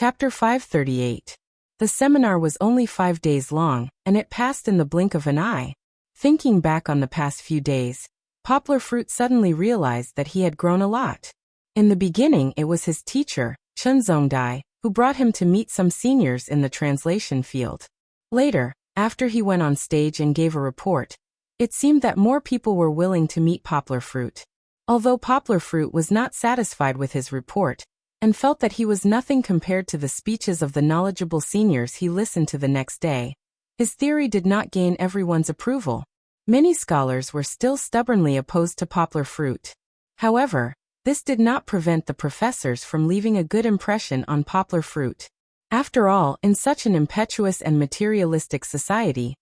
Chapter 538. The seminar was only 5 days long, and it passed in the blink of an eye. Thinking back on the past few days, Poplar Fruit suddenly realized that he had grown a lot. In the beginning it was his teacher, Chen Zongdai, who brought him to meet some seniors in the translation field. Later, after he went on stage and gave a report, it seemed that more people were willing to meet Poplar Fruit. Although Poplar Fruit was not satisfied with his report, and felt that he was nothing compared to the speeches of the knowledgeable seniors he listened to the next day, his theory did not gain everyone's approval. Many scholars were still stubbornly opposed to Poplar Fruit. However, this did not prevent the professors from leaving a good impression on Poplar Fruit. After all, in such an impetuous and materialistic society,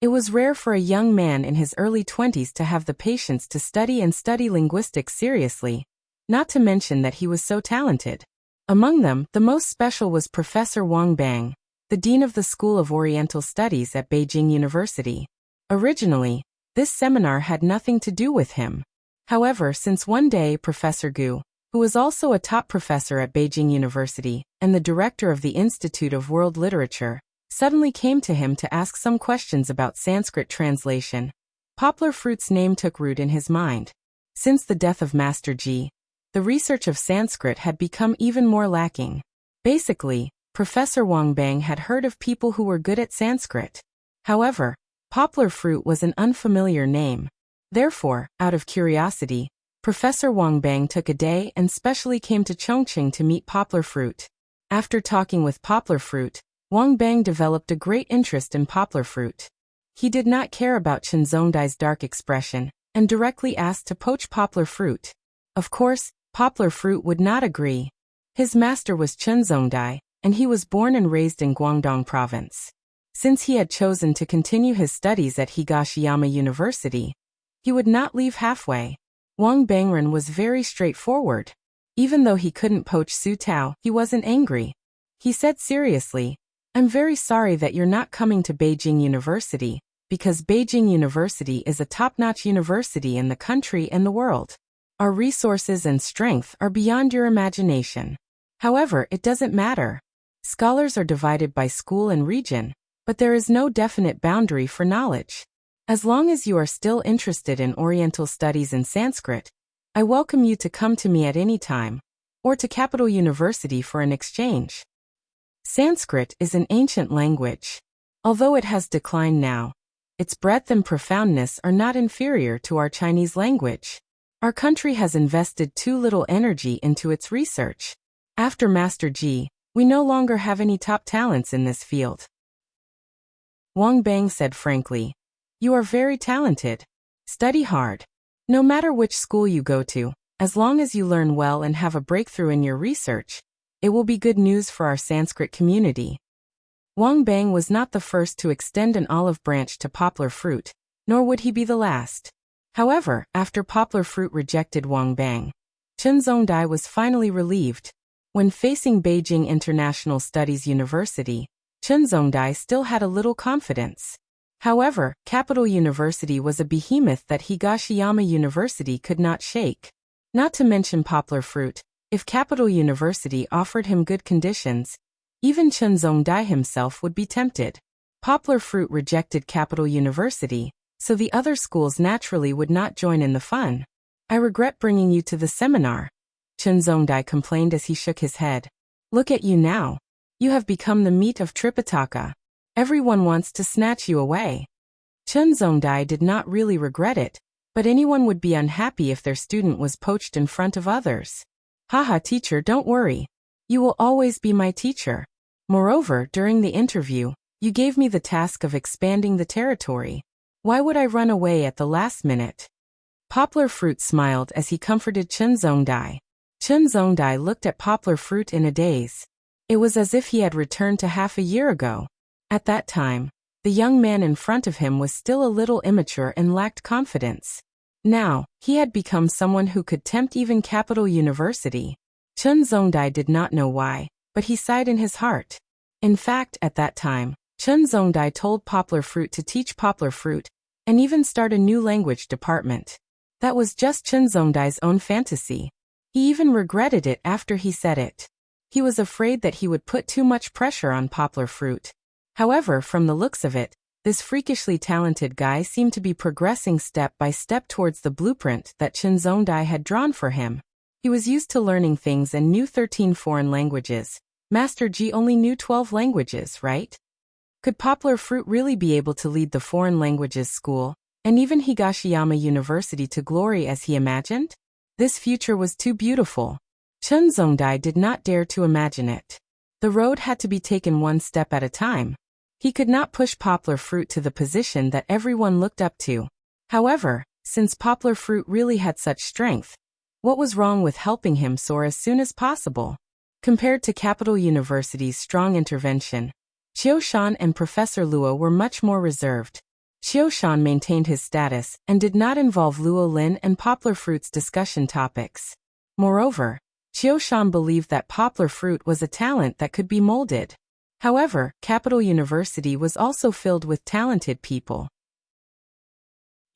it was rare for a young man in his early 20s to have the patience to study linguistics seriously, not to mention that he was so talented. Among them, the most special was Professor Wang Bang, the dean of the School of Oriental Studies at Beijing University. Originally, this seminar had nothing to do with him. However, since one day Professor Gu, who was also a top professor at Beijing University and the director of the Institute of World Literature, suddenly came to him to ask some questions about Sanskrit translation, Poplar Fruit's name took root in his mind. Since the death of Master Ji, the research of Sanskrit had become even more lacking. Basically, Professor Wang Bang had heard of people who were good at Sanskrit. However, Poplar Fruit was an unfamiliar name. Therefore, out of curiosity, Professor Wang Bang took a day and specially came to Chongqing to meet Poplar Fruit. After talking with Poplar Fruit, Wang Bang developed a great interest in Poplar Fruit. He did not care about Chen Zongdai's dark expression, and directly asked to poach Poplar Fruit. Of course, Poplar Fruit would not agree. His master was Chen Zongdai, and he was born and raised in Guangdong province. Since he had chosen to continue his studies at Higashiyama University, he would not leave halfway. Wang Bangren was very straightforward. Even though he couldn't poach Su Tao, he wasn't angry. He said seriously, "I'm very sorry that you're not coming to Beijing University, because Beijing University is a top-notch university in the country and the world. Our resources and strength are beyond your imagination. However, it doesn't matter. Scholars are divided by school and region, but there is no definite boundary for knowledge. As long as you are still interested in Oriental studies and Sanskrit, I welcome you to come to me at any time, or to Capital University for an exchange." Sanskrit is an ancient language. Although it has declined now, its breadth and profoundness are not inferior to our Chinese language. Our country has invested too little energy into its research. After Master Ji, we no longer have any top talents in this field. Wang Bang said frankly, "You are very talented. Study hard. No matter which school you go to, as long as you learn well and have a breakthrough in your research, it will be good news for our Sanskrit community." Wang Bang was not the first to extend an olive branch to Poplar Fruit, nor would he be the last. However, after Poplar Fruit rejected Wang Bang, Chen Zongdai was finally relieved. When facing Beijing International Studies University, Chen Zongdai still had a little confidence. However, Capital University was a behemoth that Higashiyama University could not shake. Not to mention Poplar Fruit, if Capital University offered him good conditions, even Chen Zongdai himself would be tempted. Poplar Fruit rejected Capital University, so the other schools naturally would not join in the fun. "I regret bringing you to the seminar," Chen Zongdai complained as he shook his head. "Look at you now. You have become the meat of Tripitaka. Everyone wants to snatch you away." Chen Zongdai did not really regret it, but anyone would be unhappy if their student was poached in front of others. "Haha, teacher, don't worry. You will always be my teacher. Moreover, during the interview, you gave me the task of expanding the territory. Why would I run away at the last minute?" Poplar Fruit smiled as he comforted Chen Zongdai. Chen Zongdai looked at Poplar Fruit in a daze. It was as if he had returned to half a year ago. At that time, the young man in front of him was still a little immature and lacked confidence. Now, he had become someone who could tempt even Capital University. Chen Zongdai did not know why, but he sighed in his heart. In fact, at that time, Chen Zongdai told Poplar Fruit to teach Poplar Fruit, and even start a new language department. That was just Chen Zongdai's own fantasy. He even regretted it after he said it. He was afraid that he would put too much pressure on Poplar Fruit. However, from the looks of it, this freakishly talented guy seemed to be progressing step by step towards the blueprint that Chen Zongdai had drawn for him. He was used to learning things and knew 13 foreign languages. Master Ji only knew 12 languages, right? Could Poplar Fruit really be able to lead the foreign languages school, and even Higashiyama University to glory as he imagined? This future was too beautiful. Chen Zongdai did not dare to imagine it. The road had to be taken one step at a time. He could not push Poplar Fruit to the position that everyone looked up to. However, since Poplar Fruit really had such strength, what was wrong with helping him soar as soon as possible? Compared to Capital University's strong intervention, Qiu Shan and Professor Luo were much more reserved. Qiu Shan maintained his status and did not involve Luo Lin and Poplar Fruit's discussion topics. Moreover, Qiu Shan believed that Poplar Fruit was a talent that could be molded. However, Capital University was also filled with talented people.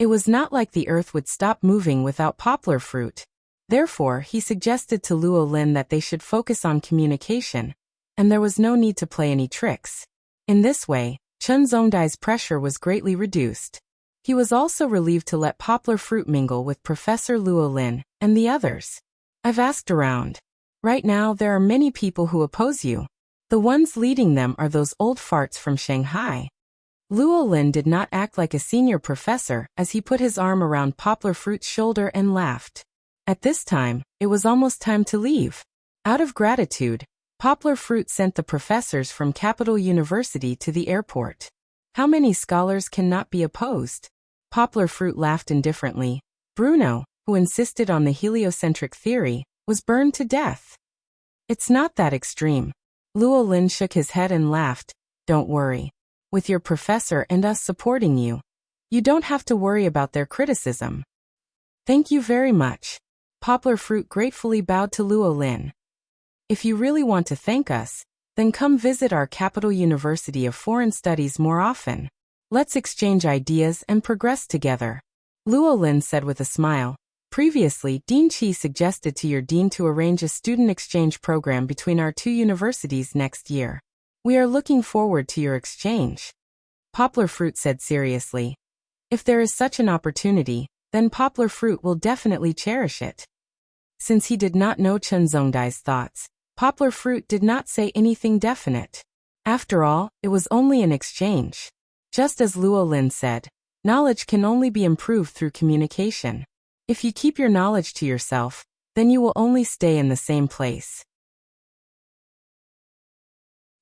It was not like the earth would stop moving without Poplar Fruit. Therefore, he suggested to Luo Lin that they should focus on communication, and there was no need to play any tricks. In this way, Chen Zongdai's pressure was greatly reduced. He was also relieved to let Poplar Fruit mingle with Professor Luo Lin and the others. I've asked around. Right now there are many people who oppose you. The ones leading them are those old farts from Shanghai. Luo Lin did not act like a senior professor as he put his arm around Poplar Fruit's shoulder and laughed. At this time, it was almost time to leave. Out of gratitude, Poplar Fruit sent the professors from Capital University to the airport. How many scholars cannot be opposed? Poplar Fruit laughed indifferently. Bruno, who insisted on the heliocentric theory, was burned to death. It's not that extreme. Luo Lin shook his head and laughed. Don't worry. With your professor and us supporting you, you don't have to worry about their criticism. Thank you very much. Poplar Fruit gratefully bowed to Luo Lin. If you really want to thank us, then come visit our Capital University of Foreign Studies more often. Let's exchange ideas and progress together. Luo Lin said with a smile. Previously, Dean Qi suggested to your dean to arrange a student exchange program between our two universities next year. We are looking forward to your exchange. Poplar Fruit said seriously. If there is such an opportunity, then Poplar Fruit will definitely cherish it. Since he did not know Chen Zongdai's thoughts, Poplar Fruit did not say anything definite. After all, it was only an exchange. Just as Luo Lin said, knowledge can only be improved through communication. If you keep your knowledge to yourself, then you will only stay in the same place.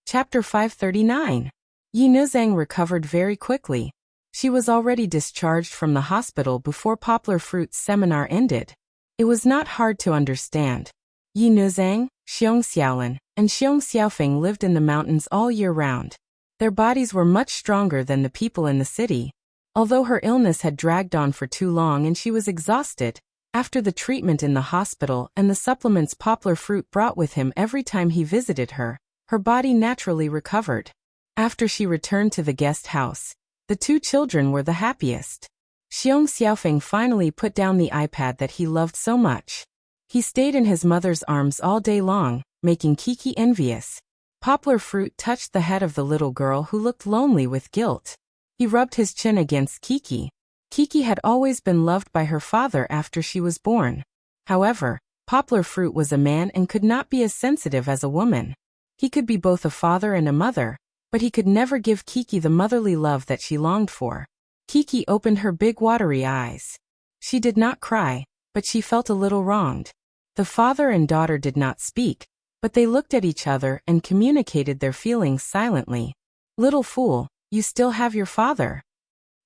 Chapter 539. Yi Nuzhang recovered very quickly. She was already discharged from the hospital before Poplar Fruit's seminar ended. It was not hard to understand. Yi Nuzhang, Xiong Xiaolin, and Xiong Xiaofeng lived in the mountains all year round. Their bodies were much stronger than the people in the city. Although her illness had dragged on for too long and she was exhausted, after the treatment in the hospital and the supplements Poplar Fruit brought with him every time he visited her, her body naturally recovered. After she returned to the guest house, the two children were the happiest. Xiong Xiaofeng finally put down the iPad that he loved so much. He stayed in his mother's arms all day long, making Kiki envious. Poplar Fruit touched the head of the little girl who looked lonely with guilt. He rubbed his chin against Kiki. Kiki had always been loved by her father after she was born. However, Poplar Fruit was a man and could not be as sensitive as a woman. He could be both a father and a mother, but he could never give Kiki the motherly love that she longed for. Kiki opened her big watery eyes. She did not cry, but she felt a little wronged. The father and daughter did not speak, but they looked at each other and communicated their feelings silently. Little fool, you still have your father.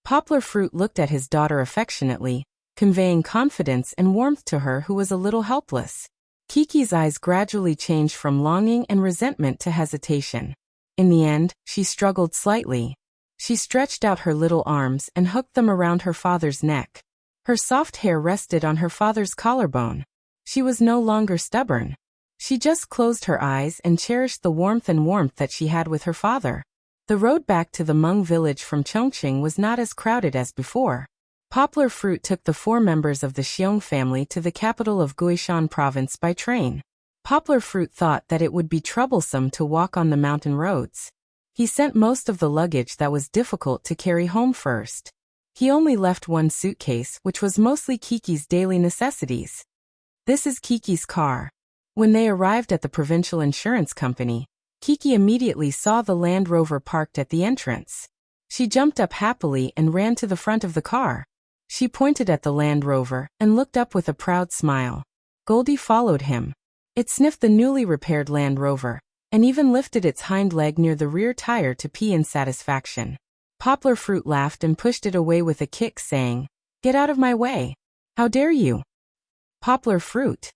Poplar Fruit looked at his daughter affectionately, conveying confidence and warmth to her who was a little helpless. Kiki's eyes gradually changed from longing and resentment to hesitation. In the end, she struggled slightly. She stretched out her little arms and hooked them around her father's neck. Her soft hair rested on her father's collarbone. She was no longer stubborn. She just closed her eyes and cherished the warmth that she had with her father. The road back to the Hmong village from Chongqing was not as crowded as before. Poplar Fruit took the 4 members of the Xiong family to the capital of Guishan province by train. Poplar Fruit thought that it would be troublesome to walk on the mountain roads. He sent most of the luggage that was difficult to carry home first. He only left one suitcase, which was mostly Kiki's daily necessities. This is Kiki's car. When they arrived at the provincial insurance company, Kiki immediately saw the Land Rover parked at the entrance. She jumped up happily and ran to the front of the car. She pointed at the Land Rover and looked up with a proud smile. Goldie followed him. It sniffed the newly repaired Land Rover, and even lifted its hind leg near the rear tire to pee in satisfaction. Poplar Fruit laughed and pushed it away with a kick, saying, "Get out of my way. How dare you?" Poplar Fruit.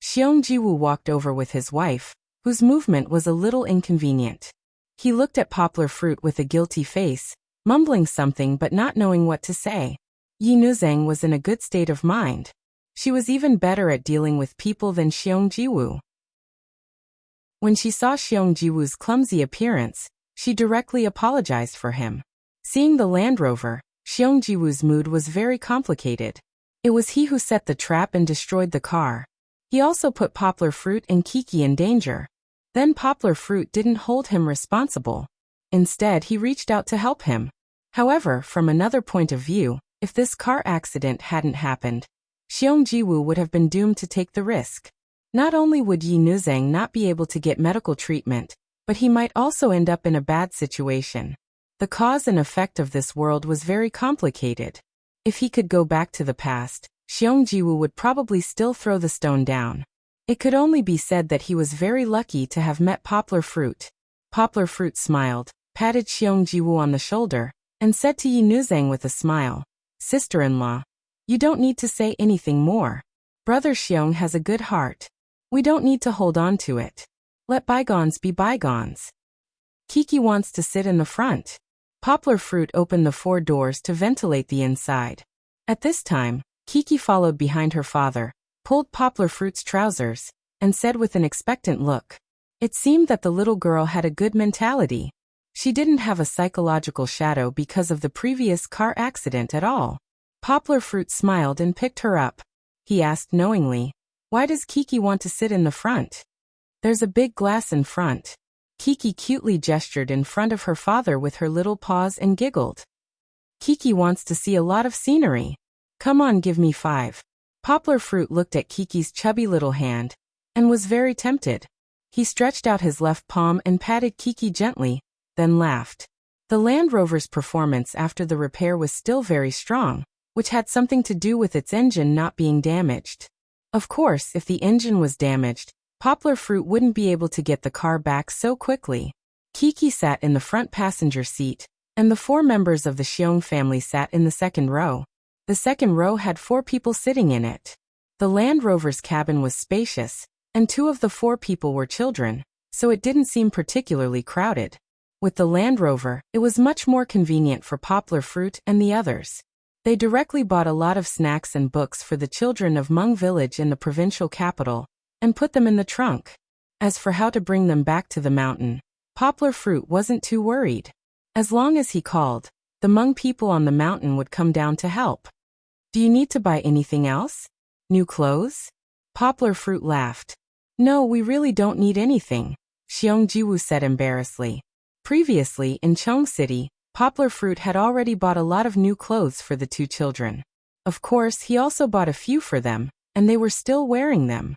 Xiong Jiwu walked over with his wife, whose movement was a little inconvenient. He looked at Poplar Fruit with a guilty face, mumbling something but not knowing what to say. Yi Nuzhang was in a good state of mind. She was even better at dealing with people than Xiong Jiwu. When she saw Xiong Jiwu's clumsy appearance, she directly apologized for him. Seeing the Land Rover, Xiong Jiwu's mood was very complicated. It was he who set the trap and destroyed the car. He also put Poplar Fruit and Kiki in danger. Then Poplar Fruit didn't hold him responsible. Instead, he reached out to help him. However, from another point of view, if this car accident hadn't happened, Xiong Jiwu would have been doomed to take the risk. Not only would Yi Nuzhang not be able to get medical treatment, but he might also end up in a bad situation. The cause and effect of this world was very complicated. If he could go back to the past, Xiong Jiwu would probably still throw the stone down. It could only be said that he was very lucky to have met Poplar Fruit. Poplar Fruit smiled, patted Xiong Jiwu on the shoulder, and said to Yi Nuzhang with a smile, "Sister-in-law, you don't need to say anything more. Brother Xiong has a good heart. We don't need to hold on to it. Let bygones be bygones." Kiki wants to sit in the front. Poplar Fruit opened the 4 doors to ventilate the inside. At this time, Kiki followed behind her father, pulled Poplar Fruit's trousers, and said with an expectant look. It seemed that the little girl had a good mentality. She didn't have a psychological shadow because of the previous car accident at all. Poplar Fruit smiled and picked her up. He asked knowingly, "Why does Kiki want to sit in the front?" "There's a big glass in front." Kiki cutely gestured in front of her father with her little paws and giggled. "Kiki wants to see a lot of scenery. Come on, give me 5. Poplar Fruit looked at Kiki's chubby little hand and was very tempted. He stretched out his left palm and patted Kiki gently, then laughed. The Land Rover's performance after the repair was still very strong, which had something to do with its engine not being damaged. Of course, if the engine was damaged, Poplar Fruit wouldn't be able to get the car back so quickly. Kiki sat in the front passenger seat, and the 4 members of the Xiong family sat in the second row. The second row had 4 people sitting in it. The Land Rover's cabin was spacious, and 2 of the 4 people were children, so it didn't seem particularly crowded. With the Land Rover, it was much more convenient for Poplar Fruit and the others. They directly bought a lot of snacks and books for the children of Meng Village in the provincial capital, and put them in the trunk. As for how to bring them back to the mountain, Poplar Fruit wasn't too worried. As long as he called, the Hmong people on the mountain would come down to help. "Do you need to buy anything else? New clothes?" Poplar Fruit laughed. "No, we really don't need anything," Xiong Jiwu said embarrassedly. Previously, in Chong City, Poplar Fruit had already bought a lot of new clothes for the 2 children. Of course, he also bought a few for them, and they were still wearing them.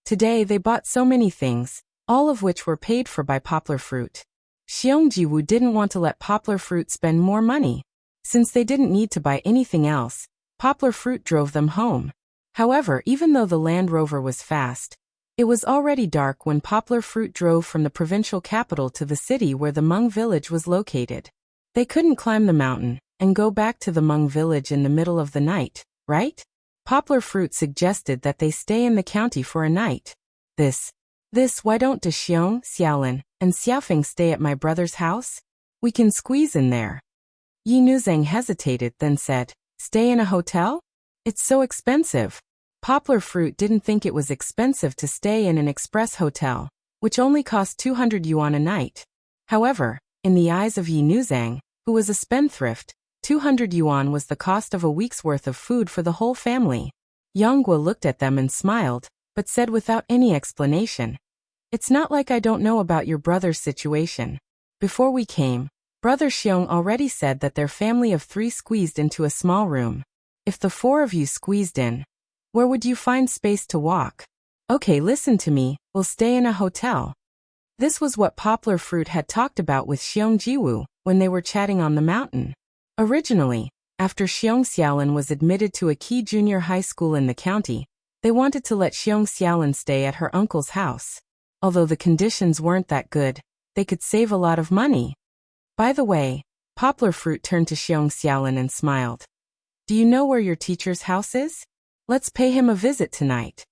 Today they bought so many things, all of which were paid for by Poplar Fruit. Xiong Jiwu didn't want to let Poplar Fruit spend more money. Since they didn't need to buy anything else, Poplar Fruit drove them home. However, even though the Land Rover was fast, it was already dark when Poplar Fruit drove from the provincial capital to the city where the Hmong village was located. They couldn't climb the mountain and go back to the Hmong village in the middle of the night, right? Poplar Fruit suggested that they stay in the county for a night. Why don't De Xiong, Xiaolin, and Xiaofeng stay at my brother's house? We can squeeze in there. Yi Nuzhang hesitated, then said, "Stay in a hotel? It's so expensive." Poplar Fruit didn't think it was expensive to stay in an express hotel, which only cost 200 yuan a night. However, in the eyes of Yi Nuzhang, who was a spendthrift, 200 yuan was the cost of a week's worth of food for the whole family. Yang Guo looked at them and smiled, but said without any explanation, "It's not like I don't know about your brother's situation. Before we came, Brother Xiong already said that their family of 3 squeezed into a small room. If the 4 of you squeezed in, where would you find space to walk? Okay, listen to me, we'll stay in a hotel." This was what Poplar Fruit had talked about with Xiong Jiwu when they were chatting on the mountain. Originally, after Xiong Xiaolin was admitted to a key junior high school in the county, they wanted to let Xiong Xiaolin stay at her uncle's house. Although the conditions weren't that good, they could save a lot of money. By the way, Poplar Fruit turned to Xiong Xiaolin and smiled. "Do you know where your teacher's house is? Let's pay him a visit tonight."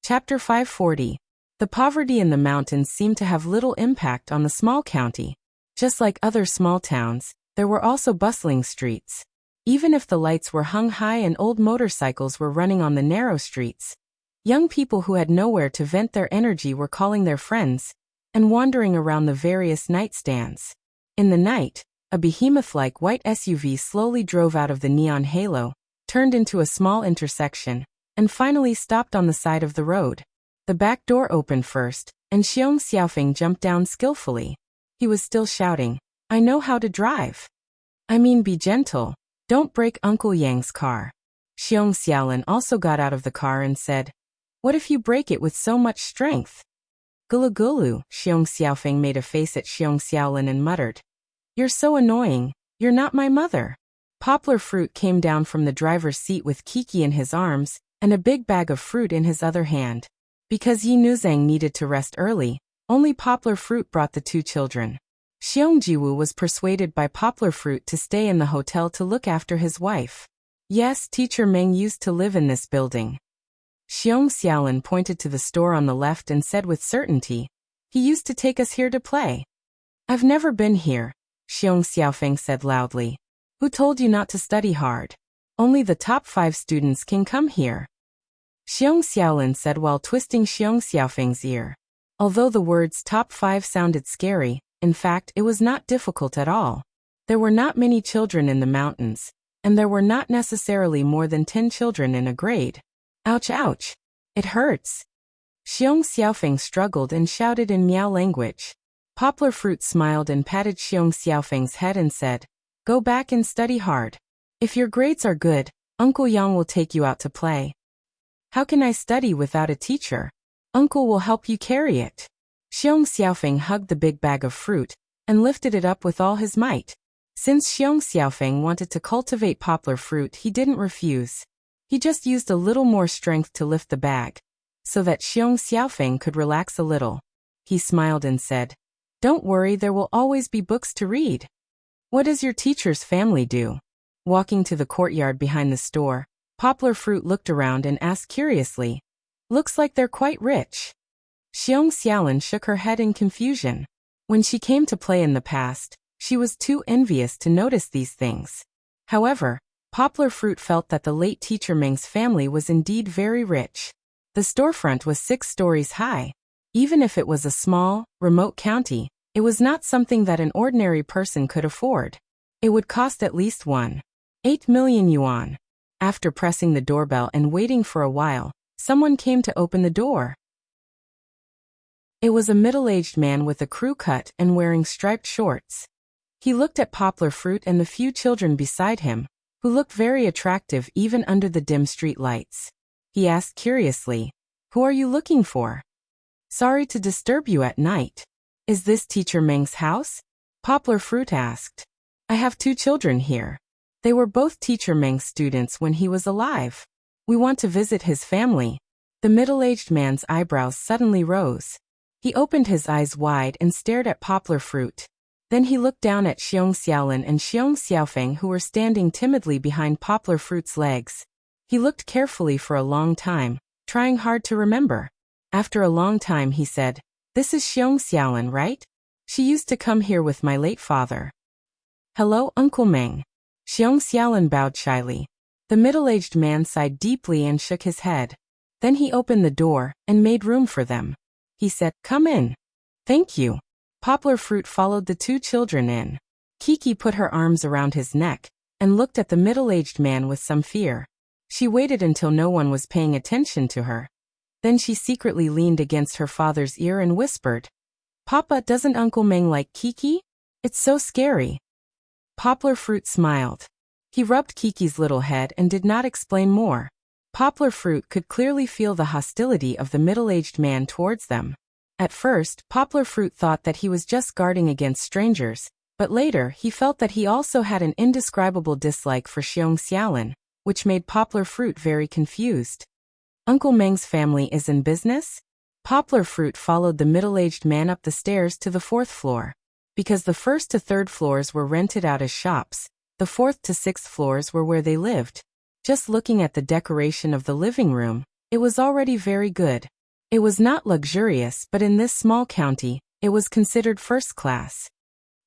Chapter 540. The poverty in the mountains seemed to have little impact on the small county. Just like other small towns, there were also bustling streets. Even if the lights were hung high and old motorcycles were running on the narrow streets, young people who had nowhere to vent their energy were calling their friends and wandering around the various nightstands. In the night, a behemoth-like white SUV slowly drove out of the neon halo, turned into a small intersection, and finally stopped on the side of the road. The back door opened first, and Xiong Xiaofeng jumped down skillfully. He was still shouting, "I know how to drive. I mean, be gentle. Don't break Uncle Yang's car." Xiong Xiaolin also got out of the car and said, "What if you break it with so much strength?" "Gulu gulu," Xiong Xiaofeng made a face at Xiong Xiaolin and muttered, "You're so annoying, you're not my mother." Poplar Fruit came down from the driver's seat with Kiki in his arms and a big bag of fruit in his other hand. Because Yi Nuzhang needed to rest early, only Poplar Fruit brought the 2 children. Xiong Jiwu was persuaded by Poplar Fruit to stay in the hotel to look after his wife. Yes, Teacher Meng used to live in this building. Xiong Xiaolin pointed to the store on the left and said with certainty, "He used to take us here to play." "I've never been here," Xiong Xiaofeng said loudly. "Who told you not to study hard? Only the top 5 students can come here," Xiong Xiaolin said while twisting Xiong Xiaofeng's ear. Although the words top 5 sounded scary, in fact it was not difficult at all. There were not many children in the mountains, and there were not necessarily more than 10 children in a grade. "Ouch ouch. It hurts." Xiong Xiaofeng struggled and shouted in Miao language. Poplar Fruit smiled and patted Xiong Xiaofeng's head and said, "Go back and study hard. If your grades are good, Uncle Yang will take you out to play." "How can I study without a teacher? Uncle will help you carry it." Xiong Xiaofeng hugged the big bag of fruit and lifted it up with all his might. Since Xiong Xiaofeng wanted to cultivate Poplar Fruit, he didn't refuse. He just used a little more strength to lift the bag, so that Xiong Xiaofeng could relax a little. He smiled and said, "Don't worry, there will always be books to read." "What does your teacher's family do?" Walking to the courtyard behind the store, Poplar Fruit looked around and asked curiously, "Looks like they're quite rich." Xiong Xiaolin shook her head in confusion. When she came to play in the past, she was too envious to notice these things. However, Poplar Fruit felt that the late Teacher Meng's family was indeed very rich. The storefront was 6 stories high. Even if it was a small, remote county, it was not something that an ordinary person could afford. It would cost at least 1.8 million yuan. After pressing the doorbell and waiting for a while, someone came to open the door. It was a middle-aged man with a crew cut and wearing striped shorts. He looked at Poplar Fruit and the few children beside him, who looked very attractive even under the dim street lights. He asked curiously, "Who are you looking for?" "Sorry to disturb you at night. Is this Teacher Meng's house?" Poplar Fruit asked. "I have 2 children here. They were both Teacher Meng's students when he was alive. We want to visit his family." The middle-aged man's eyebrows suddenly rose. He opened his eyes wide and stared at Poplar Fruit. Then he looked down at Xiong Xiaolin and Xiong Xiaofeng, who were standing timidly behind Poplar Fruit's legs. He looked carefully for a long time, trying hard to remember. After a long time he said, "This is Xiong Xiaolin, right? She used to come here with my late father." "Hello, Uncle Meng." Xiong Xiaolin bowed shyly. The middle-aged man sighed deeply and shook his head. Then he opened the door and made room for them. He said, "Come in." "Thank you." Poplar Fruit followed the 2 children in. Kiki put her arms around his neck and looked at the middle-aged man with some fear. She waited until no one was paying attention to her. Then she secretly leaned against her father's ear and whispered, "Papa, doesn't Uncle Meng like Kiki? It's so scary." Poplar Fruit smiled. He rubbed Kiki's little head and did not explain more. Poplar Fruit could clearly feel the hostility of the middle-aged man towards them. At first, Poplar Fruit thought that he was just guarding against strangers, but later he felt that he also had an indescribable dislike for Xiong Xiaolin, which made Poplar Fruit very confused. "Uncle Meng's family is in business?" Poplar Fruit followed the middle-aged man up the stairs to the 4th floor. Because the 1st to 3rd floors were rented out as shops, the 4th to 6th floors were where they lived. Just looking at the decoration of the living room, it was already very good. It was not luxurious, but in this small county, it was considered first class.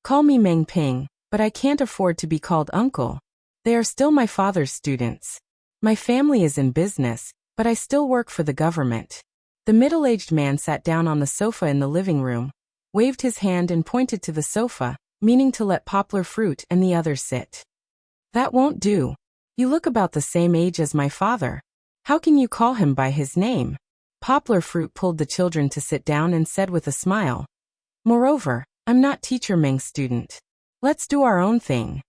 "Call me Meng Ping, but I can't afford to be called uncle. They are still my father's students. My family is in business, but I still work for the government." The middle-aged man sat down on the sofa in the living room, waved his hand and pointed to the sofa, meaning to let Poplar Fruit and the others sit. "That won't do. You look about the same age as my father. How can you call him by his name?" Poplar Fruit pulled the children to sit down and said with a smile, "Moreover, I'm not Teacher Meng's student. Let's do our own thing."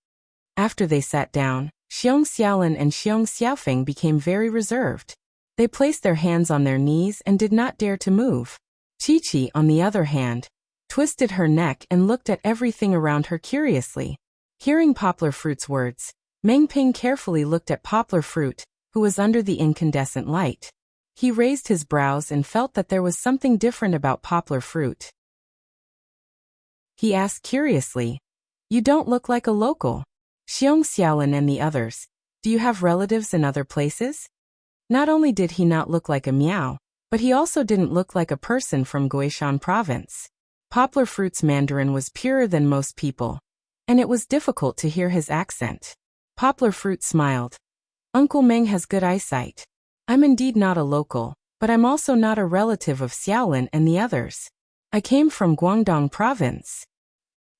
After they sat down, Xiong Xiaolin and Xiong Xiaofeng became very reserved. They placed their hands on their knees and did not dare to move. Chi-Chi, on the other hand, twisted her neck and looked at everything around her curiously. Hearing Poplar Fruit's words, Meng Ping carefully looked at Poplar Fruit, who was under the incandescent light. He raised his brows and felt that there was something different about Poplar Fruit. He asked curiously, "You don't look like a local. Xiong Xiaolin and the others, do you have relatives in other places?" Not only did he not look like a Miao, but he also didn't look like a person from Guishan province. Poplar Fruit's Mandarin was purer than most people, and it was difficult to hear his accent. Poplar Fruit smiled. "Uncle Meng has good eyesight. I'm indeed not a local, but I'm also not a relative of Xiaolin and the others. I came from Guangdong province."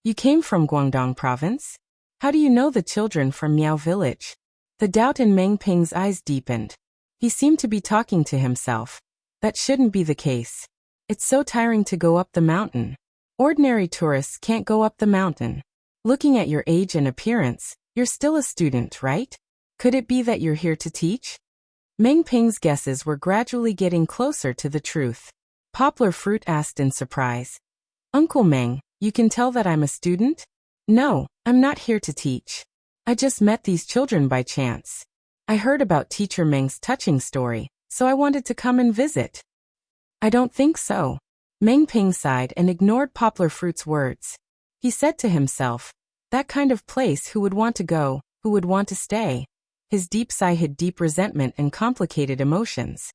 "You came from Guangdong province? How do you know the children from Miao village?" The doubt in Meng Ping's eyes deepened. He seemed to be talking to himself. That shouldn't be the case. It's so tiring to go up the mountain. Ordinary tourists can't go up the mountain. Looking at your age and appearance, you're still a student, right? Could it be that you're here to teach? Meng Ping's guesses were gradually getting closer to the truth. Poplar Fruit asked in surprise, "Uncle Meng, you can tell that I'm a student?" "No, I'm not here to teach. I just met these children by chance. I heard about Teacher Meng's touching story, so I wanted to come and visit." "I don't think so." Meng Ping sighed and ignored Poplar Fruit's words. He said to himself, "That kind of place, who would want to go, who would want to stay?" His deep sigh hid deep resentment and complicated emotions.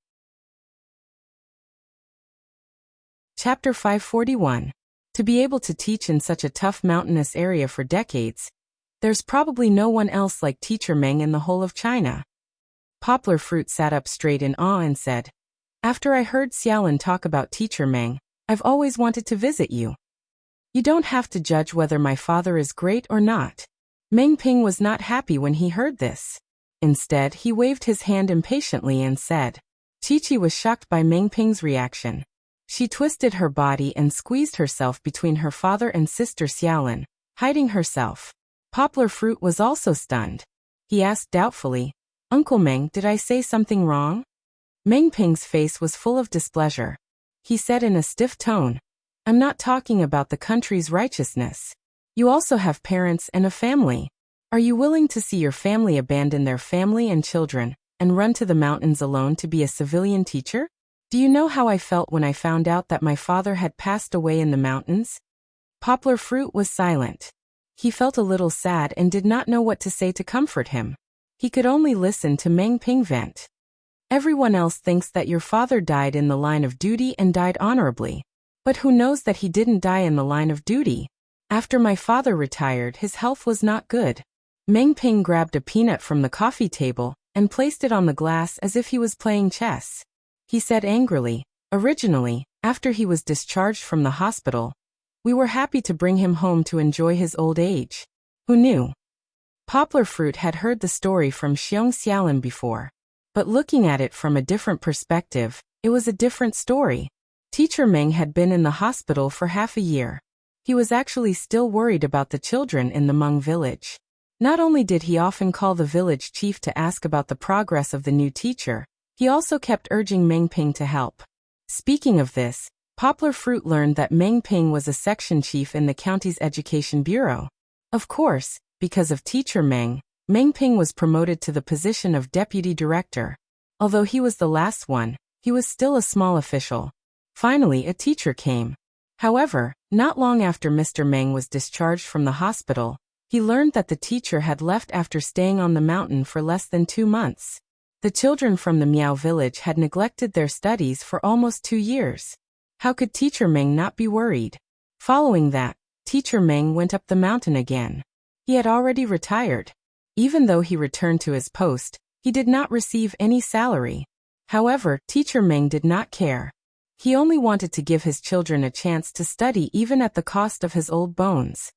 Chapter 541. To be able to teach in such a tough mountainous area for decades, there's probably no one else like Teacher Meng in the whole of China. Poplar Fruit sat up straight in awe and said, "After I heard Xiaolin talk about Teacher Meng, I've always wanted to visit you. You don't have to judge whether my father is great or not." Meng Ping was not happy when he heard this. Instead, he waved his hand impatiently and said, Chi-Chi was shocked by Meng Ping's reaction. She twisted her body and squeezed herself between her father and sister Xiaolin, hiding herself. Poplar Fruit was also stunned. He asked doubtfully, "Uncle Meng, did I say something wrong?" Meng Ping's face was full of displeasure. He said in a stiff tone, "I'm not talking about the country's righteousness. You also have parents and a family. Are you willing to see your family abandon their family and children and run to the mountains alone to be a civilian teacher? Do you know how I felt when I found out that my father had passed away in the mountains?" Poplar Fruit was silent. He felt a little sad and did not know what to say to comfort him. He could only listen to Meng Ping vent. "Everyone else thinks that your father died in the line of duty and died honorably. But who knows that he didn't die in the line of duty? After my father retired, his health was not good." Meng Ping grabbed a peanut from the coffee table and placed it on the glass as if he was playing chess. He said angrily, "Originally, after he was discharged from the hospital, we were happy to bring him home to enjoy his old age. Who knew?" Poplar Fruit had heard the story from Xiong Xiaolin before. But looking at it from a different perspective, it was a different story. Teacher Meng had been in the hospital for half a year. He was actually still worried about the children in the Hmong village. Not only did he often call the village chief to ask about the progress of the new teacher, he also kept urging Meng Ping to help. Speaking of this, Poplar Fruit learned that Meng Ping was a section chief in the county's education bureau. Of course, because of Teacher Meng, Meng Ping was promoted to the position of deputy director. Although he was the last one, he was still a small official. Finally, a teacher came. However, not long after Mr. Meng was discharged from the hospital, he learned that the teacher had left after staying on the mountain for less than 2 months. The children from the Miao village had neglected their studies for almost 2 years. How could Teacher Meng not be worried? Following that, Teacher Meng went up the mountain again. He had already retired. Even though he returned to his post, he did not receive any salary. However, Teacher Meng did not care. He only wanted to give his children a chance to study even at the cost of his old bones.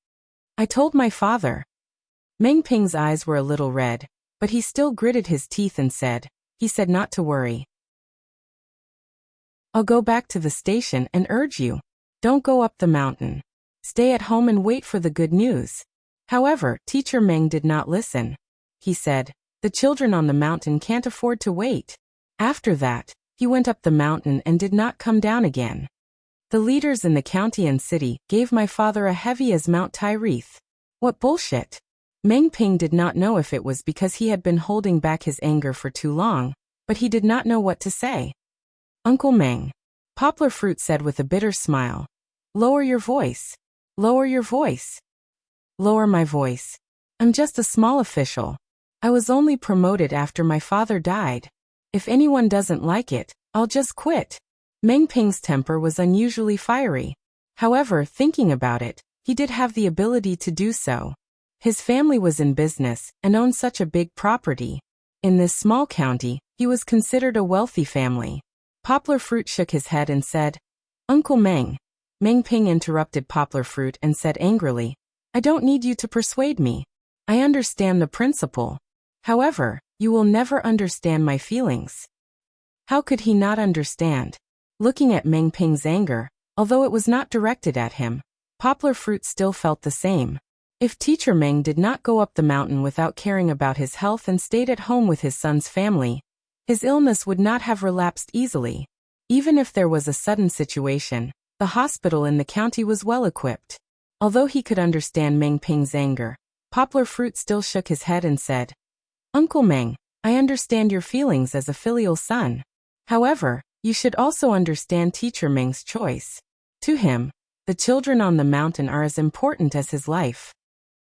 I told my father. Meng Ping's eyes were a little red, but he still gritted his teeth and said, he said not to worry. I'll go back to the station and urge you. Don't go up the mountain. Stay at home and wait for the good news. However, Teacher Meng did not listen. He said, the children on the mountain can't afford to wait. After that, he went up the mountain and did not come down again. The leaders in the county and city gave my father a heavy as Mount Tai wreath. What bullshit! Meng Ping did not know if it was because he had been holding back his anger for too long, but he did not know what to say. Uncle Meng, Poplar Fruit said with a bitter smile. Lower your voice. Lower your voice. Lower my voice. I'm just a small official. I was only promoted after my father died. If anyone doesn't like it, I'll just quit. Meng Ping's temper was unusually fiery. However, thinking about it, he did have the ability to do so. His family was in business and owned such a big property. In this small county, he was considered a wealthy family. Poplar Fruit shook his head and said, Uncle Meng. Meng Ping interrupted Poplar Fruit and said angrily, I don't need you to persuade me. I understand the principle. However, you will never understand my feelings. How could he not understand? Looking at Meng Ping's anger, although it was not directed at him, Poplar Fruit still felt the same. If Teacher Meng did not go up the mountain without caring about his health and stayed at home with his son's family, his illness would not have relapsed easily. Even if there was a sudden situation, the hospital in the county was well equipped. Although he could understand Meng Ping's anger, Poplar Fruit still shook his head and said, Uncle Meng, I understand your feelings as a filial son. However, you should also understand Teacher Meng's choice. To him, the children on the mountain are as important as his life.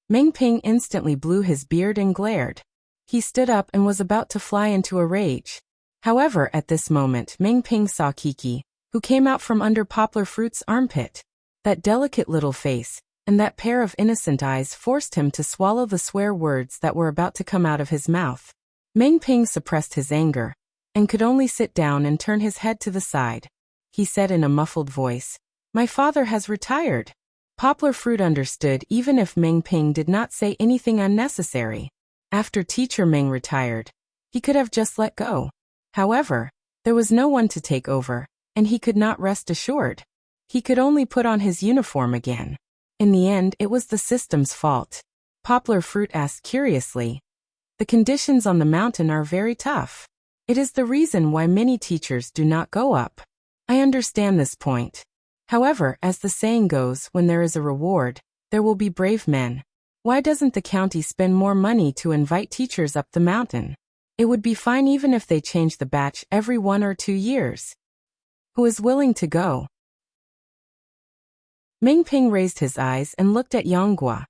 Meng Ping instantly blew his beard and glared. He stood up and was about to fly into a rage. However, at this moment Meng Ping saw Kiki, who came out from under Poplar Fruit's armpit. That delicate little face, and that pair of innocent eyes forced him to swallow the swear words that were about to come out of his mouth. Meng Ping suppressed his anger, and could only sit down and turn his head to the side. He said in a muffled voice, My father has retired. Poplar Fruit understood even if Meng Ping did not say anything unnecessary. After Teacher Meng retired, he could have just let go. However, there was no one to take over, and he could not rest assured. He could only put on his uniform again. In the end, it was the system's fault. Poplar Fruit asked curiously, The conditions on the mountain are very tough. It is the reason why many teachers do not go up. I understand this point. However, as the saying goes, when there is a reward, there will be brave men. Why doesn't the county spend more money to invite teachers up the mountain? It would be fine even if they change the batch every 1 or 2 years. Who is willing to go? Meng Ping raised his eyes and looked at Yonghua.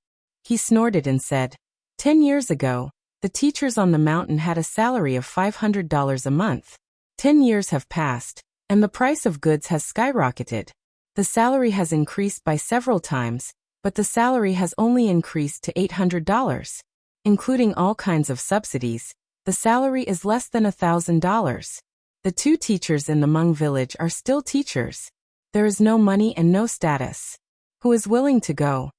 He snorted and said, 10 years ago, the teachers on the mountain had a salary of $500 a month. 10 years have passed, and the price of goods has skyrocketed. The salary has increased by several times, but the salary has only increased to $800. Including all kinds of subsidies, the salary is less than $1,000. The 2 teachers in the Hmong village are still teachers. There is no money and no status. Who is willing to go?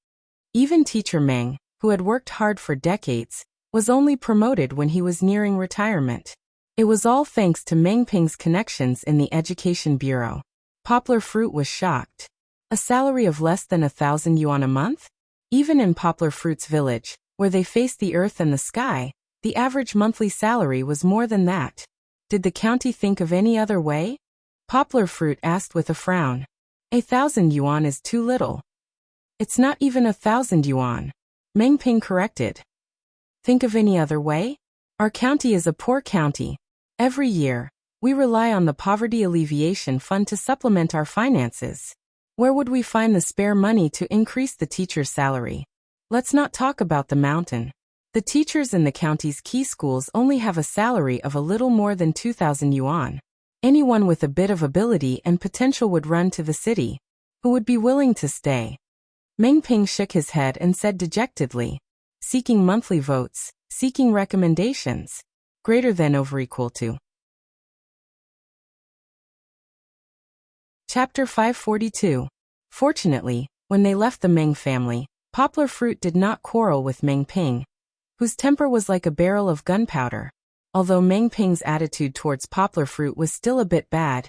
Even Teacher Meng, who had worked hard for decades, was only promoted when he was nearing retirement. It was all thanks to Meng Ping's connections in the Education Bureau. Poplar Fruit was shocked. A salary of less than 1,000 yuan a month? Even in Poplar Fruit's village, where they faced the earth and the sky, the average monthly salary was more than that. Did the county think of any other way? Poplar Fruit asked with a frown. 1,000 yuan is too little. It's not even 1,000 yuan. Meng Ping corrected. Think of any other way? Our county is a poor county. Every year, we rely on the Poverty Alleviation Fund to supplement our finances. Where would we find the spare money to increase the teacher's salary? Let's not talk about the mountain. The teachers in the county's key schools only have a salary of a little more than 2,000 yuan. Anyone with a bit of ability and potential would run to the city. Who would be willing to stay? Meng Ping shook his head and said dejectedly, seeking monthly votes, seeking recommendations, greater than over equal to. Chapter 542. Fortunately, when they left the Meng family, Poplar Fruit did not quarrel with Meng Ping, whose temper was like a barrel of gunpowder. Although Meng Ping's attitude towards Poplar Fruit was still a bit bad,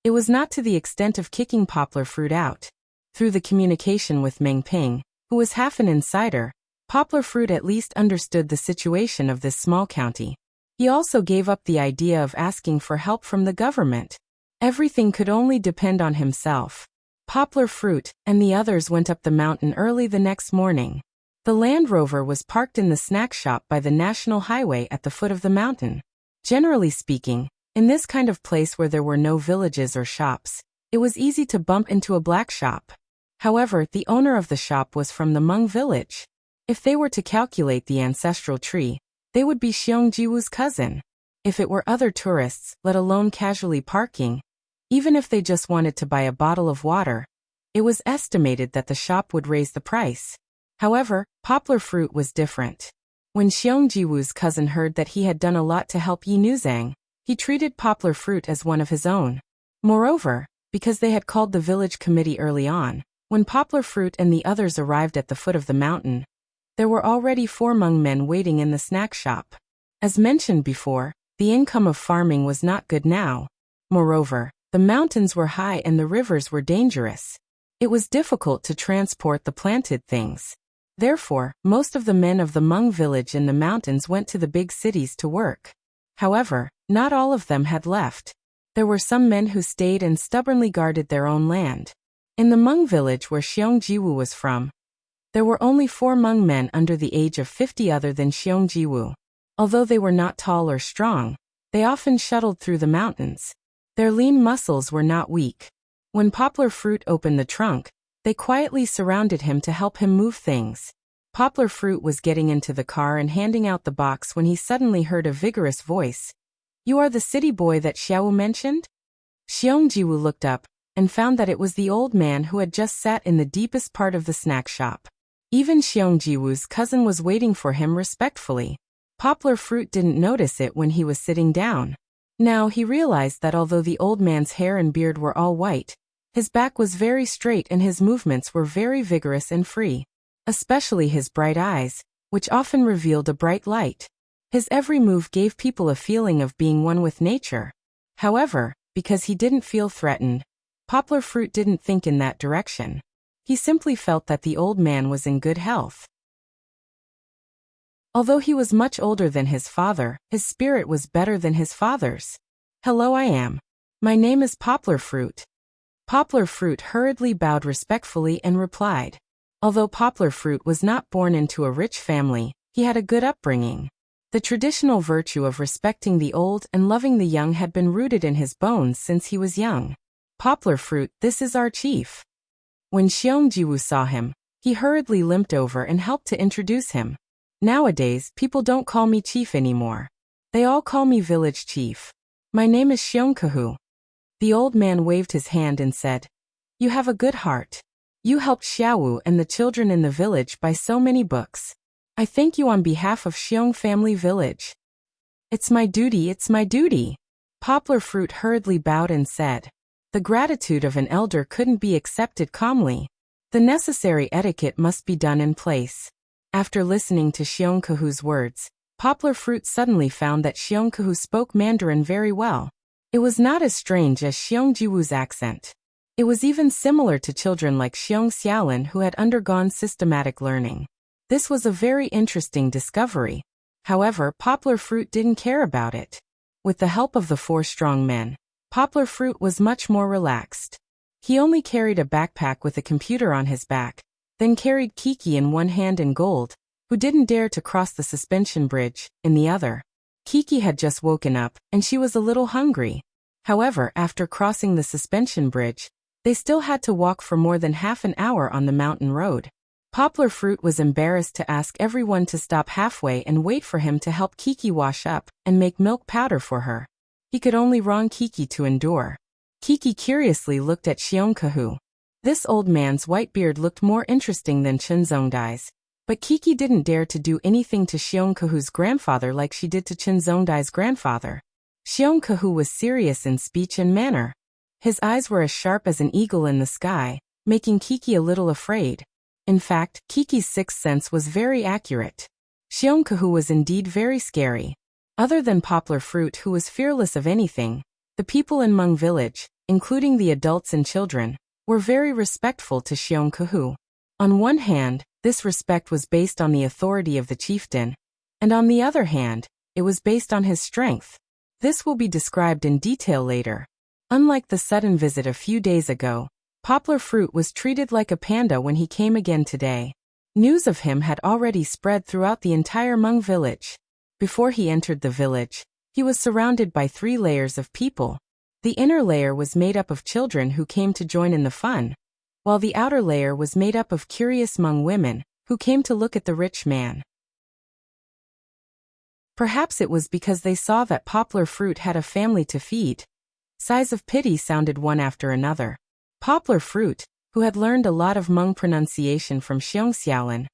it was not to the extent of kicking Poplar Fruit out. Through the communication with Meng Ping, who was half an insider, Poplar Fruit at least understood the situation of this small county. He also gave up the idea of asking for help from the government. Everything could only depend on himself. Poplar Fruit and the others went up the mountain early the next morning. The Land Rover was parked in the snack shop by the national highway at the foot of the mountain. Generally speaking, in this kind of place where there were no villages or shops, it was easy to bump into a black shop. However, the owner of the shop was from the Hmong village. If they were to calculate the ancestral tree, they would be Xiong Jiwu's cousin. If it were other tourists, let alone casually parking, even if they just wanted to buy a bottle of water, it was estimated that the shop would raise the price. However, Poplar Fruit was different. When Xiong Jiwu's cousin heard that he had done a lot to help Yi Nuzang, he treated Poplar Fruit as one of his own. Moreover, because they had called the village committee early on, when Poplar Fruit and the others arrived at the foot of the mountain, there were already 4 Hmong men waiting in the snack shop. As mentioned before, the income of farming was not good now. Moreover, the mountains were high and the rivers were dangerous. It was difficult to transport the planted things. Therefore, most of the men of the Hmong village in the mountains went to the big cities to work. However, not all of them had left. There were some men who stayed and stubbornly guarded their own land. In the Hmong village where Xiong Jiwu was from, there were only 4 Hmong men under the age of 50 other than Xiong Jiwu. Although they were not tall or strong, they often shuttled through the mountains. Their lean muscles were not weak. When Poplar Fruit opened the trunk, they quietly surrounded him to help him move things. Poplar Fruit was getting into the car and handing out the box when he suddenly heard a vigorous voice. "You are the city boy that Xiao mentioned?" Xiong Jiwu looked up and found that it was the old man who had just sat in the deepest part of the snack shop. Even Xiong Jiwu's cousin was waiting for him respectfully. Poplar Fruit didn't notice it when he was sitting down. Now he realized that although the old man's hair and beard were all white, his back was very straight and his movements were very vigorous and free. Especially his bright eyes, which often revealed a bright light. His every move gave people a feeling of being one with nature. However, because he didn't feel threatened, Poplar Fruit didn't think in that direction. He simply felt that the old man was in good health. Although he was much older than his father, his spirit was better than his father's. "Hello, my name is Poplar Fruit." Poplar Fruit hurriedly bowed respectfully and replied. Although Poplar Fruit was not born into a rich family, he had a good upbringing. The traditional virtue of respecting the old and loving the young had been rooted in his bones since he was young. "Poplar Fruit, this is our chief." When Xiong Jiwu saw him, he hurriedly limped over and helped to introduce him. "Nowadays, people don't call me chief anymore. They all call me village chief. My name is Xiong Kahu." The old man waved his hand and said, "You have a good heart. You helped Xiaowu and the children in the village buy so many books. I thank you on behalf of Xiong Family Village." It's my duty." Poplar Fruit hurriedly bowed and said. The gratitude of an elder couldn't be accepted calmly. The necessary etiquette must be done in place. After listening to Xiong Kahu's words, Poplar Fruit suddenly found that Xiongkehu spoke Mandarin very well. It was not as strange as Xiongjiwu's accent. It was even similar to children like Xiong Xiaolin who had undergone systematic learning. This was a very interesting discovery. However, Poplar Fruit didn't care about it. With the help of the 4 strong men, Poplar Fruit was much more relaxed. He only carried a backpack with a computer on his back, then carried Kiki in one hand and Gold, who didn't dare to cross the suspension bridge, in the other. Kiki had just woken up, and she was a little hungry. However, after crossing the suspension bridge, they still had to walk for more than half an hour on the mountain road. Poplar Fruit was embarrassed to ask everyone to stop halfway and wait for him to help Kiki wash up and make milk powder for her. He could only wrong Kiki to endure. Kiki curiously looked at Xiongkehu. This old man's white beard looked more interesting than Chinzongdai's, but Kiki didn't dare to do anything to Xiongkehu's grandfather like she did to Chinzongdai's grandfather. Xiongkehu was serious in speech and manner. His eyes were as sharp as an eagle in the sky, making Kiki a little afraid. In fact, Kiki's sixth sense was very accurate. Xiongkehu was indeed very scary. Other than Poplar Fruit, who was fearless of anything, the people in Meng village, including the adults and children, were very respectful to Xiongkehu. On one hand, this respect was based on the authority of the chieftain, and on the other hand, it was based on his strength. This will be described in detail later. Unlike the sudden visit a few days ago, Poplar Fruit was treated like a panda when he came again today. News of him had already spread throughout the entire Meng village. Before he entered the village, he was surrounded by 3 layers of people. The inner layer was made up of children who came to join in the fun, while the outer layer was made up of curious Meng women who came to look at the rich man. Perhaps it was because they saw that Poplar Fruit had a family to feed. Sighs of pity sounded one after another. Poplar Fruit, who had learned a lot of Hmong pronunciation from Xiong Xiaolin,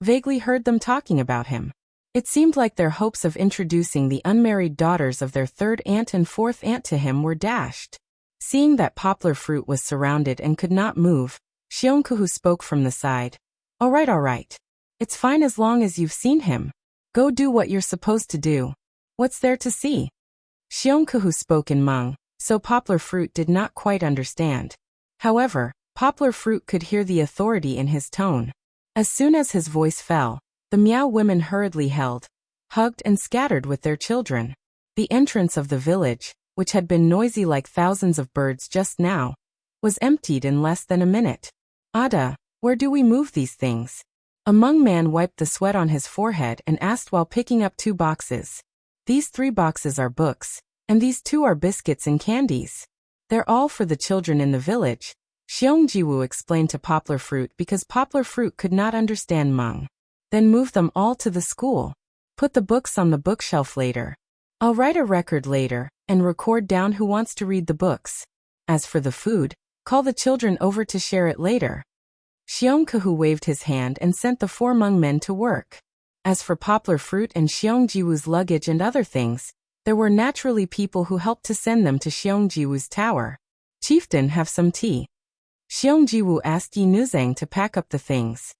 vaguely heard them talking about him. It seemed like their hopes of introducing the unmarried daughters of their 3rd aunt and 4th aunt to him were dashed. Seeing that Poplar Fruit was surrounded and could not move, Xiongkehu spoke from the side. All right. It's fine as long as you've seen him. Go do what you're supposed to do. What's there to see? Xiongkehu spoke in Hmong, so Poplar Fruit did not quite understand. However, Poplar Fruit could hear the authority in his tone. As soon as his voice fell, the Miao women hurriedly held, hugged and scattered with their children. The entrance of the village, which had been noisy like thousands of birds just now, was emptied in less than a minute. Ada, where do we move these things? A Hmong man wiped the sweat on his forehead and asked while picking up 2 boxes. These 3 boxes are books, and these 2 are biscuits and candies. They're all for the children in the village, Xiongjiwu explained to Poplar Fruit because Poplar Fruit could not understand Hmong. Then move them all to the school. Put the books on the bookshelf later. I'll write a record later and record down who wants to read the books. As for the food, call the children over to share it later. Xiongkehu waved his hand and sent the 4 Hmong men to work. As for Poplar Fruit and Xiongjiwu's luggage and other things, there were naturally people who helped to send them to Xiongjiwu's tower. Chieftain, have some tea. Xiongjiwu asked Yi Nuzang to pack up the things.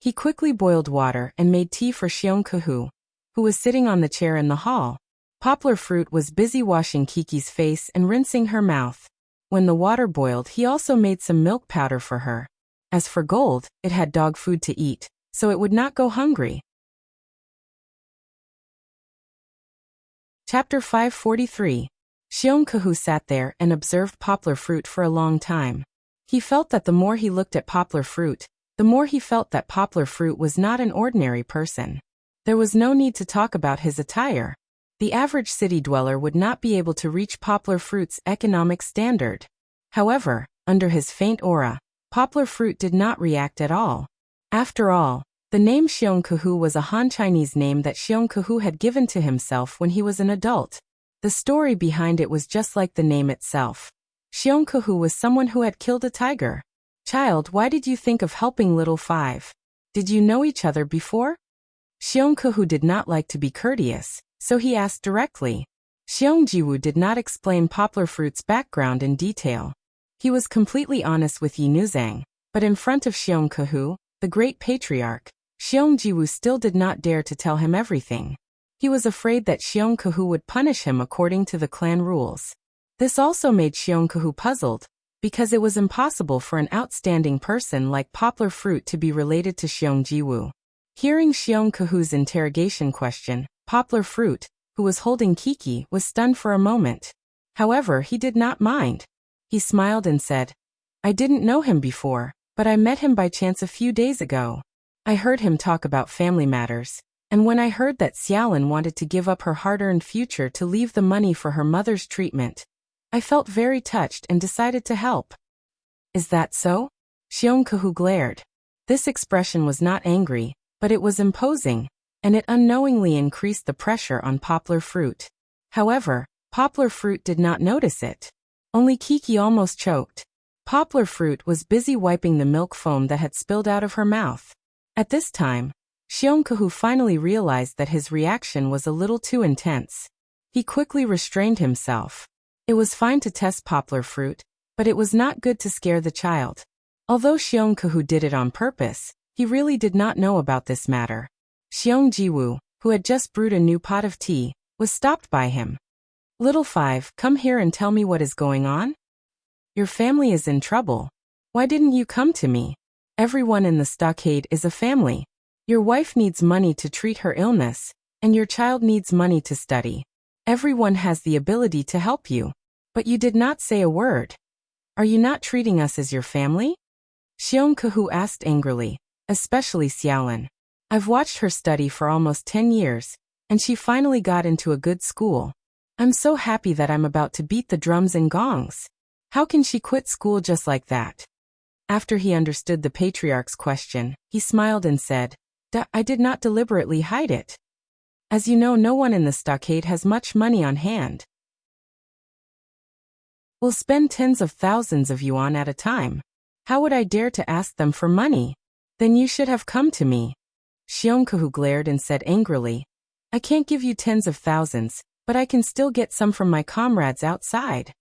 He quickly boiled water and made tea for Xiongkehu, who was sitting on the chair in the hall. Poplar Fruit was busy washing Kiki's face and rinsing her mouth. When the water boiled, he also made some milk powder for her. As for Gold, it had dog food to eat, so it would not go hungry. Chapter 543. Xiongkehu sat there and observed Poplar Fruit for a long time. He felt that the more he looked at Poplar Fruit, the more he felt that Poplar Fruit was not an ordinary person. There was no need to talk about his attire. The average city dweller would not be able to reach Poplar Fruit's economic standard. However, under his faint aura, Poplar Fruit did not react at all. After all, the name Xiongkehu was a Han Chinese name that Xiongkehu had given to himself when he was an adult. The story behind it was just like the name itself. Xiongkehu was someone who had killed a tiger. Child, why did you think of helping little 5? Did you know each other before? Xiongkehu did not like to be courteous, so he asked directly. Xiongjiwu did not explain Poplar Fruit's background in detail. He was completely honest with Yi Nuzang, but in front of Xiongkehu, the great patriarch, Xiongjiwu still did not dare to tell him everything. He was afraid that Xiongkahu would punish him according to the clan rules. This also made Xiongkahu puzzled, because it was impossible for an outstanding person like Poplar Fruit to be related to Xiongjiwu. Hearing Xiongkahu's interrogation question, Poplar Fruit, who was holding Kiki, was stunned for a moment. However, he did not mind. He smiled and said, "I didn't know him before, but I met him by chance a few days ago. I heard him talk about family matters, and when I heard that Xiaolin wanted to give up her hard-earned future to leave the money for her mother's treatment, I felt very touched and decided to help." "Is that so?" Xiongkahu glared. This expression was not angry, but it was imposing, and it unknowingly increased the pressure on Poplar Fruit. However, Poplar Fruit did not notice it. Only Kiki almost choked. Poplar Fruit was busy wiping the milk foam that had spilled out of her mouth. At this time, Xiongkahu finally realized that his reaction was a little too intense. He quickly restrained himself. It was fine to test Poplar Fruit, but it was not good to scare the child. Although Xiongkahu did it on purpose, he really did not know about this matter. Xiongjiwu, who had just brewed a new pot of tea, was stopped by him. "Little Five, come here and tell me what is going on? Your family is in trouble. Why didn't you come to me? Everyone in the stockade is a family. Your wife needs money to treat her illness, and your child needs money to study. Everyone has the ability to help you, but you did not say a word. Are you not treating us as your family?" Xiongkahu asked angrily, especially Xiaolin. "I've watched her study for almost 10 years, and she finally got into a good school. I'm so happy that I'm about to beat the drums and gongs. How can she quit school just like that?" After he understood the patriarch's question, he smiled and said, I did not deliberately hide it. As you know, no one in the stockade has much money on hand. We'll spend tens of thousands of yuan at a time. How would I dare to ask them for money? Then you should have come to me." Xiongkahu glared and said angrily, "I can't give you tens of thousands, but I can still get some from my comrades outside."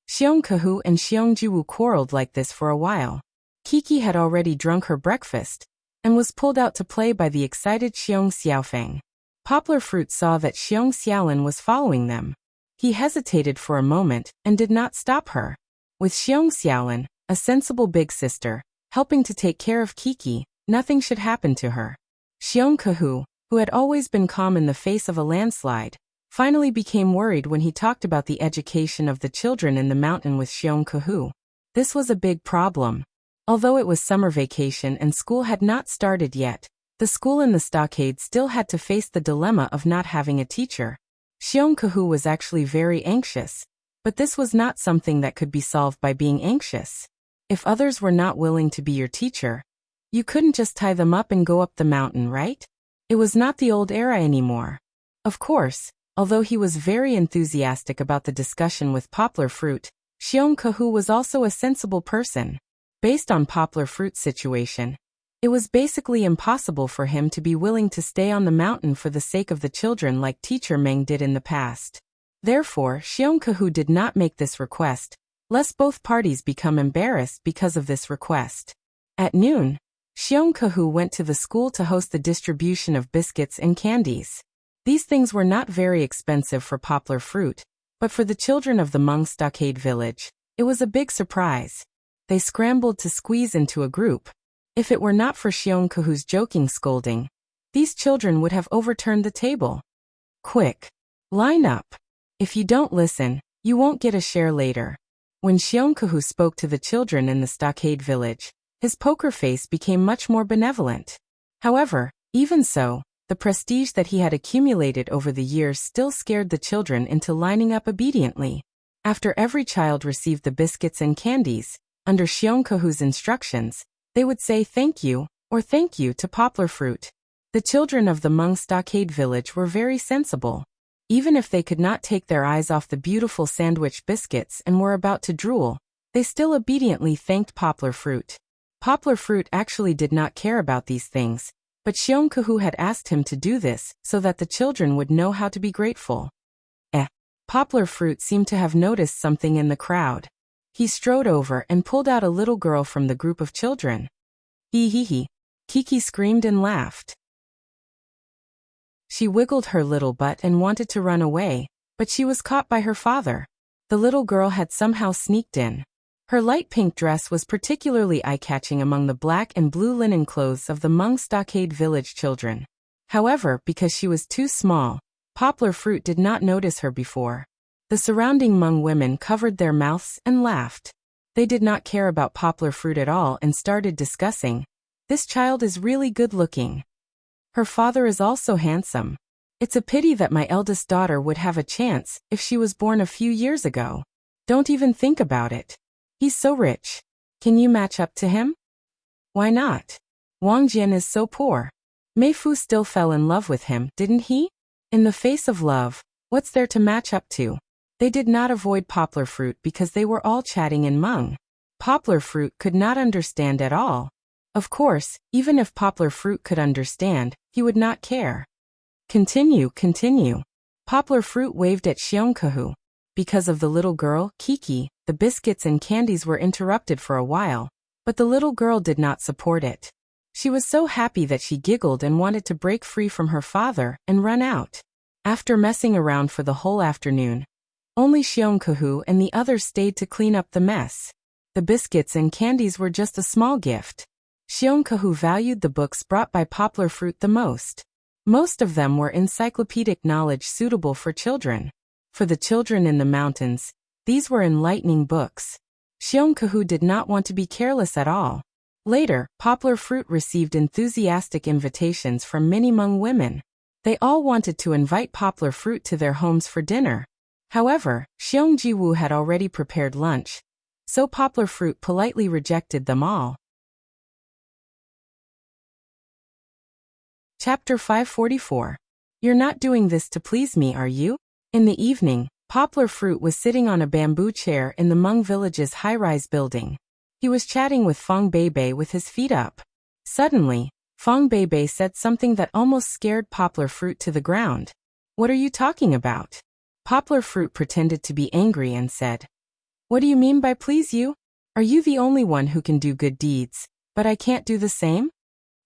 Xiongkahu and Xiongjiwu quarreled like this for a while. Kiki had already drunk her breakfast, and was pulled out to play by the excited Xiong Xiaofeng. Poplar Fruit saw that Xiong Xiaolin was following them. He hesitated for a moment and did not stop her. With Xiong Xiaolin, a sensible big sister, helping to take care of Kiki, nothing should happen to her. Xiongkahu, who had always been calm in the face of a landslide, finally became worried when he talked about the education of the children in the mountain with Xiongkahu. This was a big problem. Although it was summer vacation and school had not started yet, the school in the stockade still had to face the dilemma of not having a teacher. Xiongkahu was actually very anxious, but this was not something that could be solved by being anxious. If others were not willing to be your teacher, you couldn't just tie them up and go up the mountain, right? It was not the old era anymore. Of course, although he was very enthusiastic about the discussion with Poplar Fruit, Xiongkahu was also a sensible person. Based on Poplar Fruit's situation, it was basically impossible for him to be willing to stay on the mountain for the sake of the children like Teacher Meng did in the past. Therefore, Xiongkahu did not make this request, lest both parties become embarrassed because of this request. At noon, Xiongkahu went to the school to host the distribution of biscuits and candies. These things were not very expensive for Poplar Fruit, but for the children of the Hmong stockade village, it was a big surprise. They scrambled to squeeze into a group. If it were not for Xiongkahu's joking scolding, these children would have overturned the table. "Quick! Line up! If you don't listen, you won't get a share later." When Xiongkahu spoke to the children in the stockade village, his poker face became much more benevolent. However, even so, the prestige that he had accumulated over the years still scared the children into lining up obediently. After every child received the biscuits and candies, under Xiongkahu's instructions, they would say thank you, or thank you to Poplar Fruit. The children of the Hmong stockade village were very sensible. Even if they could not take their eyes off the beautiful sandwich biscuits and were about to drool, they still obediently thanked Poplar Fruit. Poplar Fruit actually did not care about these things, but Xiongkahu had asked him to do this so that the children would know how to be grateful. Poplar Fruit seemed to have noticed something in the crowd. He strode over and pulled out a little girl from the group of children. Hee hee hee. Kiki screamed and laughed. She wiggled her little butt and wanted to run away, but she was caught by her father. The little girl had somehow sneaked in. Her light pink dress was particularly eye-catching among the black and blue linen clothes of the Hmong stockade village children. However, because she was too small, Poplar Fruit did not notice her before. The surrounding Hmong women covered their mouths and laughed. They did not care about Poplar Fruit at all and started discussing, "This child is really good-looking. Her father is also handsome. It's a pity that my eldest daughter would have a chance if she was born a few years ago. Don't even think about it. He's so rich. Can you match up to him?" "Why not? Wang Jian is so poor. Mei Fu still fell in love with him, didn't he? In the face of love, what's there to match up to?" They did not avoid Poplar Fruit because they were all chatting in Hmong. Poplar Fruit could not understand at all. Of course, even if Poplar Fruit could understand, he would not care. Continue. Poplar Fruit waved at Xiongkahu. Because of the little girl, Kiki, the biscuits and candies were interrupted for a while, but the little girl did not support it. She was so happy that she giggled and wanted to break free from her father and run out. After messing around for the whole afternoon, only Xiongkahu and the others stayed to clean up the mess. The biscuits and candies were just a small gift. Xiongkahu valued the books brought by Poplar Fruit the most. Most of them were encyclopedic knowledge suitable for children. For the children in the mountains, these were enlightening books. Xiongkahu did not want to be careless at all. Later, Poplar Fruit received enthusiastic invitations from many Hmong women. They all wanted to invite Poplar Fruit to their homes for dinner. However, Xiongjiwu had already prepared lunch, so Poplar Fruit politely rejected them all. Chapter 544. You're not doing this to please me, are you? In the evening, Poplar Fruit was sitting on a bamboo chair in the Hmong village's high-rise building. He was chatting with Fong Beibei with his feet up. Suddenly, Fong Beibei said something that almost scared Poplar Fruit to the ground. "What are you talking about?" Poplar Fruit pretended to be angry and said, "What do you mean by please you? Are you the only one who can do good deeds, but I can't do the same?"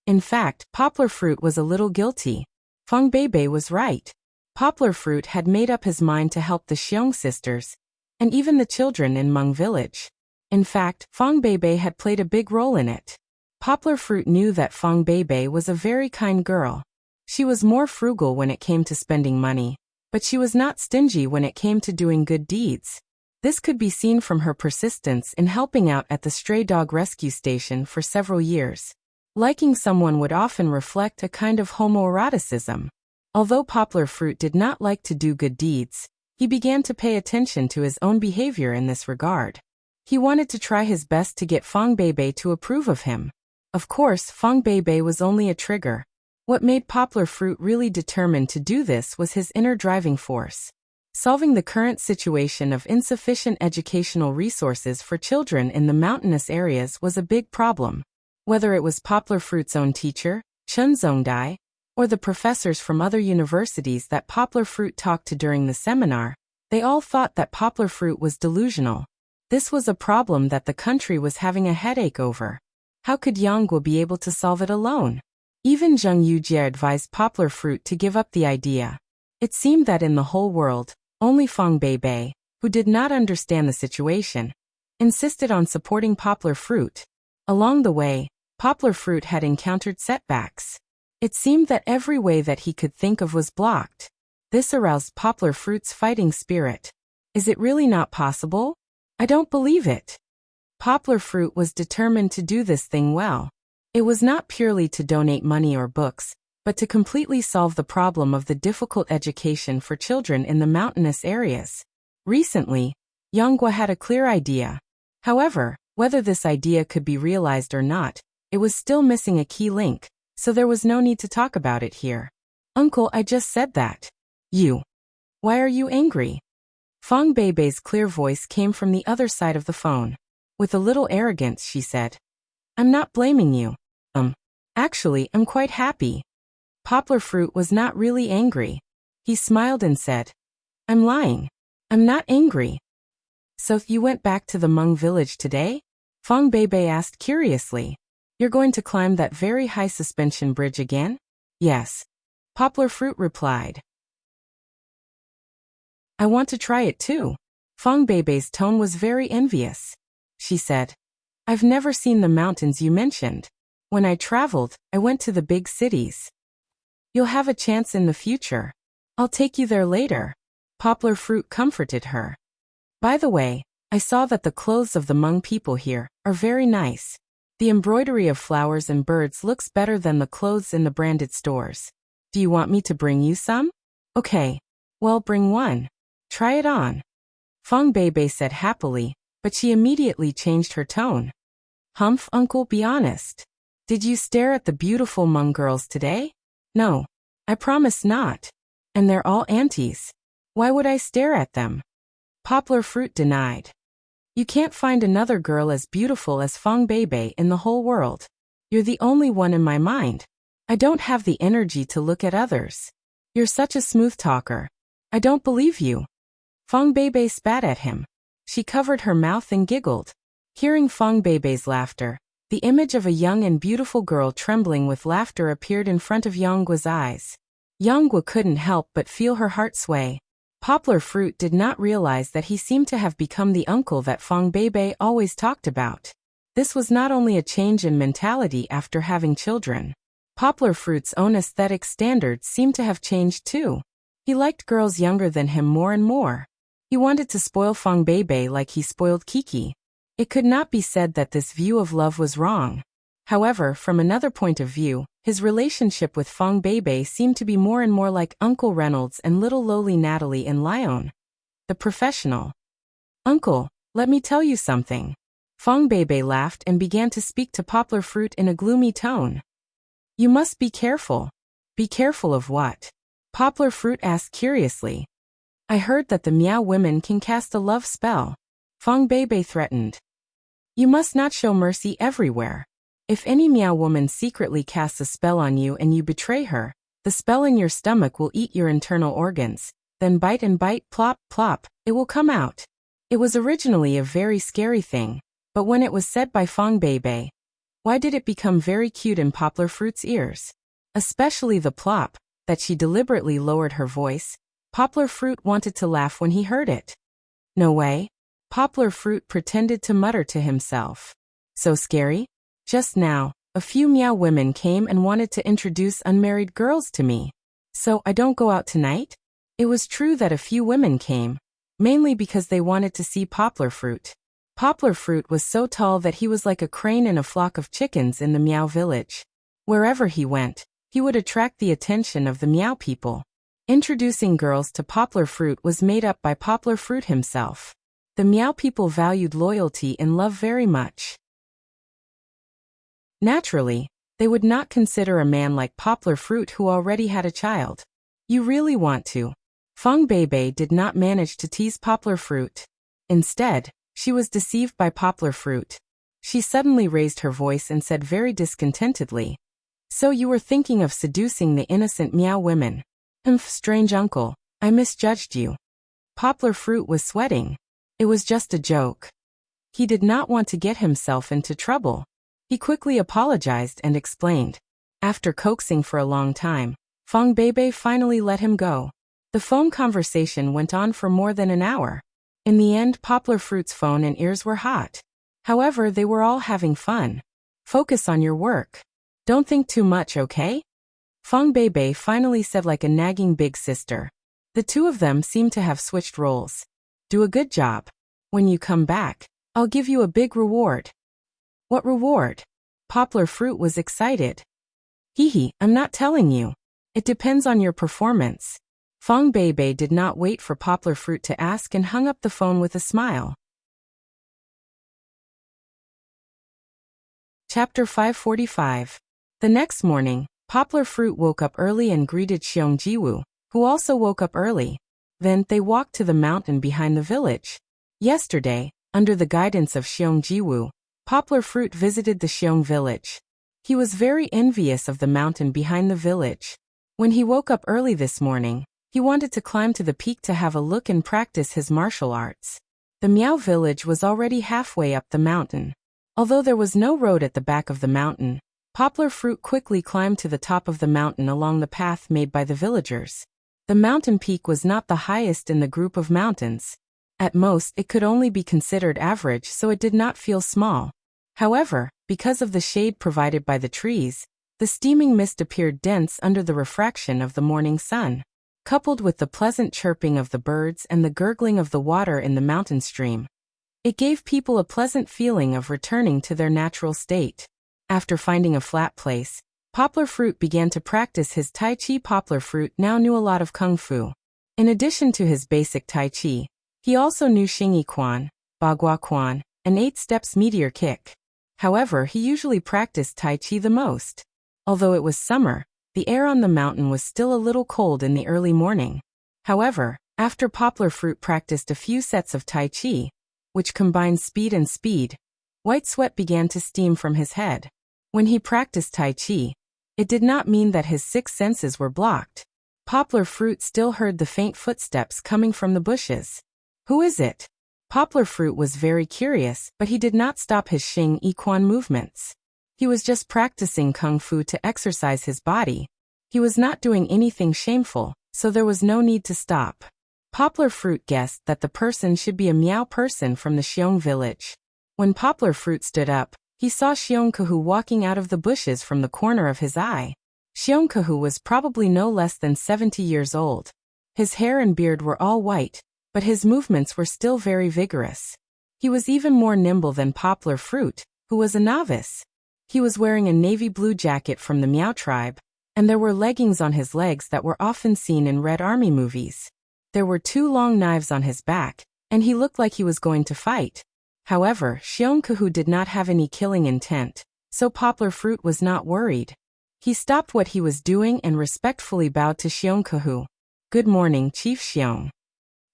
In fact, Poplar Fruit was a little guilty. Fong Beibei was right. Poplar Fruit had made up his mind to help the Xiong sisters, and even the children in Hmong village. In fact, Fong Beibei had played a big role in it. Poplar Fruit knew that Fong Beibei was a very kind girl. She was more frugal when it came to spending money, but she was not stingy when it came to doing good deeds. This could be seen from her persistence in helping out at the stray dog rescue station for several years. Liking someone would often reflect a kind of homoeroticism. Although Poplar Fruit did not like to do good deeds, he began to pay attention to his own behavior in this regard. He wanted to try his best to get Fong Beibei to approve of him. Of course, Fong Beibei was only a trigger. What made Poplar Fruit really determined to do this was his inner driving force. Solving the current situation of insufficient educational resources for children in the mountainous areas was a big problem. Whether it was Poplar Fruit's own teacher, Chun Zongdai, or the professors from other universities that Poplar Fruit talked to during the seminar, they all thought that Poplar Fruit was delusional. This was a problem that the country was having a headache over. How could Yangguo be able to solve it alone? Even Zheng Yujie advised Poplar Fruit to give up the idea. It seemed that in the whole world, only Fong Beibei, who did not understand the situation, insisted on supporting Poplar Fruit. Along the way, Poplar Fruit had encountered setbacks. It seemed that every way that he could think of was blocked. This aroused Poplar Fruit's fighting spirit. Is it really not possible? I don't believe it. Poplar Fruit was determined to do this thing well. It was not purely to donate money or books, but to completely solve the problem of the difficult education for children in the mountainous areas. Recently, Yanghua had a clear idea. However, whether this idea could be realized or not, it was still missing a key link, so there was no need to talk about it here. "Uncle, I just said that." "You. Why are you angry?" Fong Beibei's clear voice came from the other side of the phone. With a little arrogance, she said, "I'm not blaming you. Actually, I'm quite happy." Poplar Fruit was not really angry. He smiled and said, "I'm lying. I'm not angry." "So you went back to the Hmong village today?" Fong Beibei asked curiously. "You're going to climb that very high suspension bridge again?" "Yes. Poplar Fruit replied. I want to try it too. Fong Beibei's tone was very envious. She said, I've never seen the mountains you mentioned. When I traveled, I went to the big cities. You'll have a chance in the future. I'll take you there later. Poplar Fruit comforted her. By the way, I saw that the clothes of the Hmong people here are very nice. The embroidery of flowers and birds looks better than the clothes in the branded stores. Do you want me to bring you some? Okay. Well, bring one. Try it on. Fong Beibei said happily, but she immediately changed her tone. Humph, uncle, be honest. Did you stare at the beautiful Hmong girls today? No. I promise not. And they're all aunties. Why would I stare at them? Poplar Fruit denied. You can't find another girl as beautiful as Fong Beibei in the whole world. You're the only one in my mind. I don't have the energy to look at others. You're such a smooth talker. I don't believe you. Fong Beibei spat at him. She covered her mouth and giggled. Hearing Fong Beibei's laughter, the image of a young and beautiful girl trembling with laughter appeared in front of Yongguo's eyes. Yongguo couldn't help but feel her heart sway. Poplar Fruit did not realize that he seemed to have become the uncle that Fong Beibei always talked about. This was not only a change in mentality after having children. Poplar Fruit's own aesthetic standards seemed to have changed too. He liked girls younger than him more and more. He wanted to spoil Fong Beibei like he spoiled Kiki. It could not be said that this view of love was wrong. However, from another point of view, his relationship with Fong Beibei seemed to be more and more like Uncle Reynolds and little lowly Natalie in Lyon, the professional. Uncle, let me tell you something. Fong Beibei laughed and began to speak to Poplar Fruit in a gloomy tone. You must be careful. Be careful of what? Poplar Fruit asked curiously. I heard that the Miao women can cast a love spell. Fong Beibei threatened. You must not show mercy everywhere. If any Miao woman secretly casts a spell on you and you betray her, the spell in your stomach will eat your internal organs, then bite and bite, plop, plop, it will come out. It was originally a very scary thing, but when it was said by Fong Beibei, why did it become very cute in Poplar Fruit's ears? Especially the plop, that she deliberately lowered her voice. Poplar Fruit wanted to laugh when he heard it. No way. Poplar Fruit pretended to mutter to himself. So scary? Just now, a few Miao women came and wanted to introduce unmarried girls to me. So I don't go out tonight? It was true that a few women came, mainly because they wanted to see Poplar Fruit. Poplar Fruit was so tall that he was like a crane in a flock of chickens in the Miao village. Wherever he went, he would attract the attention of the Miao people. Introducing girls to Poplar Fruit was made up by Poplar Fruit himself. The Miao people valued loyalty and love very much. Naturally, they would not consider a man like Poplar Fruit who already had a child. You really want to. Fong Beibei did not manage to tease Poplar Fruit. Instead, she was deceived by Poplar Fruit. She suddenly raised her voice and said very discontentedly, So you were thinking of seducing the innocent Miao women. Strange uncle, I misjudged you. Poplar Fruit was sweating. It was just a joke. He did not want to get himself into trouble. He quickly apologized and explained. After coaxing for a long time, Fong Beibei finally let him go. The phone conversation went on for more than an hour. In the end, Poplar Fruit's phone and ears were hot. However, they were all having fun. Focus on your work. Don't think too much, okay? Fong Beibei finally said like a nagging big sister. The two of them seemed to have switched roles. Do a good job. When you come back, I'll give you a big reward. What reward? Poplar Fruit was excited. Hee, I'm not telling you. It depends on your performance. Fong Beibei did not wait for Poplar Fruit to ask and hung up the phone with a smile. Chapter 545. The next morning, Poplar Fruit woke up early and greeted Xiong Jiwu, who also woke up early. Then, they walked to the mountain behind the village. Yesterday, under the guidance of Xiong Jiwu, Poplar Fruit visited the Xiong village. He was very envious of the mountain behind the village. When he woke up early this morning, he wanted to climb to the peak to have a look and practice his martial arts. The Miao village was already halfway up the mountain. Although there was no road at the back of the mountain, Poplar Fruit quickly climbed to the top of the mountain along the path made by the villagers. The mountain peak was not the highest in the group of mountains. At most, it could only be considered average, so it did not feel small. However, because of the shade provided by the trees, the steaming mist appeared dense under the refraction of the morning sun. Coupled with the pleasant chirping of the birds and the gurgling of the water in the mountain stream, it gave people a pleasant feeling of returning to their natural state. After finding a flat place, Poplar Fruit began to practice his Tai Chi. Poplar Fruit now knew a lot of Kung Fu. In addition to his basic Tai Chi, he also knew Xingyi Quan, Bagua Quan, and 8 steps meteor kick. However, he usually practiced Tai Chi the most. Although it was summer, the air on the mountain was still a little cold in the early morning. However, after Poplar Fruit practiced a few sets of Tai Chi, which combined speed and speed, white sweat began to steam from his head. When he practiced Tai Chi, it did not mean that his 6 senses were blocked. Poplar Fruit still heard the faint footsteps coming from the bushes. Who is it? Poplar Fruit was very curious, but he did not stop his Xingyi Quan movements. He was just practicing Kung Fu to exercise his body. He was not doing anything shameful, so there was no need to stop. Poplar Fruit guessed that the person should be a Miao person from the Xiong village. When Poplar Fruit stood up, he saw Xiongkahu walking out of the bushes from the corner of his eye. Xiongkahu was probably no less than 70 years old. His hair and beard were all white, but his movements were still very vigorous. He was even more nimble than Poplar Fruit, who was a novice. He was wearing a navy blue jacket from the Miao tribe, and there were leggings on his legs that were often seen in Red Army movies. There were 2 long knives on his back, and he looked like he was going to fight. However, Xiongkahu did not have any killing intent, so Poplar Fruit was not worried. He stopped what he was doing and respectfully bowed to Xiongkahu. "Good morning, Chief Xiong.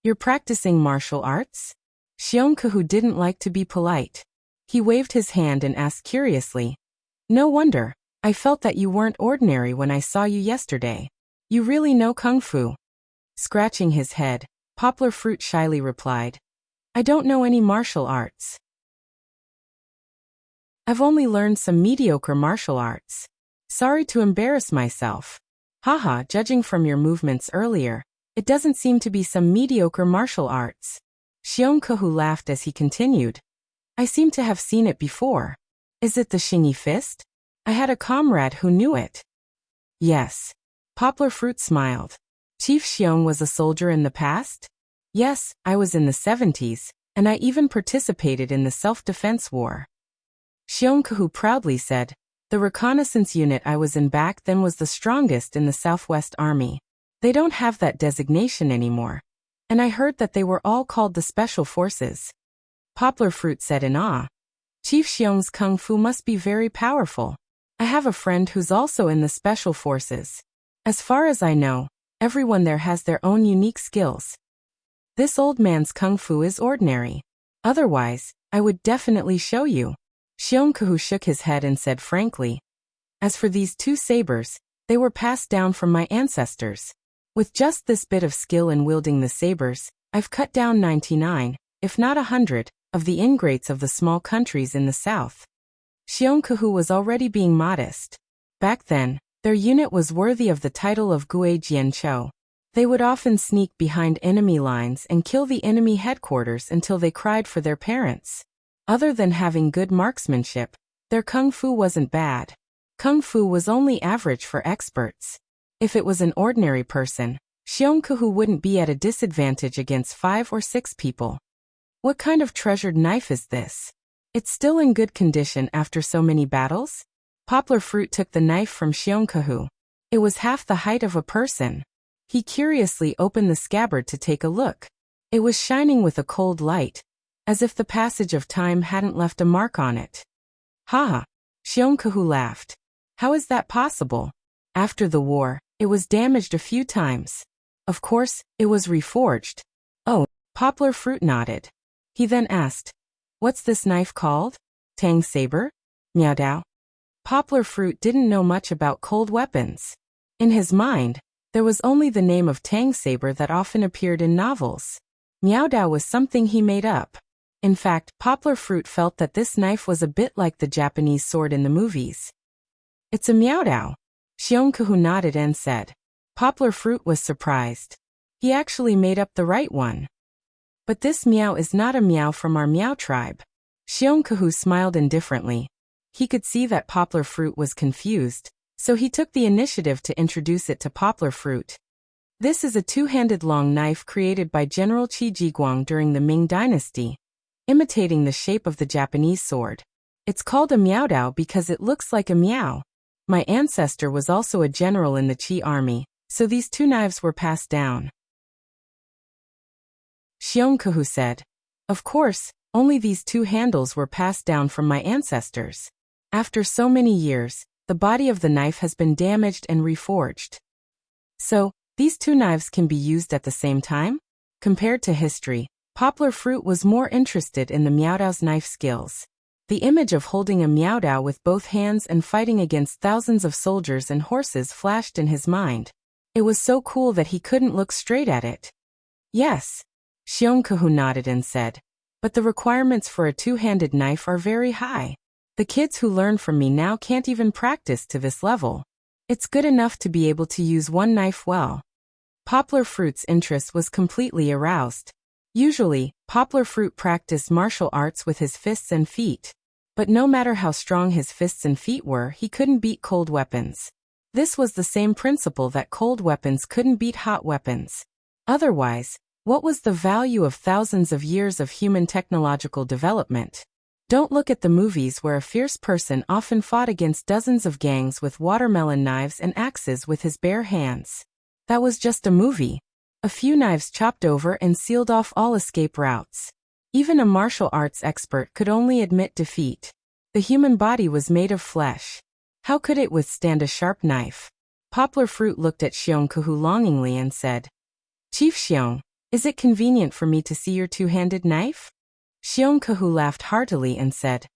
You're practicing martial arts?" Xiongkahu didn't like to be polite. He waved his hand and asked curiously, "No wonder. I felt that you weren't ordinary when I saw you yesterday. You really know Kung Fu?" Scratching his head, Poplar Fruit shyly replied, "I don't know any martial arts. I've only learned some mediocre martial arts. Sorry to embarrass myself. Haha, judging from your movements earlier, it doesn't seem to be some mediocre martial arts." Xiongkahu laughed as he continued, "I seem to have seen it before. Is it the Xingyi Fist? I had a comrade who knew it." "Yes." Poplar Fruit smiled. "Chief Xiong was a soldier in the past?" "Yes, I was in the 70s, and I even participated in the self-defense war." Xiongkahu proudly said, "The reconnaissance unit I was in back then was the strongest in the Southwest Army. They don't have that designation anymore. And I heard that they were all called the Special Forces." Poplar Fruit said in awe, "Chief Xiong's Kung Fu must be very powerful. I have a friend who's also in the Special Forces. As far as I know, everyone there has their own unique skills. This old man's Kung Fu is ordinary. Otherwise, I would definitely show you." Xiongkahu shook his head and said frankly, "As for these 2 sabers, they were passed down from my ancestors. With just this bit of skill in wielding the sabers, I've cut down 99, if not 100, of the ingrates of the small countries in the south." Xiongkahu was already being modest. Back then, their unit was worthy of the title of Gui Jianchou. They would often sneak behind enemy lines and kill the enemy headquarters until they cried for their parents. Other than having good marksmanship, their Kung Fu wasn't bad. Kung Fu was only average for experts. If it was an ordinary person, Xiongkahu wouldn't be at a disadvantage against 5 or 6 people. "What kind of treasured knife is this? It's still in good condition after so many battles?" Poplar Fruit took the knife from Xiongkahu. It was half the height of a person. He curiously opened the scabbard to take a look. It was shining with a cold light, as if the passage of time hadn't left a mark on it. "Haha," Xiongkahu laughed. "How is that possible? After the war, it was damaged a few times. Of course, it was reforged." "Oh," Poplar Fruit nodded. He then asked, "What's this knife called? Tang saber? Miaodao?" Poplar Fruit didn't know much about cold weapons. In his mind, there was only the name of Tang saber that often appeared in novels. Miaodao was something he made up. In fact, Poplar Fruit felt that this knife was a bit like the Japanese sword in the movies. It's a Miaodao. Xiongkahu nodded and said. Poplar Fruit was surprised. He actually made up the right one. But this meow is not a meow from our Meow tribe. Xiongkahu smiled indifferently. He could see that Poplar Fruit was confused, so he took the initiative to introduce it to Poplar Fruit. This is a two-handed long knife created by General Qi Jiguang during the Ming Dynasty, imitating the shape of the Japanese sword. It's called a Miaodao because it looks like a meow. My ancestor was also a general in the Qi army, so these two knives were passed down. Xiongkahu said. Of course, only these two handles were passed down from my ancestors. After so many years, the body of the knife has been damaged and reforged. So, these two knives can be used at the same time? Compared to history, Poplar Fruit was more interested in the Miaodao's knife skills. The image of holding a Miaodao with both hands and fighting against thousands of soldiers and horses flashed in his mind. It was so cool that he couldn't look straight at it. Yes. Xiongkahu nodded and said. But the requirements for a two-handed knife are very high. The kids who learn from me now can't even practice to this level. It's good enough to be able to use one knife well. Poplar Fruit's interest was completely aroused. Usually, Poplar Fruit practiced martial arts with his fists and feet. But no matter how strong his fists and feet were, he couldn't beat cold weapons. This was the same principle that cold weapons couldn't beat hot weapons. Otherwise, what was the value of thousands of years of human technological development? Don't look at the movies where a fierce person often fought against dozens of gangs with watermelon knives and axes with his bare hands. That was just a movie. A few knives chopped over and sealed off all escape routes. Even a martial arts expert could only admit defeat. The human body was made of flesh. How could it withstand a sharp knife? Poplar Fruit looked at Xiongkahu longingly and said, Chief Xiong, is it convenient for me to see your two-handed knife? Xiongkahu laughed heartily and said,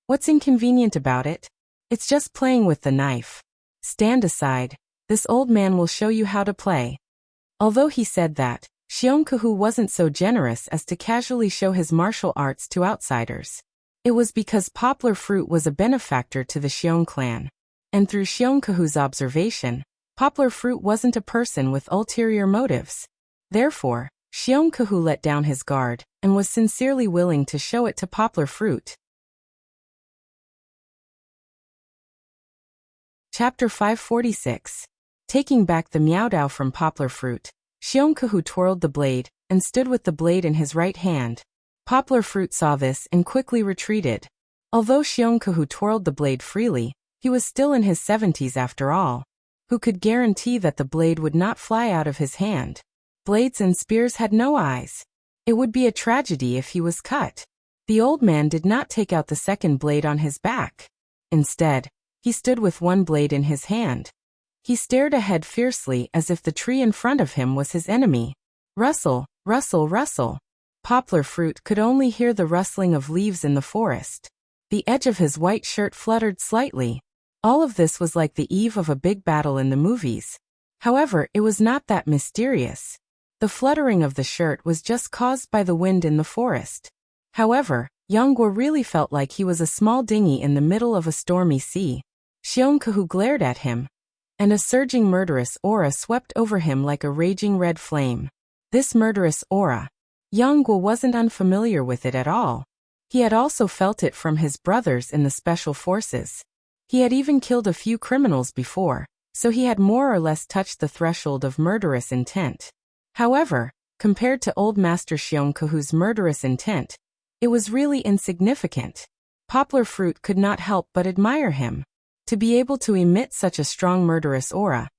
What's inconvenient about it? It's just playing with the knife. Stand aside. This old man will show you how to play. Although he said that, Xiongkahu wasn't so generous as to casually show his martial arts to outsiders. It was because Poplar Fruit was a benefactor to the Xiong clan. And through Xiongkahu's observation, Poplar Fruit wasn't a person with ulterior motives. Therefore, Xiongkahu let down his guard and was sincerely willing to show it to Poplar Fruit. Chapter 546. Taking back the Miaodao from Poplar Fruit, Xiongkahu twirled the blade and stood with the blade in his right hand. Poplar Fruit saw this and quickly retreated. Although Xiongkahu twirled the blade freely, he was still in his 70s after all. Who could guarantee that the blade would not fly out of his hand? Blades and spears had no eyes. It would be a tragedy if he was cut. The old man did not take out the second blade on his back. Instead, he stood with one blade in his hand. He stared ahead fiercely as if the tree in front of him was his enemy. Rustle, rustle, rustle. Poplar Fruit could only hear the rustling of leaves in the forest. The edge of his white shirt fluttered slightly. All of this was like the eve of a big battle in the movies. However, it was not that mysterious. The fluttering of the shirt was just caused by the wind in the forest. However, Yangguo really felt like he was a small dinghy in the middle of a stormy sea. Xiongkahu glared at him, and a surging murderous aura swept over him like a raging red flame. This murderous aura, Yangguo wasn't unfamiliar with it at all. He had also felt it from his brothers in the special forces. He had even killed a few criminals before, so he had more or less touched the threshold of murderous intent. However, compared to Old Master Xiongkahu's murderous intent, it was really insignificant. Poplar Fruit could not help but admire him. To be able to emit such a strong murderous aura.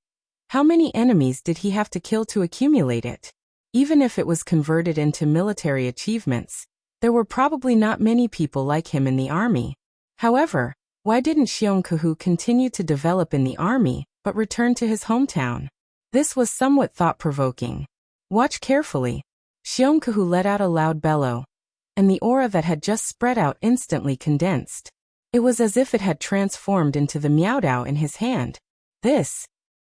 How many enemies did he have to kill to accumulate it? Even if it was converted into military achievements, there were probably not many people like him in the army. However, why didn't Xiongkahu continue to develop in the army, but return to his hometown? This was somewhat thought-provoking. Watch carefully. Xiongkahu let out a loud bellow, and the aura that had just spread out instantly condensed. It was as if it had transformed into the Miaodao in his hand.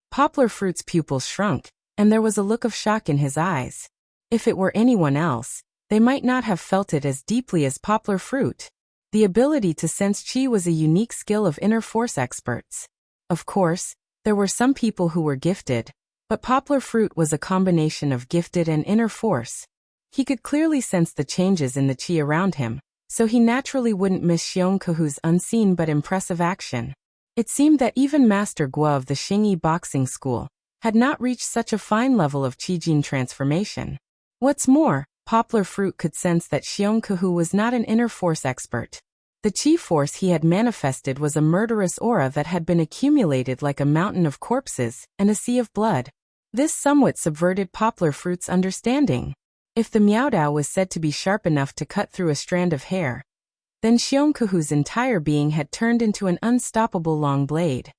Poplar Fruit's pupils shrunk, and there was a look of shock in his eyes. If it were anyone else, they might not have felt it as deeply as Poplar Fruit. The ability to sense chi was a unique skill of inner force experts. Of course, there were some people who were gifted, but Poplar Fruit was a combination of gifted and inner force. He could clearly sense the changes in the chi around him, so he naturally wouldn't miss Xiongkehu's unseen but impressive action. It seemed that even Master Guo of the Xingyi boxing school had not reached such a fine level of Qijin transformation. What's more, Poplar Fruit could sense that Xiongkehu was not an inner force expert. The chi force he had manifested was a murderous aura that had been accumulated like a mountain of corpses and a sea of blood. This somewhat subverted Poplar Fruit's understanding. If the Miaodao was said to be sharp enough to cut through a strand of hair, then Xiongkehu's entire being had turned into an unstoppable long blade.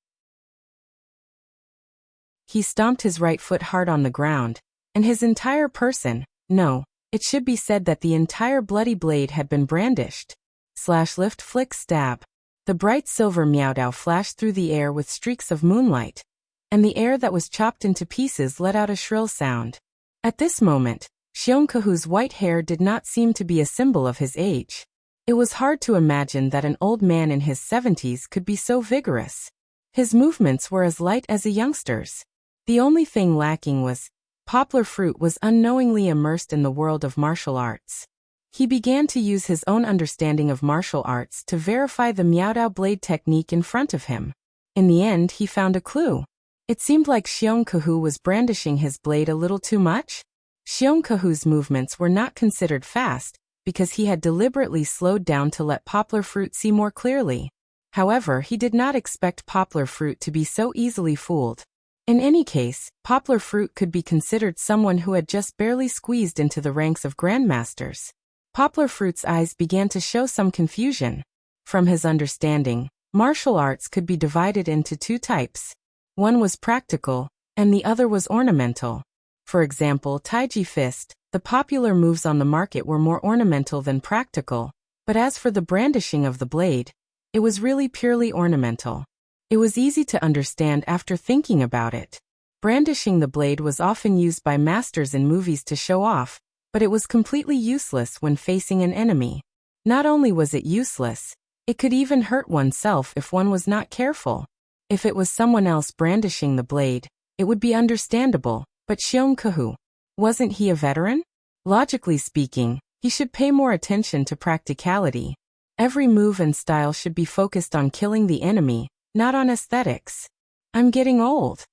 He stomped his right foot hard on the ground, and his entire person, no, it should be said that the entire bloody blade had been brandished. Slash lift flick stab. The bright silver Miaodao flashed through the air with streaks of moonlight, and the air that was chopped into pieces let out a shrill sound. At this moment, Xiongkehu's white hair did not seem to be a symbol of his age. It was hard to imagine that an old man in his 70s could be so vigorous. His movements were as light as a youngster's. The only thing lacking was, Poplar Fruit was unknowingly immersed in the world of martial arts. He began to use his own understanding of martial arts to verify the Miaodao blade technique in front of him. In the end, he found a clue. It seemed like Xiongkehu was brandishing his blade a little too much. Xiongkehu's movements were not considered fast, because he had deliberately slowed down to let Poplar Fruit see more clearly. However, he did not expect Poplar Fruit to be so easily fooled. In any case, Poplar Fruit could be considered someone who had just barely squeezed into the ranks of grandmasters. Poplar Fruit's eyes began to show some confusion. From his understanding, martial arts could be divided into two types. One was practical, and the other was ornamental. For example, Taiji Fist, the popular moves on the market were more ornamental than practical, but as for the brandishing of the blade, it was really purely ornamental. It was easy to understand after thinking about it. Brandishing the blade was often used by masters in movies to show off, but it was completely useless when facing an enemy. Not only was it useless, it could even hurt oneself if one was not careful. If it was someone else brandishing the blade, it would be understandable, but Xiongkehu, wasn't he a veteran? Logically speaking, he should pay more attention to practicality. Every move and style should be focused on killing the enemy, not on aesthetics. I'm getting old.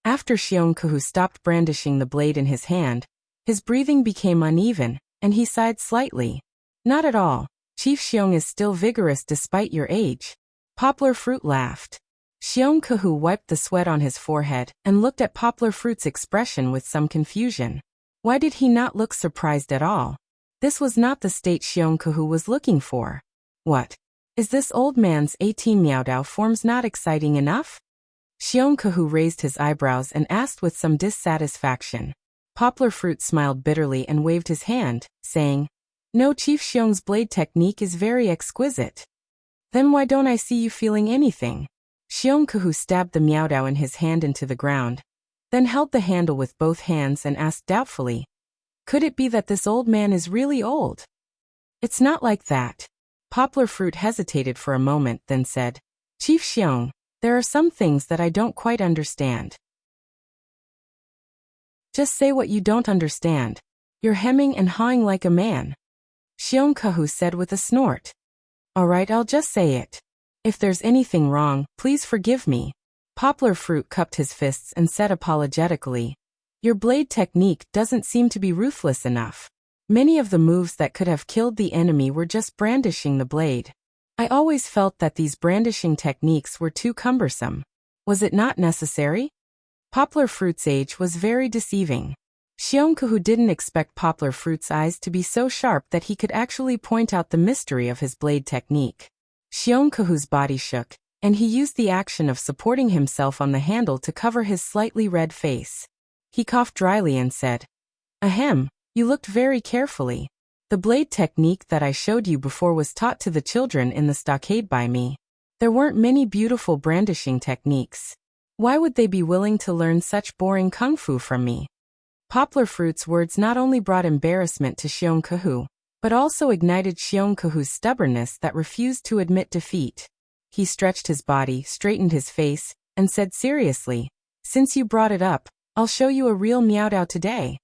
After Xiongkehu stopped brandishing the blade in his hand, his breathing became uneven, and he sighed slightly. Not at all. Chief Xiong is still vigorous despite your age. Poplar Fruit laughed. Xiongkehu wiped the sweat on his forehead and looked at Poplar Fruit's expression with some confusion. Why did he not look surprised at all? This was not the state Xiongkehu was looking for. What? Is this old man's 18 Miaodao forms not exciting enough? Xiongkehu raised his eyebrows and asked with some dissatisfaction. Poplar Fruit smiled bitterly and waved his hand, saying, "No, Chief Xiong's blade technique is very exquisite." "Then why don't I see you feeling anything?" Xiongkehu stabbed the Miaodao in his hand into the ground, then held the handle with both hands and asked doubtfully, "Could it be that this old man is really old?" "It's not like that." Poplar Fruit hesitated for a moment, then said, "Chief Xiong, there are some things that I don't quite understand." "Just say what you don't understand. You're hemming and hawing like a man," Xiongkehu said with a snort. "All right, I'll just say it. If there's anything wrong, please forgive me." Poplar Fruit cupped his fists and said apologetically, "Your blade technique doesn't seem to be ruthless enough. Many of the moves that could have killed the enemy were just brandishing the blade. I always felt that these brandishing techniques were too cumbersome. Was it not necessary?" Poplar Fruit's age was very deceiving. Xiongkehu didn't expect Poplar Fruit's eyes to be so sharp that he could actually point out the mystery of his blade technique. Xiongkehu's body shook, and he used the action of supporting himself on the handle to cover his slightly red face. He coughed dryly and said, "Ahem, you looked very carefully. The blade technique that I showed you before was taught to the children in the stockade by me. There weren't many beautiful brandishing techniques. Why would they be willing to learn such boring kung fu from me?" Poplar Fruit's words not only brought embarrassment to Xiongkehu, but also ignited Xiongkehu's stubbornness that refused to admit defeat. He stretched his body, straightened his face, and said seriously, "Since you brought it up, I'll show you a real Miao Dao today."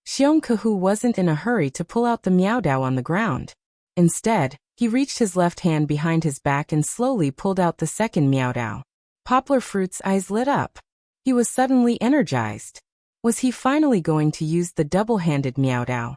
Xiong Kahu wasn't in a hurry to pull out the Miao Dao on the ground. Instead, he reached his left hand behind his back and slowly pulled out the second Miao Dao. Poplar Fruit's eyes lit up. He was suddenly energized. Was he finally going to use the double-handed Miao Dao?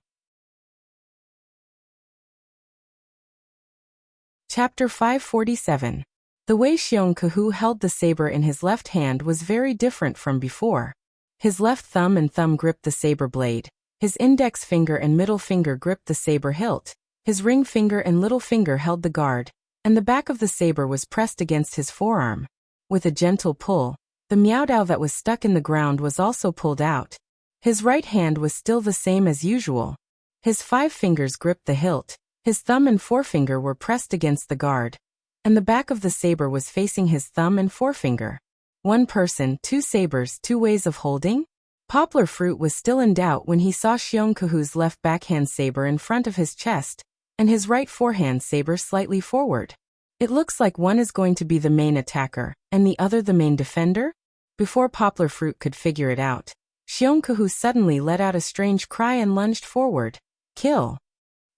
Chapter 547. The way Xiong Kahu held the saber in his left hand was very different from before. His left thumb and thumb gripped the saber blade. His index finger and middle finger gripped the saber hilt. His ring finger and little finger held the guard, and the back of the saber was pressed against his forearm. With a gentle pull, the Miao Dao that was stuck in the ground was also pulled out. His right hand was still the same as usual. His 5 fingers gripped the hilt. His thumb and forefinger were pressed against the guard, and the back of the saber was facing his thumb and forefinger. One person, 2 sabers, 2 ways of holding? Poplar Fruit was still in doubt when he saw Xiong Kahu's left backhand saber in front of his chest, and his right forehand saber slightly forward. It looks like one is going to be the main attacker, and the other the main defender? Before Poplar Fruit could figure it out, Xiong Kahu suddenly let out a strange cry and lunged forward. Kill!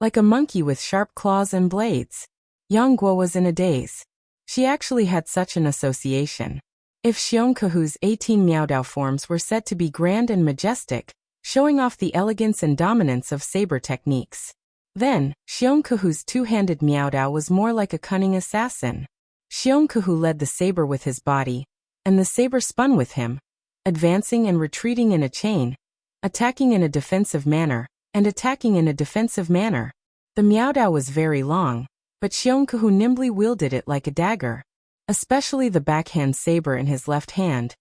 Like a monkey with sharp claws and blades. Yang Guo was in a daze. She actually had such an association. If Xiong Kahu's 18 Miao Dao forms were said to be grand and majestic, showing off the elegance and dominance of saber techniques, then Xiong Kahu's two-handed Miao Dao was more like a cunning assassin. Xiong Kahu led the saber with his body, and the saber spun with him, advancing and retreating in a chain, attacking in a defensive manner, and attacking in a defensive manner. The Miao Dao was very long, but Xiong Kahu nimbly wielded it like a dagger. Especially the backhand saber in his left hand.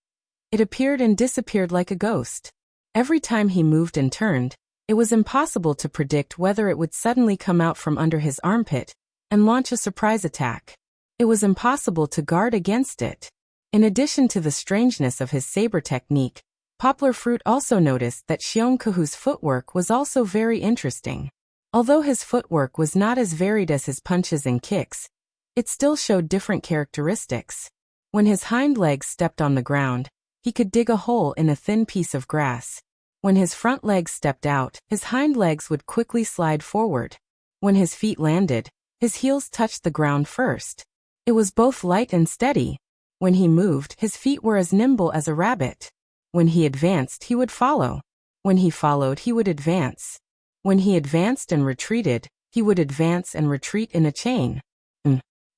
It appeared and disappeared like a ghost. Every time he moved and turned, it was impossible to predict whether it would suddenly come out from under his armpit and launch a surprise attack. It was impossible to guard against it. In addition to the strangeness of his saber technique, Poplar Fruit also noticed that Xiong Kahu's footwork was also very interesting. Although his footwork was not as varied as his punches and kicks, it still showed different characteristics. When his hind legs stepped on the ground, he could dig a hole in a thin piece of grass. When his front legs stepped out, his hind legs would quickly slide forward. When his feet landed, his heels touched the ground first. It was both light and steady. When he moved, his feet were as nimble as a rabbit. When he advanced, he would follow. When he followed, he would advance. When he advanced and retreated, he would advance and retreat in a chain.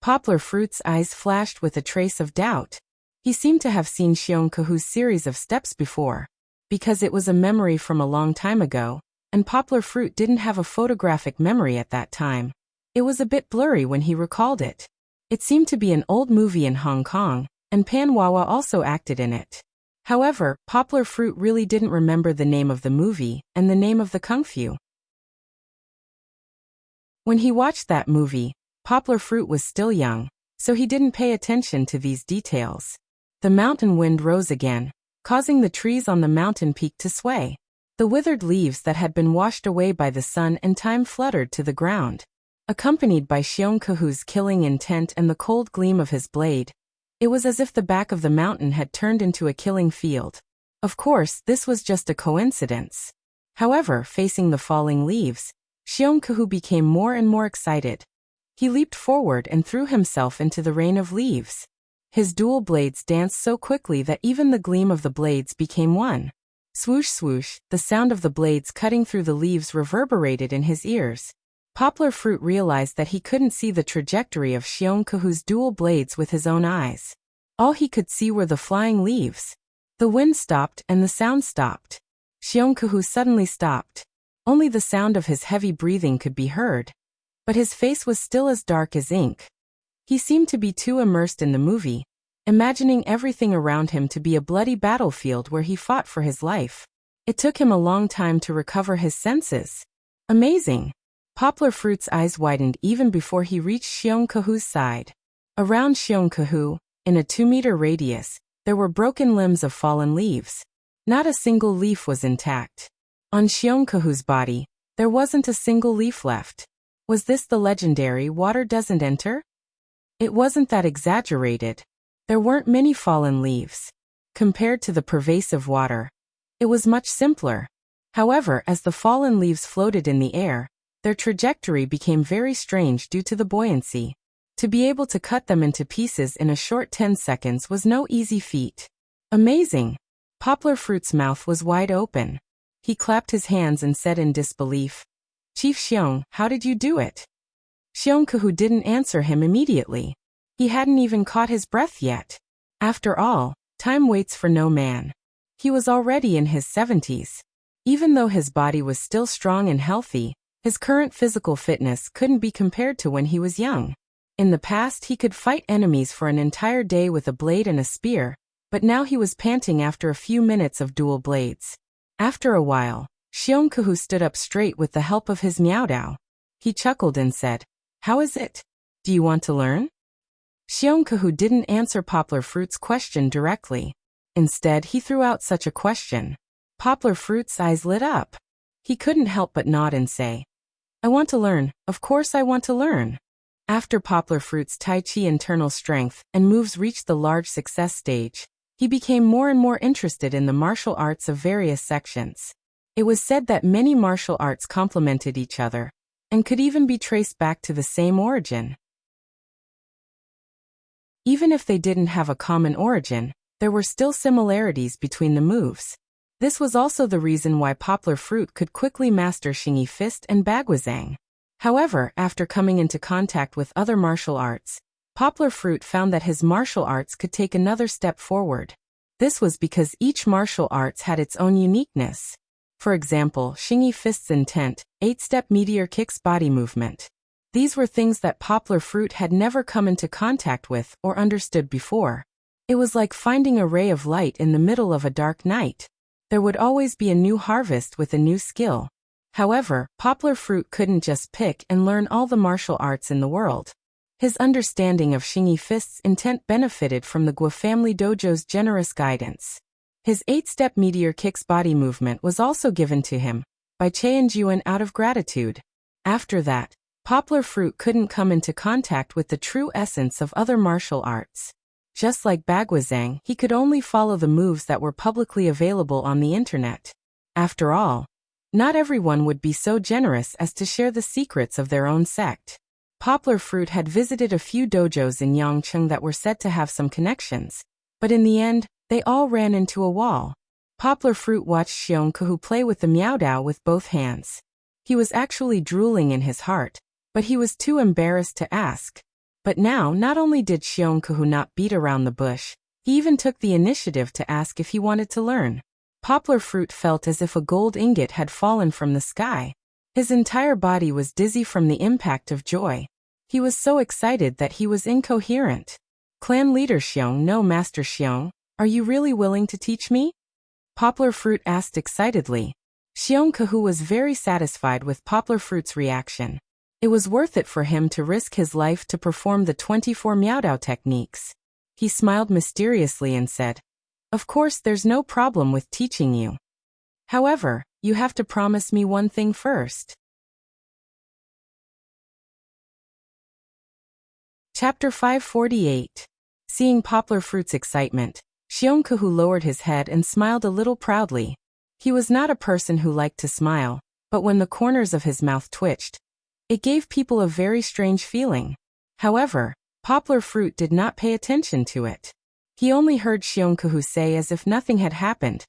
Poplar Fruit's eyes flashed with a trace of doubt. He seemed to have seen Xiong Kahu's series of steps before. Because it was a memory from a long time ago, and Poplar Fruit didn't have a photographic memory at that time. It was a bit blurry when he recalled it. It seemed to be an old movie in Hong Kong, and Pan Wawa also acted in it. However, Poplar Fruit really didn't remember the name of the movie and the name of the kung fu. When he watched that movie, Poplar Fruit was still young, so he didn't pay attention to these details. The mountain wind rose again, causing the trees on the mountain peak to sway. The withered leaves that had been washed away by the sun and time fluttered to the ground. Accompanied by Xiong Kahu's killing intent and the cold gleam of his blade, it was as if the back of the mountain had turned into a killing field. Of course, this was just a coincidence. However, facing the falling leaves, Xiong Kahu became more and more excited. He leaped forward and threw himself into the rain of leaves. His dual blades danced so quickly that even the gleam of the blades became one. Swoosh swoosh, the sound of the blades cutting through the leaves reverberated in his ears. Poplar Fruit realized that he couldn't see the trajectory of Xiong Kahu's dual blades with his own eyes. All he could see were the flying leaves. The wind stopped and the sound stopped. Xiong Kahu suddenly stopped. Only the sound of his heavy breathing could be heard. But his face was still as dark as ink. He seemed to be too immersed in the movie, imagining everything around him to be a bloody battlefield where he fought for his life. It took him a long time to recover his senses. Amazing! Poplar Fruit's eyes widened even before he reached Xiong Kahu's side. Around Xiong Kahu, in a 2-meter radius, there were broken limbs of fallen leaves. Not a single leaf was intact. On Xiong Kahu's body, there wasn't a single leaf left. Was this the legendary water doesn't enter? It wasn't that exaggerated. There weren't many fallen leaves. Compared to the pervasive water, it was much simpler. However, as the fallen leaves floated in the air, their trajectory became very strange due to the buoyancy. To be able to cut them into pieces in a short 10 seconds was no easy feat. Amazing! Poplar Fruit's mouth was wide open. He clapped his hands and said in disbelief, "Chief Xiong, how did you do it?" Xiongkehu didn't answer him immediately. He hadn't even caught his breath yet. After all, time waits for no man. He was already in his 70s. Even though his body was still strong and healthy, his current physical fitness couldn't be compared to when he was young. In the past he could fight enemies for an entire day with a blade and a spear, but now he was panting after a few minutes of dual blades. After a while, Xiongkehu stood up straight with the help of his Miaodao. He chuckled and said, "How is it? Do you want to learn?" Xiongkehu didn't answer Poplar Fruit's question directly. Instead, he threw out such a question. Poplar Fruit's eyes lit up. He couldn't help but nod and say, "I want to learn, of course I want to learn." After Poplar Fruit's Tai Chi internal strength and moves reached the large success stage, he became more and more interested in the martial arts of various sections. It was said that many martial arts complemented each other, and could even be traced back to the same origin. Even if they didn't have a common origin, there were still similarities between the moves. This was also the reason why Poplar Fruit could quickly master Xingyi Fist and Baguazhang. However, after coming into contact with other martial arts, Poplar Fruit found that his martial arts could take another step forward. This was because each martial arts had its own uniqueness. For example, Xingyi Fist's intent, 8-step meteor kicks body movement. These were things that Poplar Fruit had never come into contact with or understood before. It was like finding a ray of light in the middle of a dark night. There would always be a new harvest with a new skill. However, Poplar Fruit couldn't just pick and learn all the martial arts in the world. His understanding of Xingyi Fist's intent benefited from the Guo family dojo's generous guidance. His 8-step meteor kicks body movement was also given to him by Qianjuan out of gratitude. After that, Poplar Fruit couldn't come into contact with the true essence of other martial arts. Just like Baguazhang, he could only follow the moves that were publicly available on the internet. After all, not everyone would be so generous as to share the secrets of their own sect. Poplar Fruit had visited a few dojos in Yangcheng that were said to have some connections, but in the end, they all ran into a wall. Poplar Fruit watched Xiongkehu play with the Miaodao with both hands. He was actually drooling in his heart, but he was too embarrassed to ask. But now, not only did Xiongkehu not beat around the bush, he even took the initiative to ask if he wanted to learn. Poplar Fruit felt as if a gold ingot had fallen from the sky. His entire body was dizzy from the impact of joy. He was so excited that he was incoherent. "Clan leader Xiong, no Master Xiong, are you really willing to teach me?" Poplar Fruit asked excitedly. Xiongkehu was very satisfied with Poplar Fruit's reaction. It was worth it for him to risk his life to perform the 24 Miaodao techniques. He smiled mysteriously and said, "Of course there's no problem with teaching you. However, you have to promise me one thing first." Chapter 548. Seeing Poplar Fruit's excitement, Xiongkehu lowered his head and smiled a little proudly. He was not a person who liked to smile, but when the corners of his mouth twitched, it gave people a very strange feeling. However, Poplar Fruit did not pay attention to it. He only heard Xiongkehu say as if nothing had happened,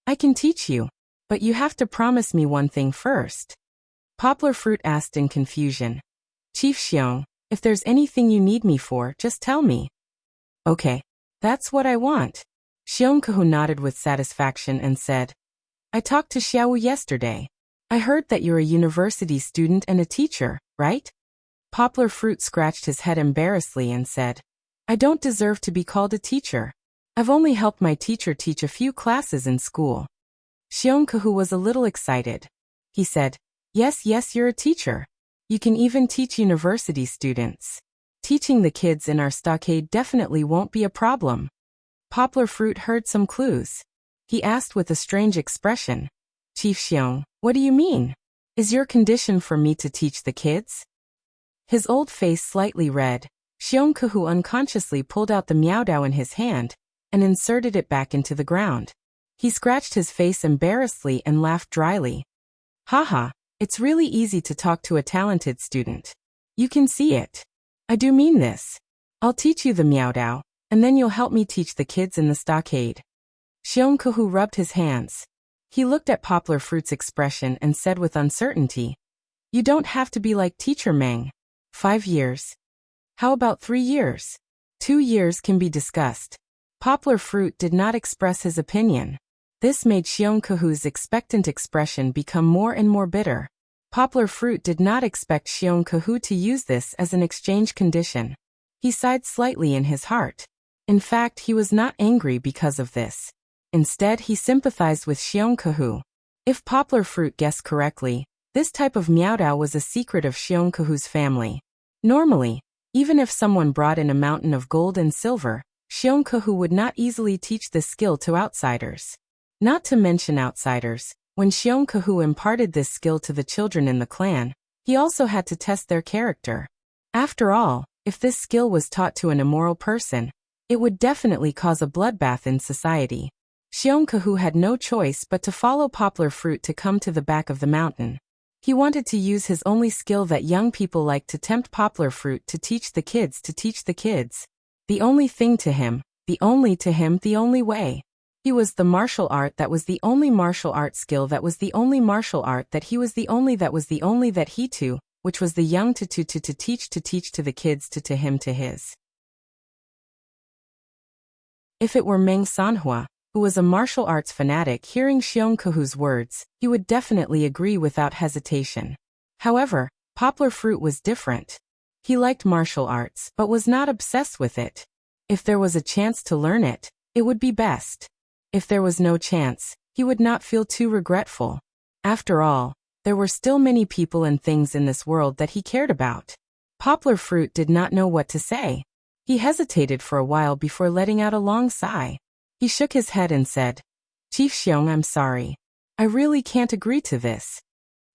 "I can teach you, but you have to promise me one thing first." Poplar Fruit asked in confusion, "Chief Xiong, if there's anything you need me for, just tell me." "Okay, that's what I want." Xiongkehu nodded with satisfaction and said, "I talked to Xiaowu yesterday. I heard that you're a university student and a teacher, right?" Poplar Fruit scratched his head embarrassedly and said, "I don't deserve to be called a teacher. I've only helped my teacher teach a few classes in school." Xiongkehu was a little excited. He said, Yes, you're a teacher. You can even teach university students. Teaching the kids in our stockade definitely won't be a problem." Poplar Fruit heard some clues. He asked with a strange expression, "Chief Xiong, what do you mean? Is your condition for me to teach the kids?" His old face slightly red. Xiongkahu unconsciously pulled out the Miaodao in his hand and inserted it back into the ground. He scratched his face embarrassedly and laughed dryly. Haha, it's really easy to talk to a talented student. You can see it. I do mean this. I'll teach you the Miaodao, and then you'll help me teach the kids in the stockade. Xiongkahu rubbed his hands. He looked at Poplar Fruit's expression and said with uncertainty, You don't have to be like Teacher Meng. 5 years. How about 3 years? 2 years can be discussed. Poplar Fruit did not express his opinion. This made Xiongkahu's expectant expression become more and more bitter. Poplar Fruit did not expect Xiongkahu to use this as an exchange condition. He sighed slightly in his heart. In fact, he was not angry because of this. Instead, he sympathized with Xiongkahu. If Poplar Fruit guessed correctly, this type of Miaodao was a secret of Xiongkahu's family. Normally, even if someone brought in a mountain of gold and silver, Xiongkahu would not easily teach this skill to outsiders. Not to mention outsiders, when Xiongkahu imparted this skill to the children in the clan, he also had to test their character. After all, if this skill was taught to an immoral person, it would definitely cause a bloodbath in society. Xiongkahu had no choice but to follow Poplar Fruit to come to the back of the mountain. He wanted to use his only skill that young people like to tempt Poplar Fruit to teach the kids. The only thing to him, the only way. He was the martial art that was the only martial art skill that was the only martial art that he was the only that he too, which was the young to teach to the kids to him to his. If it were Meng Sanhua, who was a martial arts fanatic, hearing Xiongkahu's words, he would definitely agree without hesitation. However, Poplar Fruit was different. He liked martial arts, but was not obsessed with it. If there was a chance to learn it, it would be best. If there was no chance, he would not feel too regretful. After all, there were still many people and things in this world that he cared about. Poplar Fruit did not know what to say. He hesitated for a while before letting out a long sigh. He shook his head and said, Chief Xiong, I'm sorry. I really can't agree to this.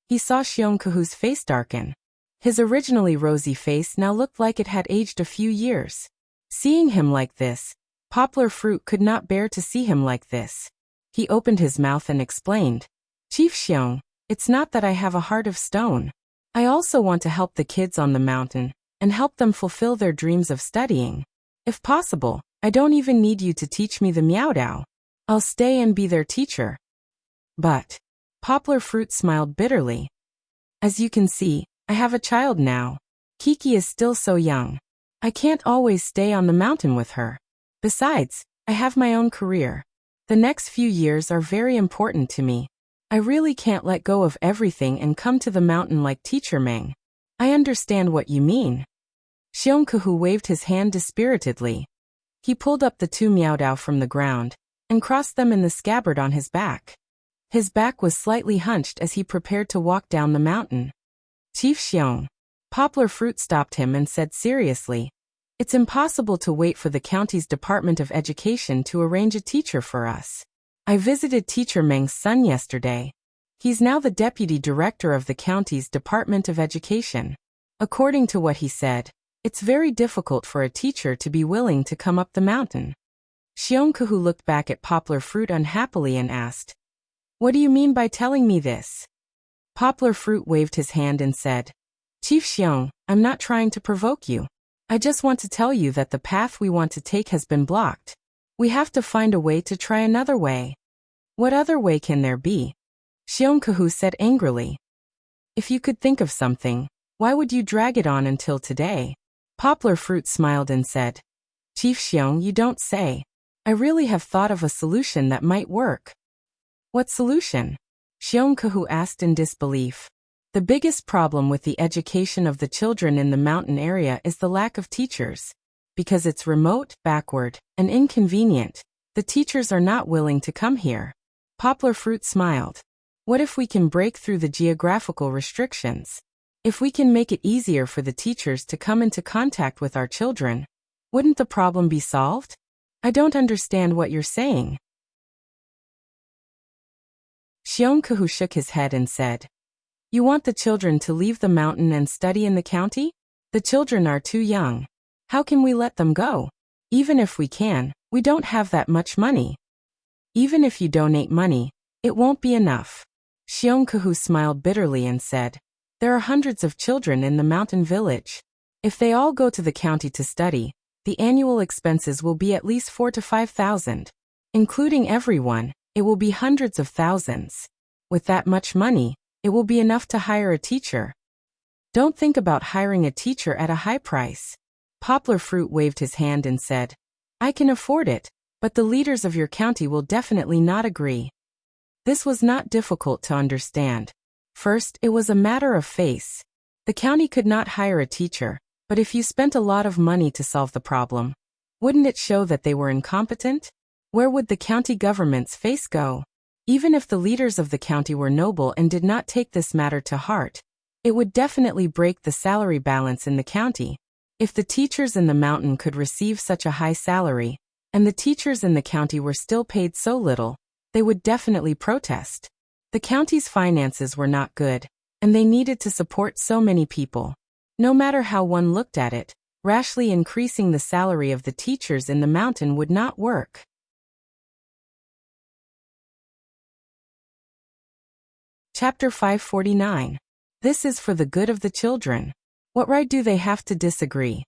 He saw Xiongkahu's face darken. His originally rosy face now looked like it had aged a few years. Seeing him like this, Poplar Fruit could not bear to see him like this. He opened his mouth and explained, Chief Xiong, it's not that I have a heart of stone. I also want to help the kids on the mountain, and help them fulfill their dreams of studying. If possible, I don't even need you to teach me the Miaodao. I'll stay and be their teacher. But, Poplar Fruit smiled bitterly. As you can see, I have a child now. Kiki is still so young. I can't always stay on the mountain with her. Besides, I have my own career. The next few years are very important to me. I really can't let go of everything and come to the mountain like Teacher Meng. I understand what you mean. Xiongkahu waved his hand dispiritedly. He pulled up the 2 Miaodao from the ground, and crossed them in the scabbard on his back. His back was slightly hunched as he prepared to walk down the mountain. Chief Xiong. Poplar Fruit stopped him and said seriously, It's impossible to wait for the county's Department of Education to arrange a teacher for us. I visited Teacher Meng's son yesterday. He's now the deputy director of the county's Department of Education. According to what he said, it's very difficult for a teacher to be willing to come up the mountain. Xiongkahu looked back at Poplar Fruit unhappily and asked, What do you mean by telling me this? Poplar Fruit waved his hand and said, Chief Xiong, I'm not trying to provoke you. I just want to tell you that the path we want to take has been blocked. We have to find a way to try another way. What other way can there be? Xiongkahu said angrily. If you could think of something, why would you drag it on until today? Poplar Fruit smiled and said, Chief Xiong, you don't say. I really have thought of a solution that might work. What solution? Xiongkahu asked in disbelief. The biggest problem with the education of the children in the mountain area is the lack of teachers. Because it's remote, backward, and inconvenient, the teachers are not willing to come here. Poplar Fruit smiled. What if we can break through the geographical restrictions? If we can make it easier for the teachers to come into contact with our children, wouldn't the problem be solved? I don't understand what you're saying. Xiongkahu shook his head and said, You want the children to leave the mountain and study in the county? The children are too young. How can we let them go? Even if we can, we don't have that much money. Even if you donate money, it won't be enough. Xiongkahu smiled bitterly and said, there are hundreds of children in the mountain village. If they all go to the county to study, the annual expenses will be at least 4,000 to 5,000. Including everyone, it will be hundreds of thousands. With that much money, it will be enough to hire a teacher. Don't think about hiring a teacher at a high price. Poplar Fruit waved his hand and said, I can afford it, but the leaders of your county will definitely not agree. This was not difficult to understand. First, it was a matter of face. The county could not hire a teacher, but if you spent a lot of money to solve the problem, wouldn't it show that they were incompetent? Where would the county government's face go? Even if the leaders of the county were noble and did not take this matter to heart, it would definitely break the salary balance in the county. If the teachers in the mountain could receive such a high salary, and the teachers in the county were still paid so little, they would definitely protest. The county's finances were not good, and they needed to support so many people. No matter how one looked at it, rashly increasing the salary of the teachers in the mountain would not work. Chapter 549. This is for the good of the children. What right do they have to disagree?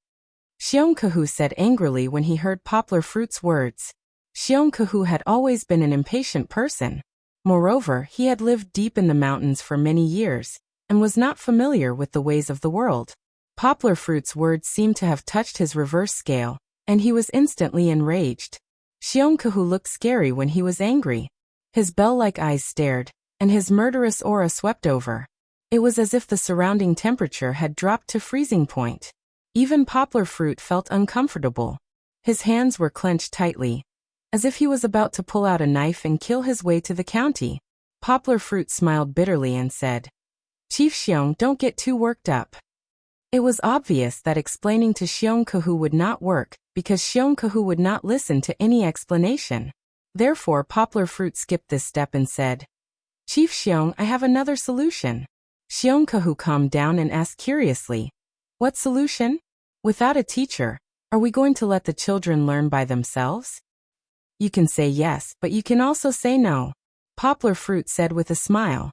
Xiongkahu said angrily when he heard Poplar Fruit's words. Xiongkahu had always been an impatient person. Moreover, he had lived deep in the mountains for many years, and was not familiar with the ways of the world. Poplar Fruit's words seemed to have touched his reverse scale, and he was instantly enraged. Xiongkahu looked scary when he was angry. His bell-like eyes stared, and his murderous aura swept over. It was as if the surrounding temperature had dropped to freezing point. Even Poplar Fruit felt uncomfortable. His hands were clenched tightly, as if he was about to pull out a knife and kill his way to the county. Poplar Fruit smiled bitterly and said, Chief Xiong, don't get too worked up. It was obvious that explaining to Xiongkahu would not work, because Xiongkahu would not listen to any explanation. Therefore Poplar Fruit skipped this step and said, Chief Xiong, I have another solution. Xiongkahu calmed down and asked curiously, what solution? Without a teacher, are we going to let the children learn by themselves? You can say yes, but you can also say no. Poplar Fruit said with a smile.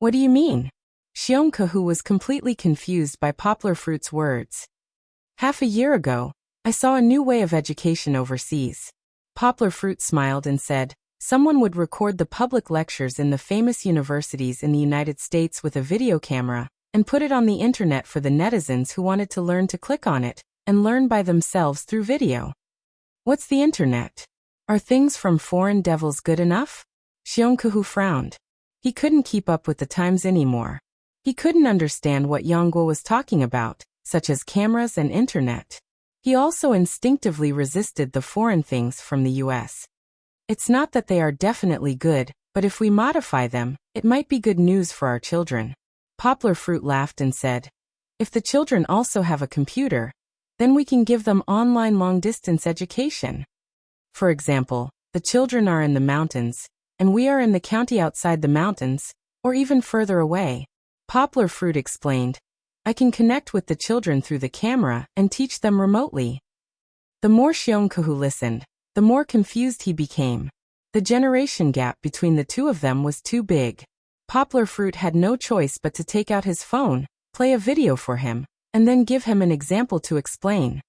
What do you mean? Xiongkahu was completely confused by Poplar Fruit's words. Half a year ago, I saw a new way of education overseas. Poplar Fruit smiled and said, someone would record the public lectures in the famous universities in the United States with a video camera, and put it on the internet for the netizens who wanted to learn to click on it, and learn by themselves through video. What's the internet? Are things from foreign devils good enough? Xiongkahu frowned. He couldn't keep up with the times anymore. He couldn't understand what Yangguo was talking about, such as cameras and internet. He also instinctively resisted the foreign things from the US. It's not that they are definitely good, but if we modify them, it might be good news for our children. Poplar Fruit laughed and said, if the children also have a computer, then we can give them online long-distance education. For example, the children are in the mountains, and we are in the county outside the mountains, or even further away. Poplar Fruit explained, I can connect with the children through the camera and teach them remotely. The more Xiongkahu listened, the more confused he became. The generation gap between the two of them was too big. Poplar Fruit had no choice but to take out his phone, play a video for him, and then give him an example to explain.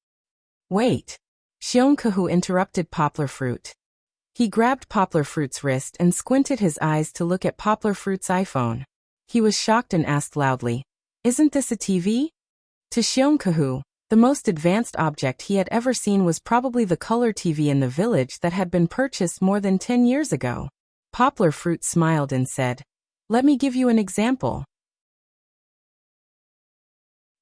Wait. Xiongkahu interrupted Poplar Fruit. He grabbed Poplar Fruit's wrist and squinted his eyes to look at Poplar Fruit's iPhone. He was shocked and asked loudly, isn't this a TV? To Xiongkahu, the most advanced object he had ever seen was probably the color TV in the village that had been purchased more than 10 years ago. Poplar Fruit smiled and said, let me give you an example.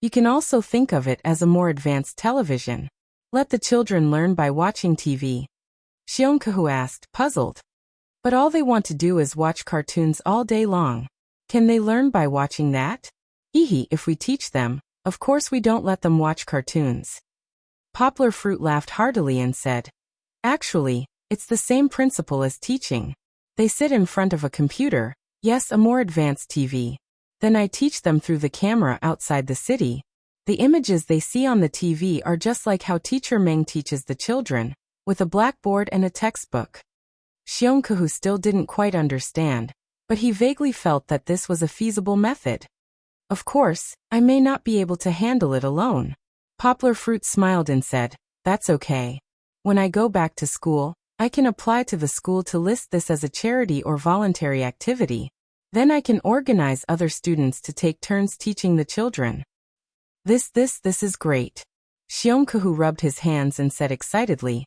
You can also think of it as a more advanced television. Let the children learn by watching TV. Xiongkahu asked, puzzled. But all they want to do is watch cartoons all day long. Can they learn by watching that? If we teach them, of course we don't let them watch cartoons. Poplar Fruit laughed heartily and said, actually, it's the same principle as teaching. They sit in front of a computer, yes, a more advanced TV. Then I teach them through the camera outside the city. The images they see on the TV are just like how teacher Meng teaches the children, with a blackboard and a textbook. Xiongke still didn't quite understand, but he vaguely felt that this was a feasible method. Of course, I may not be able to handle it alone. Poplar Fruit smiled and said, "That's okay. When I go back to school, I can apply to the school to list this as a charity or voluntary activity. Then I can organize other students to take turns teaching the children." This is great. Xiongke rubbed his hands and said excitedly,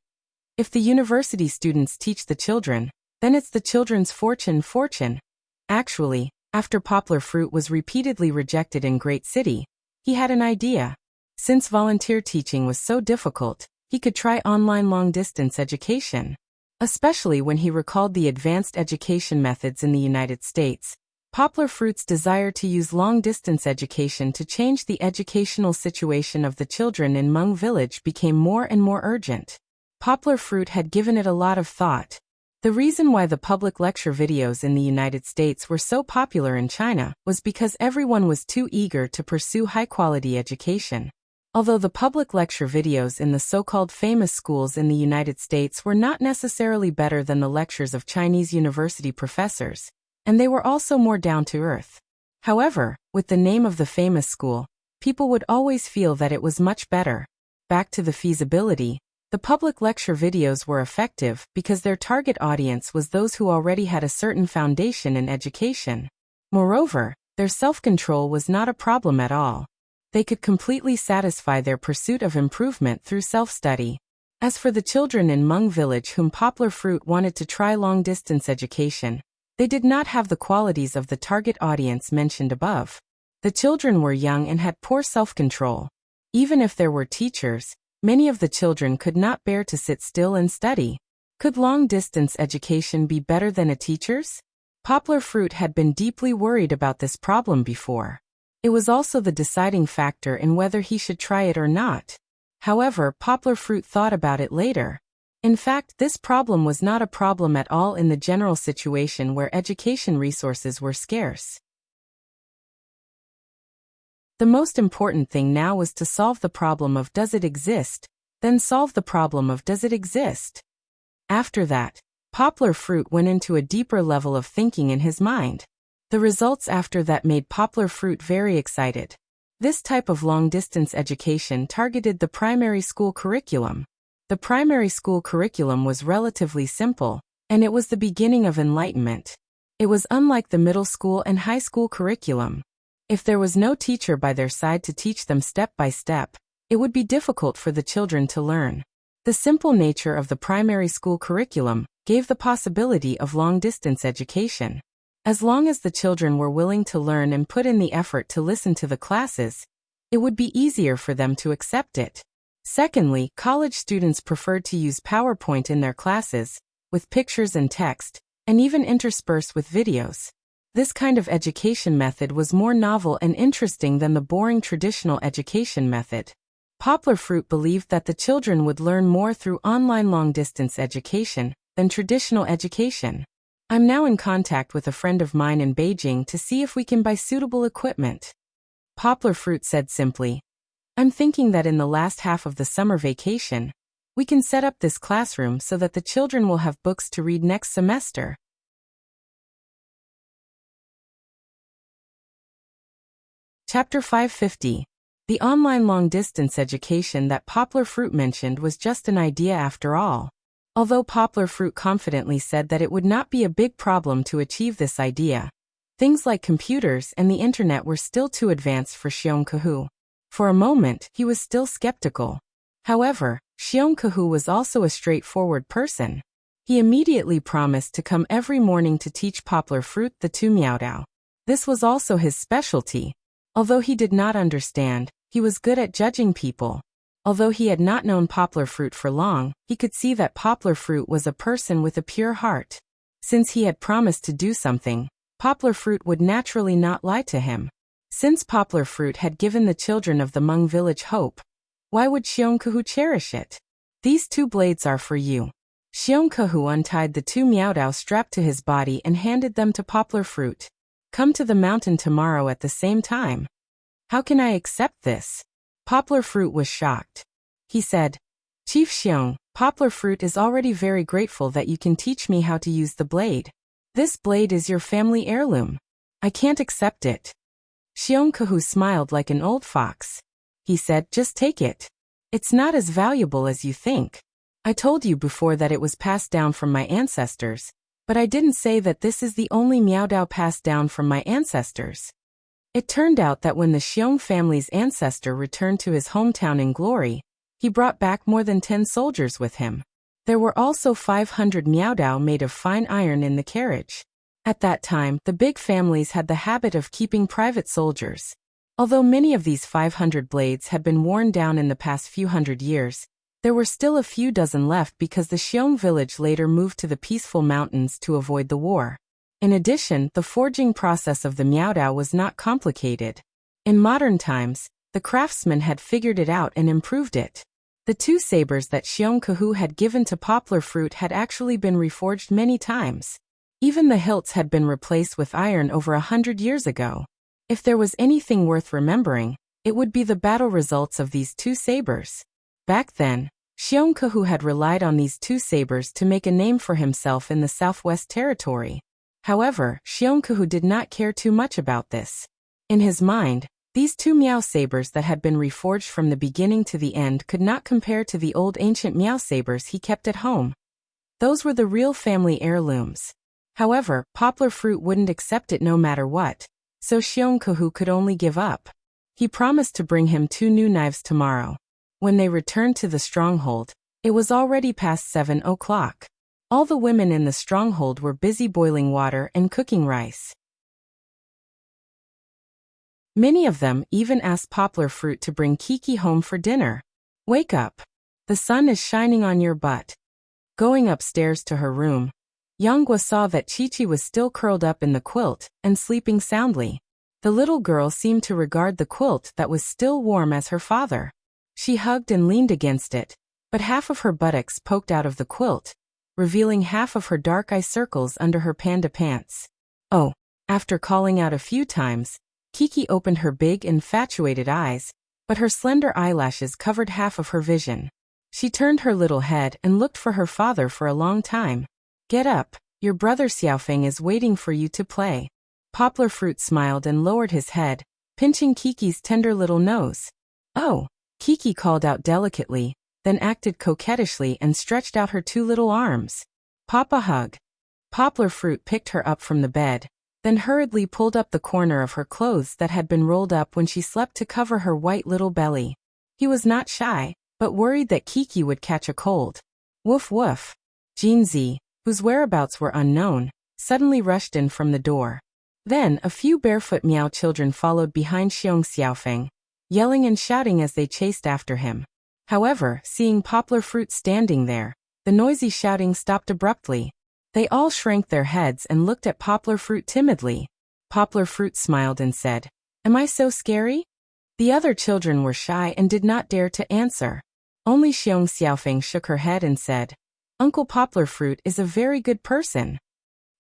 "If the university students teach the children, then it's the children's fortune. Actually, after Poplar Fruit was repeatedly rejected in Great City, he had an idea. Since volunteer teaching was so difficult, he could try online long-distance education. Especially when he recalled the advanced education methods in the United States, Poplar Fruit's desire to use long-distance education to change the educational situation of the children in Meng Village became more and more urgent. Poplar Fruit had given it a lot of thought. The reason why the public lecture videos in the United States were so popular in China was because everyone was too eager to pursue high-quality education. Although the public lecture videos in the so-called famous schools in the United States were not necessarily better than the lectures of Chinese university professors, and they were also more down-to-earth. However, with the name of the famous school, people would always feel that it was much better. Back to the feasibility, the public lecture videos were effective because their target audience was those who already had a certain foundation in education. Moreover, their self-control was not a problem at all. They could completely satisfy their pursuit of improvement through self-study. As for the children in Meng Village whom Poplar Fruit wanted to try long-distance education, they did not have the qualities of the target audience mentioned above. The children were young and had poor self-control. Even if there were teachers, many of the children could not bear to sit still and study. Could long-distance education be better than a teacher's? Poplar Fruit had been deeply worried about this problem before. It was also the deciding factor in whether he should try it or not. However, Poplar Fruit thought about it later. In fact, this problem was not a problem at all in the general situation where education resources were scarce. The most important thing now was to solve the problem of does it exist, then solve the problem of does it exist. After that, Poplar Fruit went into a deeper level of thinking in his mind. The results after that made Poplar Fruit very excited. This type of long-distance education targeted the primary school curriculum. The primary school curriculum was relatively simple, and it was the beginning of enlightenment. It was unlike the middle school and high school curriculum. If there was no teacher by their side to teach them step by step, it would be difficult for the children to learn. The simple nature of the primary school curriculum gave the possibility of long-distance education. As long as the children were willing to learn and put in the effort to listen to the classes, it would be easier for them to accept it. Secondly, college students preferred to use PowerPoint in their classes, with pictures and text, and even interspersed with videos. This kind of education method was more novel and interesting than the boring traditional education method. Poplar Fruit believed that the children would learn more through online long-distance education than traditional education. I'm now in contact with a friend of mine in Beijing to see if we can buy suitable equipment. Poplar Fruit said simply, I'm thinking that in the last half of the summer vacation, we can set up this classroom so that the children will have books to read next semester. Chapter 550. The online long-distance education that Poplar Fruit mentioned was just an idea after all. Although Poplar Fruit confidently said that it would not be a big problem to achieve this idea, things like computers and the internet were still too advanced for Xiongke. For a moment, he was still skeptical. However, Xiongke was also a straightforward person. He immediately promised to come every morning to teach Poplar Fruit the Tu Miaodao. This was also his specialty. Although he did not understand, he was good at judging people. Although he had not known Poplar Fruit for long, he could see that Poplar Fruit was a person with a pure heart. Since he had promised to do something, Poplar Fruit would naturally not lie to him. Since Poplar Fruit had given the children of the Meng Village hope, why would Xiongke cherish it? These 2 blades are for you. Xiongke untied the 2 Miaodao strapped to his body and handed them to Poplar Fruit. Come to the mountain tomorrow at the same time. How can I accept this? Poplar Fruit was shocked. He said, Chief Xiong, Poplar Fruit is already very grateful that you can teach me how to use the blade. This blade is your family heirloom. I can't accept it. Xiong Kahu smiled like an old fox. He said, just take it. It's not as valuable as you think. I told you before that it was passed down from my ancestors, but I didn't say that this is the only Miao Dao passed down from my ancestors. It turned out that when the Xiong family's ancestor returned to his hometown in glory, he brought back more than 10 soldiers with him. There were also 500 Miao Dao made of fine iron in the carriage. At that time, the big families had the habit of keeping private soldiers. Although many of these 500 blades had been worn down in the past few hundred years, there were still a few dozen left because the Xiong village later moved to the peaceful mountains to avoid the war. In addition, the forging process of the Miao Dao was not complicated. In modern times, the craftsmen had figured it out and improved it. The 2 sabers that Xiong Kahu had given to Poplar Fruit had actually been reforged many times. Even the hilts had been replaced with iron over 100 years ago. If there was anything worth remembering, it would be the battle results of these 2 sabers. Back then, Xiong Kahu had relied on these 2 sabers to make a name for himself in the Southwest Territory. However, Xiong Kahu did not care too much about this. In his mind, these 2 Miao sabers that had been reforged from the beginning to the end could not compare to the old ancient Miao sabers he kept at home. Those were the real family heirlooms. However, Poplar Fruit wouldn't accept it no matter what, so Xiong Kahu could only give up. He promised to bring him 2 new knives tomorrow. When they returned to the stronghold, it was already past 7 o'clock. All the women in the stronghold were busy boiling water and cooking rice. Many of them even asked Poplar Fruit to bring Kiki home for dinner. Wake up. The sun is shining on your butt. Going upstairs to her room, Yanghua saw that Chi-Chi was still curled up in the quilt and sleeping soundly. The little girl seemed to regard the quilt that was still warm as her father. She hugged and leaned against it, but half of her buttocks poked out of the quilt, revealing half of her dark eye circles under her panda pants. Oh, after calling out a few times, Kiki opened her big, infatuated eyes, but her slender eyelashes covered half of her vision. She turned her little head and looked for her father for a long time. Get up, your brother Xiaofeng is waiting for you to play. Poplar Fruit smiled and lowered his head, pinching Kiki's tender little nose. Oh, Kiki called out delicately, then acted coquettishly and stretched out her 2 little arms. Papa hug. Poplar Fruit picked her up from the bed, then hurriedly pulled up the corner of her clothes that had been rolled up when she slept to cover her white little belly. He was not shy, but worried that Kiki would catch a cold. Woof woof. Jinzi, whose whereabouts were unknown, suddenly rushed in from the door. Then a few barefoot Miao children followed behind Xiong Xiaofeng, yelling and shouting as they chased after him. However, seeing Poplar Fruit standing there, the noisy shouting stopped abruptly. They all shrank their heads and looked at Poplar Fruit timidly. Poplar Fruit smiled and said, "Am I so scary?" The other children were shy and did not dare to answer. Only Xiong Xiaofeng shook her head and said, "Uncle Poplar Fruit is a very good person."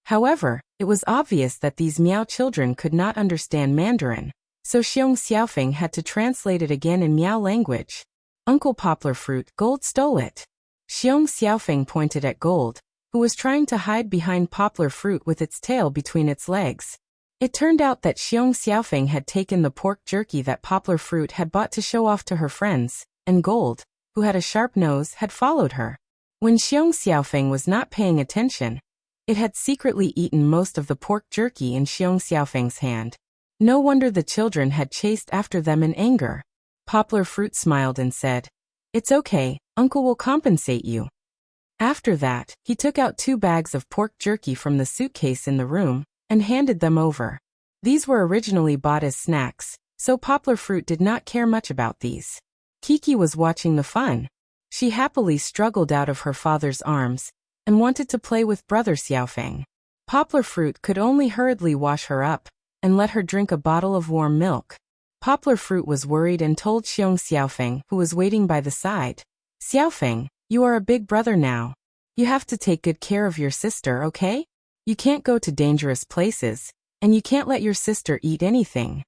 However, it was obvious that these Miao children could not understand Mandarin, so Xiong Xiaofeng had to translate it again in Miao language. Uncle Poplar Fruit, Gold stole it. Xiong Xiaofeng pointed at Gold, who was trying to hide behind Poplar Fruit with its tail between its legs. It turned out that Xiong Xiaofeng had taken the pork jerky that Poplar Fruit had bought to show off to her friends, and Gold, who had a sharp nose, had followed her. When Xiong Xiaofeng was not paying attention, it had secretly eaten most of the pork jerky in Xiong Xiaofeng's hand. No wonder the children had chased after them in anger. Poplar Fruit smiled and said, "It's okay, Uncle will compensate you." After that, he took out 2 bags of pork jerky from the suitcase in the room and handed them over. These were originally bought as snacks, so Poplar Fruit did not care much about these. Kiki was watching the fun. She happily struggled out of her father's arms and wanted to play with brother Xiaofeng. Poplar Fruit could only hurriedly wash her up and let her drink a bottle of warm milk. Poplar Fruit was worried and told Xiong Xiaofeng, who was waiting by the side, "Xiaofeng, you are a big brother now. You have to take good care of your sister, okay? You can't go to dangerous places, and you can't let your sister eat anything."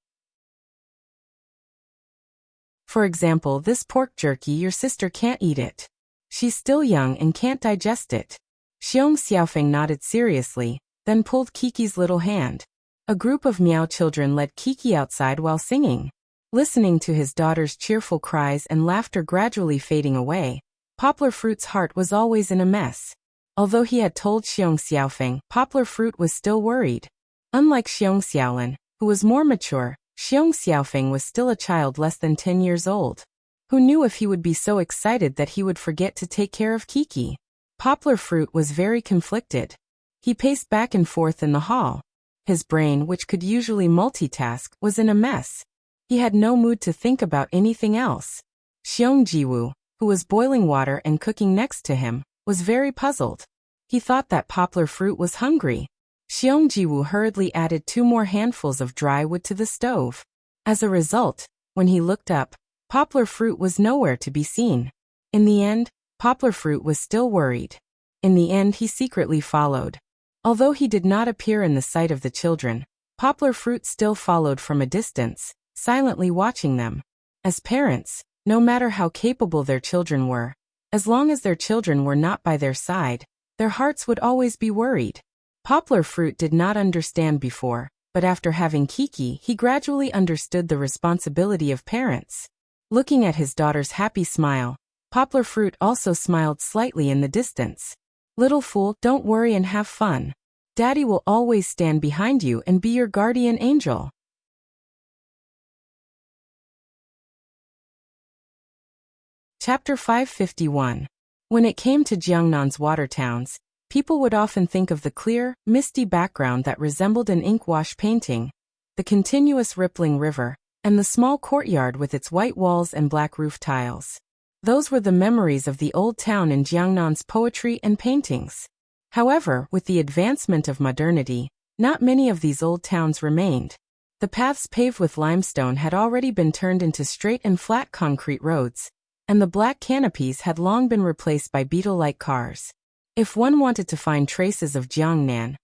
For example, this pork jerky, your sister can't eat it. She's still young and can't digest it. Xiong Xiaofeng nodded seriously, then pulled Kiki's little hand. A group of Miao children led Kiki outside while singing. Listening to his daughter's cheerful cries and laughter gradually fading away, Poplar Fruit's heart was always in a mess. Although he had told Xiong Xiaofeng, Poplar Fruit was still worried. Unlike Xiong Xiaolin, who was more mature, Xiong Xiaofeng was still a child less than 10 years old. Who knew if he would be so excited that he would forget to take care of Kiki? Poplar Fruit was very conflicted. He paced back and forth in the hall. His brain, which could usually multitask, was in a mess. He had no mood to think about anything else. Xiong Jiwu, who was boiling water and cooking next to him, was very puzzled. He thought that Poplar Fruit was hungry. Xiong Jiwu hurriedly added 2 more handfuls of dry wood to the stove. As a result, when he looked up, Poplar Fruit was nowhere to be seen. In the end, Poplar Fruit was still worried. In the end, he secretly followed. Although he did not appear in the sight of the children, Poplar Fruit still followed from a distance, silently watching them. As parents, no matter how capable their children were, as long as their children were not by their side, their hearts would always be worried. Poplar Fruit did not understand before, but after having Kiki, he gradually understood the responsibility of parents. Looking at his daughter's happy smile, Poplar Fruit also smiled slightly in the distance. Little fool, don't worry and have fun. Daddy will always stand behind you and be your guardian angel. Chapter 551. When it came to Jiangnan's water towns, people would often think of the clear, misty background that resembled an ink wash painting, the continuous rippling river, and the small courtyard with its white walls and black roof tiles. Those were the memories of the old town in Jiangnan's poetry and paintings. However, with the advancement of modernity, not many of these old towns remained. The paths paved with limestone had already been turned into straight and flat concrete roads, and the black canopies had long been replaced by beetle-like cars. If one wanted to find traces of Jiangnan,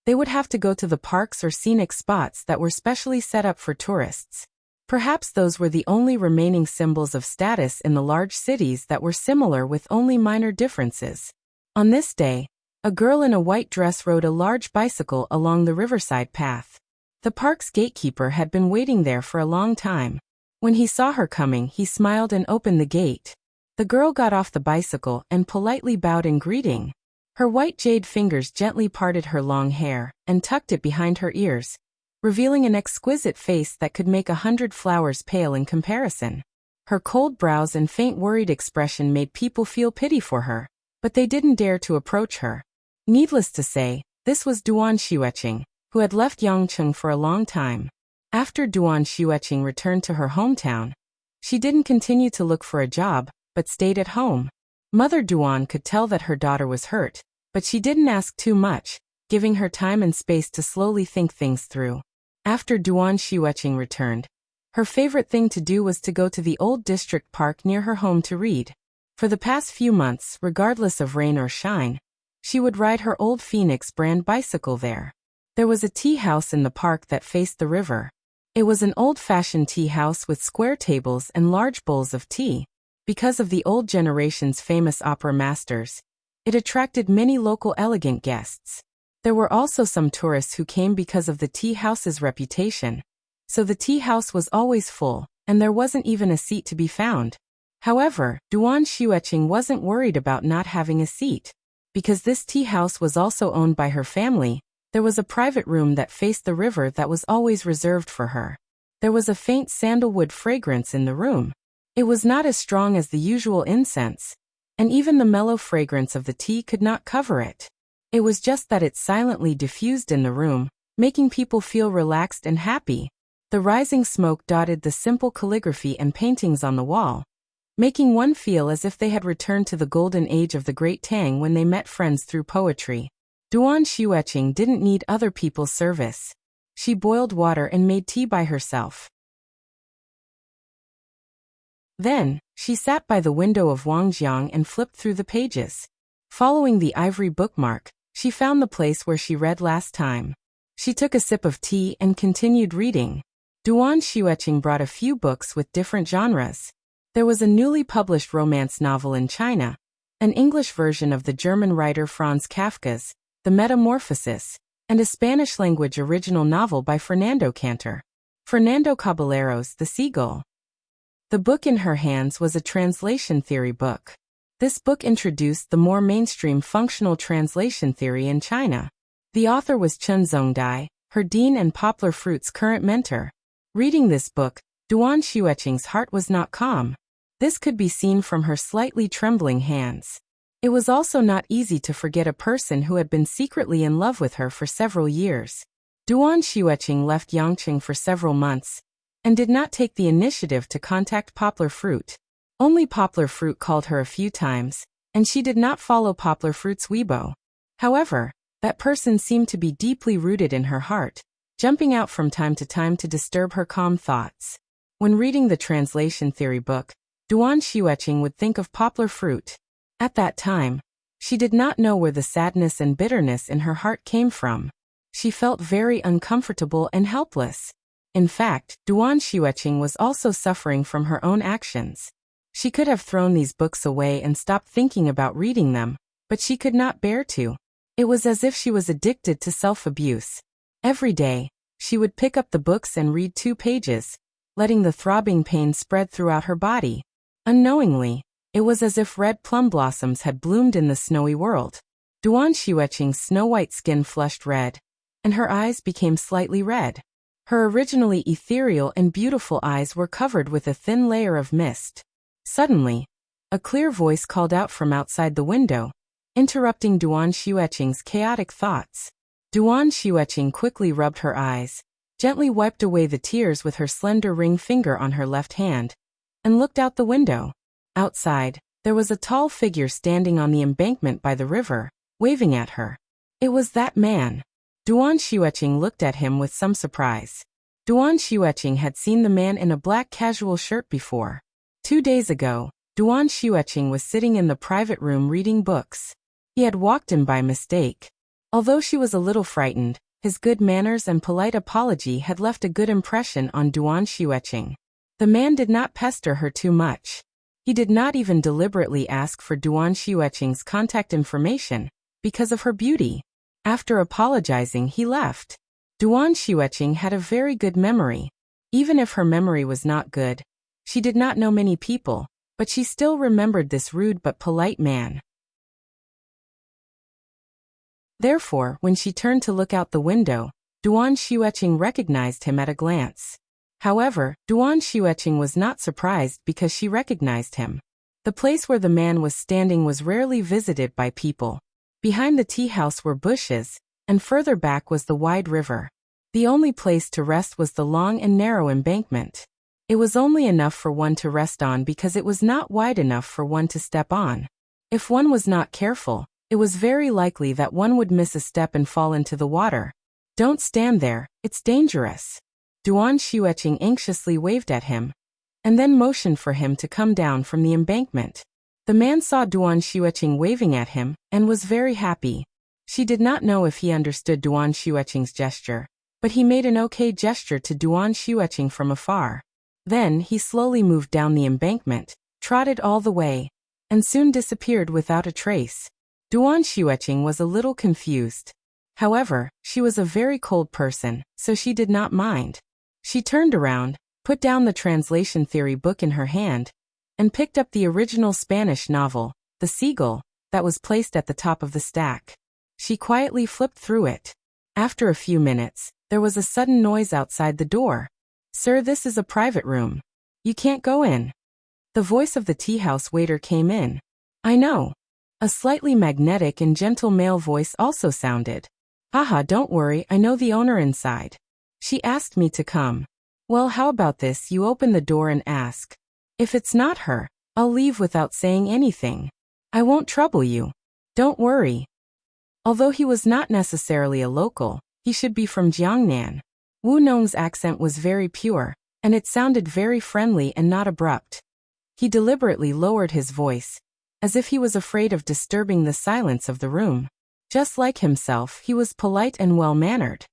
they would have to go to the parks or scenic spots that were specially set up for tourists. Perhaps those were the only remaining symbols of status in the large cities that were similar with only minor differences. On this day, a girl in a white dress rode a large bicycle along the riverside path. The park's gatekeeper had been waiting there for a long time. When he saw her coming, he smiled and opened the gate. The girl got off the bicycle and politely bowed in greeting. Her white jade fingers gently parted her long hair and tucked it behind her ears, revealing an exquisite face that could make 100 flowers pale in comparison. Her cold brows and faint worried expression made people feel pity for her, but they didn't dare to approach her. Needless to say, this was Duan Xueqing, who had left Yangcheng for a long time. After Duan Xueqing returned to her hometown, she didn't continue to look for a job, but stayed at home. Mother Duan could tell that her daughter was hurt, but she didn't ask too much, giving her time and space to slowly think things through. After Duan Xueqing returned, her favorite thing to do was to go to the old district park near her home to read. For the past few months, regardless of rain or shine, she would ride her old Phoenix brand bicycle there. There was a tea house in the park that faced the river. It was an old-fashioned tea house with square tables and large bowls of tea. Because of the old generation's famous opera masters, it attracted many local elegant guests. There were also some tourists who came because of the tea house's reputation. So the tea house was always full, and there wasn't even a seat to be found. However, Duan Xueqing wasn't worried about not having a seat. Because this tea house was also owned by her family, there was a private room that faced the river that was always reserved for her. There was a faint sandalwood fragrance in the room. It was not as strong as the usual incense, and even the mellow fragrance of the tea could not cover it. It was just that it silently diffused in the room, making people feel relaxed and happy. The rising smoke dotted the simple calligraphy and paintings on the wall, making one feel as if they had returned to the golden age of the Great Tang when they met friends through poetry. Duan Xueqing didn't need other people's service. She boiled water and made tea by herself. Then, she sat by the window of Wangjiang and flipped through the pages. Following the ivory bookmark, she found the place where she read last time. She took a sip of tea and continued reading. Duan Xueqing brought a few books with different genres. There was a newly published romance novel in China, an English version of the German writer Franz Kafka's The Metamorphosis, and a Spanish-language original novel by Fernando Caballero's The Seagull. The book in her hands was a translation theory book. This book introduced the more mainstream functional translation theory in China. The author was Chen Zhongdai, her dean and Poplar Fruit's current mentor. Reading this book, Duan Xueqing's heart was not calm. This could be seen from her slightly trembling hands. It was also not easy to forget a person who had been secretly in love with her for several years. Duan Xueqing left Yangqing for several months, and did not take the initiative to contact Poplar Fruit. Only Poplar Fruit called her a few times, and she did not follow Poplar Fruit's Weibo. However, that person seemed to be deeply rooted in her heart, jumping out from time to time to disturb her calm thoughts. When reading the translation theory book, Duan Xueqing would think of Poplar Fruit. At that time, she did not know where the sadness and bitterness in her heart came from. She felt very uncomfortable and helpless. In fact, Duan Xueqing was also suffering from her own actions. She could have thrown these books away and stopped thinking about reading them, but she could not bear to. It was as if she was addicted to self-abuse. Every day, she would pick up the books and read 2 pages, letting the throbbing pain spread throughout her body. Unknowingly, it was as if red plum blossoms had bloomed in the snowy world. Duan Xueqing's snow-white skin flushed red, and her eyes became slightly red. Her originally ethereal and beautiful eyes were covered with a thin layer of mist. Suddenly, a clear voice called out from outside the window, interrupting Duan Xueqing's chaotic thoughts. Duan Xueqing quickly rubbed her eyes, gently wiped away the tears with her slender ring finger on her left hand, and looked out the window. Outside, there was a tall figure standing on the embankment by the river, waving at her. It was that man. Duan Xueqing looked at him with some surprise. Duan Xueqing had seen the man in a black casual shirt before. 2 days ago, Duan Xueqing was sitting in the private room reading books. He had walked in by mistake. Although she was a little frightened, his good manners and polite apology had left a good impression on Duan Xueqing. The man did not pester her too much. He did not even deliberately ask for Duan Xueqing's contact information, because of her beauty. After apologizing, he left. Duan Xueqing had a very good memory. Even if her memory was not good, she did not know many people, but she still remembered this rude but polite man. Therefore, when she turned to look out the window, Duan Xueqing recognized him at a glance. However, Duan Xueqing was not surprised because she recognized him. The place where the man was standing was rarely visited by people. Behind the tea house were bushes, and further back was the wide river. The only place to rest was the long and narrow embankment. It was only enough for one to rest on because it was not wide enough for one to step on. If one was not careful, it was very likely that one would miss a step and fall into the water. Don't stand there, it's dangerous. Duan Xueqing anxiously waved at him, and then motioned for him to come down from the embankment. The man saw Duan Xueqing waving at him, and was very happy. She did not know if he understood Duan Xueqing's gesture, but he made an okay gesture to Duan Xueqing from afar. Then he slowly moved down the embankment, trotted all the way, and soon disappeared without a trace. Duan Xueqing was a little confused. However, she was a very cold person, so she did not mind. She turned around, put down the translation theory book in her hand, and picked up the original Spanish novel, The Seagull, that was placed at the top of the stack. She quietly flipped through it. After a few minutes, there was a sudden noise outside the door. "Sir, this is a private room. You can't go in." The voice of the tea house waiter came in. "I know." A slightly magnetic and gentle male voice also sounded. "Haha, don't worry, I know the owner inside. She asked me to come." "Well, how about this, you open the door and ask. If it's not her, I'll leave without saying anything. I won't trouble you. Don't worry." Although he was not necessarily a local, he should be from Jiangnan. Wu Nong's accent was very pure, and it sounded very friendly and not abrupt. He deliberately lowered his voice, as if he was afraid of disturbing the silence of the room. Just like himself, he was polite and well-mannered.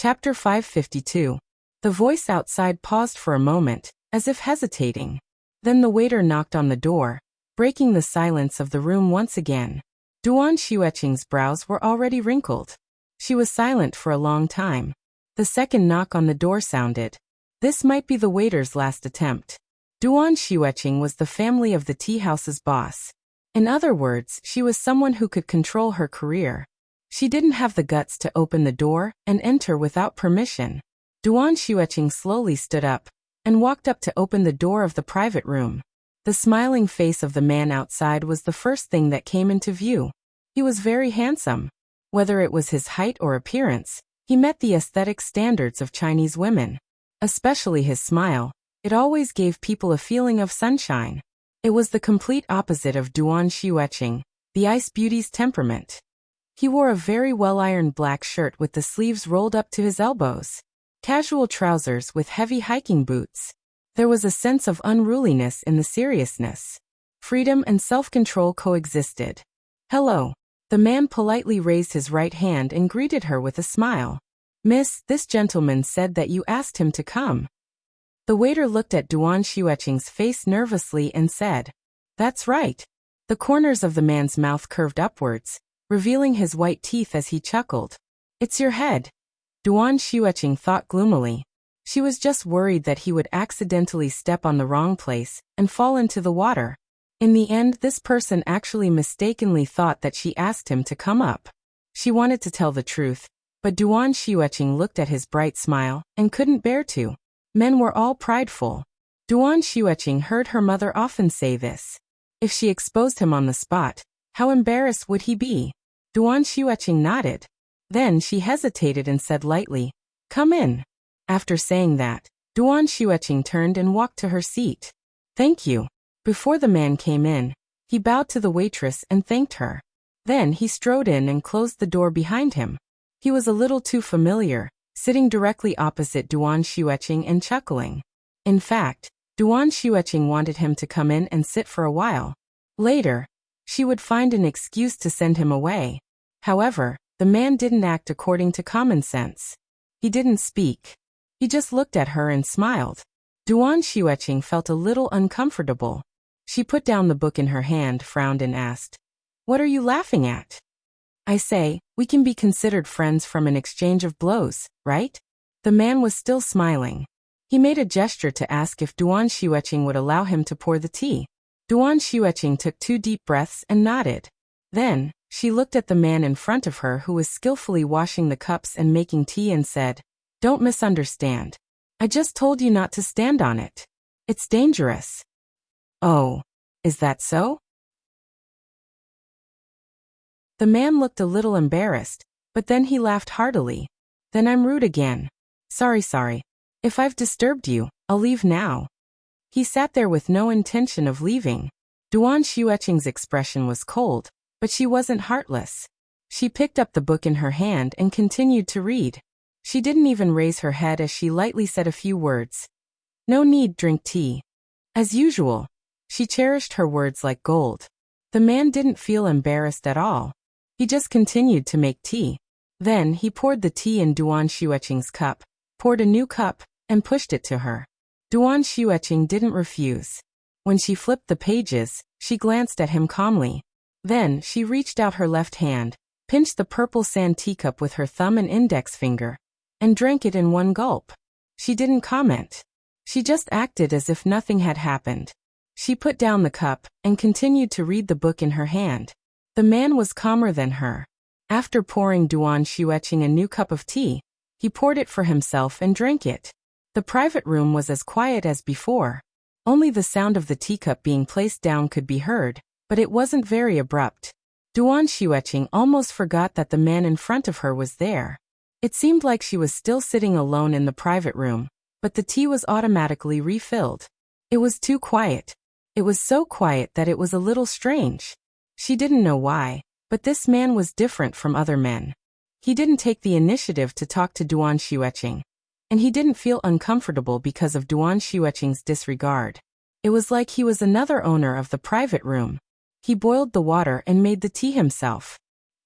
Chapter 552. The voice outside paused for a moment, as if hesitating. Then the waiter knocked on the door, breaking the silence of the room once again. Duan Xueqing's brows were already wrinkled. She was silent for a long time. The second knock on the door sounded. This might be the waiter's last attempt. Duan Xueqing was the family of the tea house's boss. In other words, she was someone who could control her career. She didn't have the guts to open the door and enter without permission. Duan Xueqing slowly stood up and walked up to open the door of the private room. The smiling face of the man outside was the first thing that came into view. He was very handsome. Whether it was his height or appearance, he met the aesthetic standards of Chinese women. Especially his smile. It always gave people a feeling of sunshine. It was the complete opposite of Duan Xueqing, the ice beauty's temperament. He wore a very well-ironed black shirt with the sleeves rolled up to his elbows. Casual trousers with heavy hiking boots. There was a sense of unruliness in the seriousness. Freedom and self-control coexisted. "Hello." The man politely raised his right hand and greeted her with a smile. "Miss, this gentleman said that you asked him to come." The waiter looked at Duan Xueqing's face nervously and said, "That's right." The corners of the man's mouth curved upwards, revealing his white teeth as he chuckled. "It's your head." Duan Xueqing thought gloomily. She was just worried that he would accidentally step on the wrong place and fall into the water. In the end, this person actually mistakenly thought that she asked him to come up. She wanted to tell the truth, but Duan Xueqing looked at his bright smile and couldn't bear to. Men were all prideful. Duan Xueqing heard her mother often say this. If she exposed him on the spot, how embarrassed would he be? Duan Xueqing nodded. Then she hesitated and said lightly, "Come in." After saying that, Duan Xueqing turned and walked to her seat. "Thank you." Before the man came in, he bowed to the waitress and thanked her. Then he strode in and closed the door behind him. He was a little too familiar, sitting directly opposite Duan Xueqing and chuckling. In fact, Duan Xueqing wanted him to come in and sit for a while. Later, she would find an excuse to send him away. However, the man didn't act according to common sense. He didn't speak. He just looked at her and smiled. Duan Xueqing felt a little uncomfortable. She put down the book in her hand, frowned and asked, "What are you laughing at?" "I say, we can be considered friends from an exchange of blows, right?" The man was still smiling. He made a gesture to ask if Duan Xueqing would allow him to pour the tea. Duan Xueqing took 2 deep breaths and nodded. Then, she looked at the man in front of her who was skillfully washing the cups and making tea and said, "Don't misunderstand. I just told you not to stand on it. It's dangerous." "Oh, is that so?" The man looked a little embarrassed, but then he laughed heartily. "Then I'm rude again. Sorry. If I've disturbed you, I'll leave now." He sat there with no intention of leaving. Duan Xueqing's expression was cold, but she wasn't heartless. She picked up the book in her hand and continued to read. She didn't even raise her head as she lightly said a few words. "No need, drink tea." As usual, she cherished her words like gold. The man didn't feel embarrassed at all. He just continued to make tea. Then he poured the tea in Duan Xueqing's cup, poured a new cup, and pushed it to her. Duan Xueqing didn't refuse. When she flipped the pages, she glanced at him calmly. Then she reached out her left hand, pinched the purple sand teacup with her thumb and index finger, and drank it in one gulp. She didn't comment. She just acted as if nothing had happened. She put down the cup and continued to read the book in her hand. The man was calmer than her. After pouring Duan Xueqing a new cup of tea, he poured it for himself and drank it. The private room was as quiet as before. Only the sound of the teacup being placed down could be heard, but it wasn't very abrupt. Duan Xueqing almost forgot that the man in front of her was there. It seemed like she was still sitting alone in the private room, but the tea was automatically refilled. It was too quiet. It was so quiet that it was a little strange. She didn't know why, but this man was different from other men. He didn't take the initiative to talk to Duan Xueqing, and he didn't feel uncomfortable because of Duan Xueqing's disregard. It was like he was another owner of the private room. He boiled the water and made the tea himself.